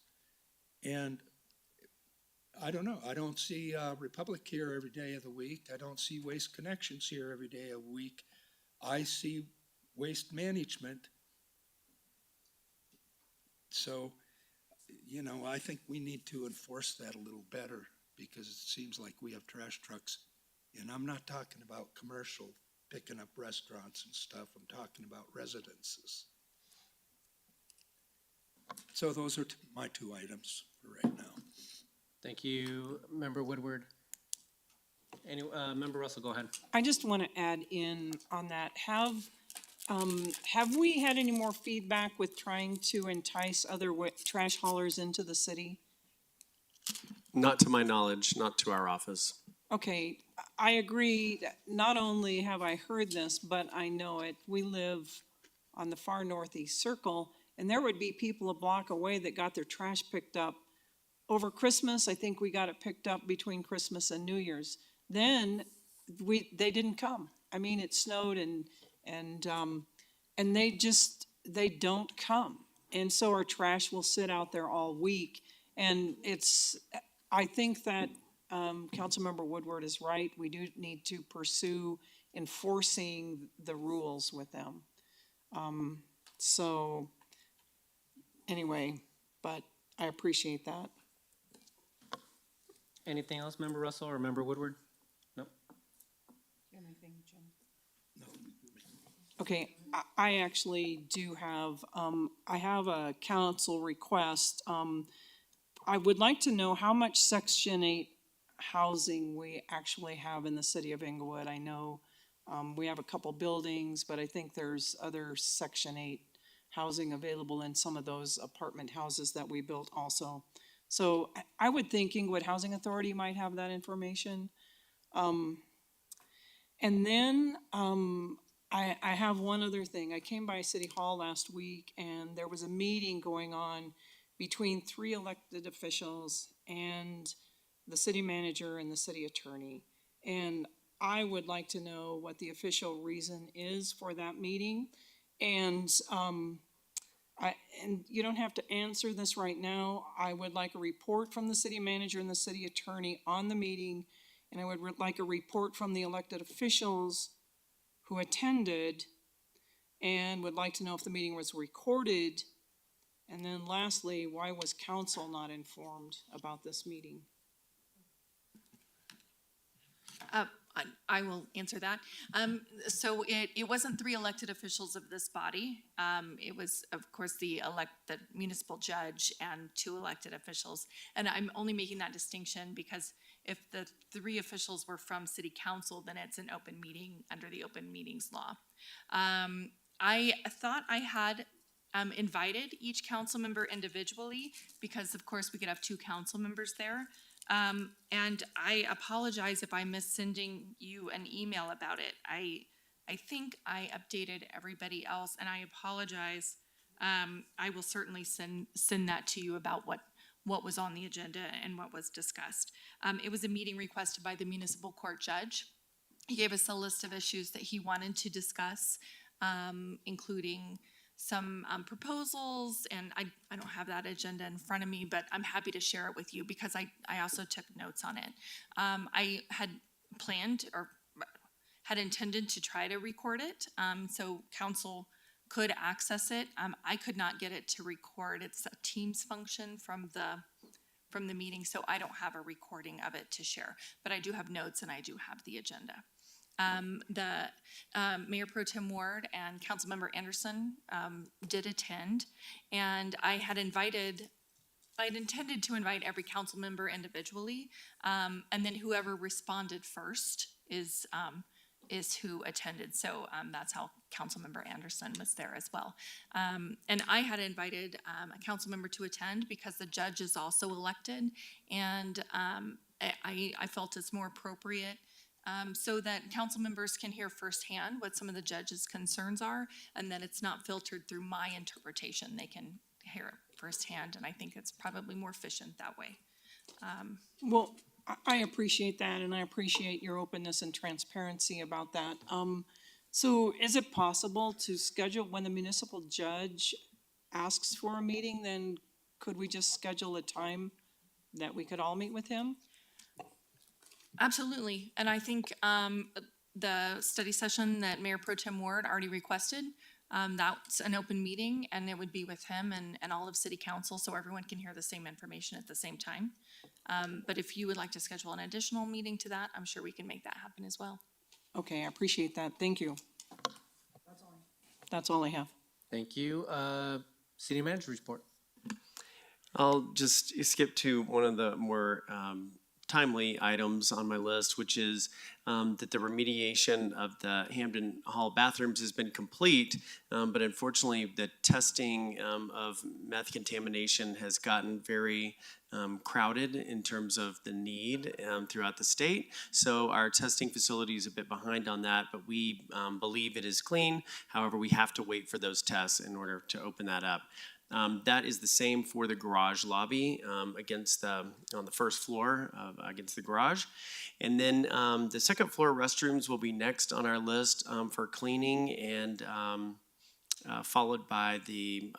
And I don't know, I don't see Republic here every day of the week. I don't see Waste Connections here every day of the week. I see waste management. So, I think we need to enforce that a little better because it seems like we have trash trucks. And I'm not talking about commercial picking up restaurants and stuff. I'm talking about residences. So those are my 2 items for right now. Thank you, Member Woodward. Member Russell, go ahead. I just want to add in on that. Have we had any more feedback with trying to entice other trash haulers into the city? Not to my knowledge, not to our office. Okay, I agree that not only have I heard this, but I know it. We live on the far northeast circle, and there would be people a block away that got their trash picked up over Christmas. I think we got it picked up between Christmas and New Year's. Then they didn't come. I mean, it snowed and they don't come. And so our trash will sit out there all week. And I think that Councilmember Woodward is right. We do need to pursue enforcing the rules with them. So anyway, but I appreciate that. Anything else, Member Russell or Member Woodward? Nope. Okay, I actually do have, I have a council request. I would like to know how much Section 8 housing we actually have in the city of Englewood. I know we have a couple buildings, but I think there's other Section 8 housing available in some of those apartment houses that we built also. So I would think Englewood Housing Authority might have that information. And then I have one other thing. I came by City Hall last week and there was a meeting going on between 3 elected officials and the city manager and the city attorney. And I would like to know what the official reason is for that meeting. And and you don't have to answer this right now. I would like a report from the city manager and the city attorney on the meeting. And I would like a report from the elected officials who attended, and would like to know if the meeting was recorded. And then lastly, why was council not informed about this meeting? I will answer that. So it wasn't 3 elected officials of this body. It was, of course, the municipal judge and 2 elected officials. And I'm only making that distinction because if the 3 officials were from city council, then it's an open meeting under the open meetings law. I thought I had invited each council member individually because, of course, we could have 2 council members there. And I apologize if I missed sending you an email about it. I think I updated everybody else, and I apologize. I will certainly send that to you about what was on the agenda and what was discussed. It was a meeting requested by the municipal court judge. He gave us a list of issues that he wanted to discuss, including some proposals, and I don't have that agenda in front of me, but I'm happy to share it with you because I also took notes on it. I had planned or had intended to try to record it, so council could access it. I could not get it to record. It's a Teams function from the meeting, so I don't have a recording of it to share, but I do have notes and I do have the agenda. The Mayor Pro Tem Ward and Councilmember Anderson did attend, and I had intended to invite every council member individually, and then whoever responded first is who attended. So that's how Councilmember Anderson was there as well. And I had invited a council member to attend because the judge is also elected, and I felt it's more appropriate so that council members can hear firsthand what some of the judge's concerns are, and that it's not filtered through my interpretation. They can hear it firsthand, and I think it's probably more efficient that way. Well, I appreciate that, and I appreciate your openness and transparency about that. So is it possible to schedule, when the municipal judge asks for a meeting, then could we just schedule a time that we could all meet with him? Absolutely, and I think the study session that Mayor Pro Tem Ward already requested, that's an open meeting, and it would be with him and all of City Council, so everyone can hear the same information at the same time. But if you would like to schedule an additional meeting to that, I'm sure we can make that happen as well. Okay, I appreciate that. Thank you. That's all I have. Thank you. City manager report. I'll just skip to one of the more timely items on my list, which is that the remediation of the Hampden Hall bathrooms has been complete, but unfortunately, the testing of meth contamination has gotten very crowded in terms of the need throughout the state. So our testing facility is a bit behind on that, but we believe it is clean. However, we have to wait for those tests in order to open that up. That is the same for the garage lobby on the first floor against the garage. And then the second floor restrooms will be next on our list for cleaning, and followed by the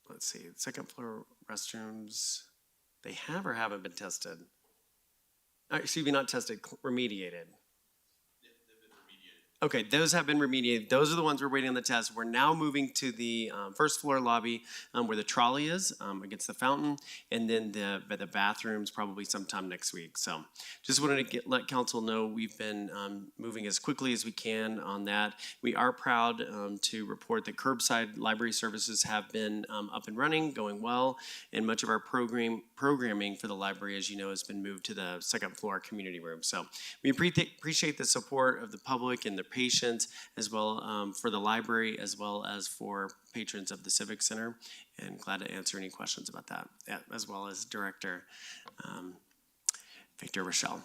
let's see, second floor restrooms, they have or haven't been tested? Excuse me, not tested, remediated. Okay, those have been remediated. Those are the ones we're waiting on the test. We're now moving to the first floor lobby where the trolley is against the fountain, and then the bathrooms probably sometime next week. So just wanted to let council know we've been moving as quickly as we can on that. We are proud to report that curbside library services have been up and running, going well, and much of our programming for the library, as you know, has been moved to the second floor community room. So we appreciate the support of the public and the patients, as well for the library, as well as for patrons of the Civic Center, and glad to answer any questions about that, as well as Director Victor Rochelle.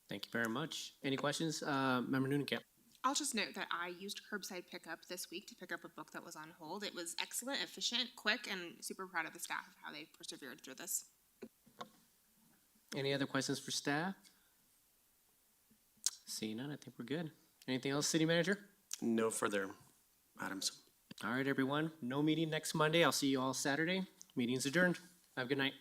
Thank you very much. Any questions? Member Nunekamp? I'll just note that I used curbside pickup this week to pick up a book that was on hold. It was excellent, efficient, quick, and super proud of the staff of how they persevered through this. Any other questions for staff? Seeing none, I think we're good. Anything else, City Manager? No further items. All right, everyone. No meeting next Monday. I'll see you all Saturday. Meeting's adjourned. Have a good night.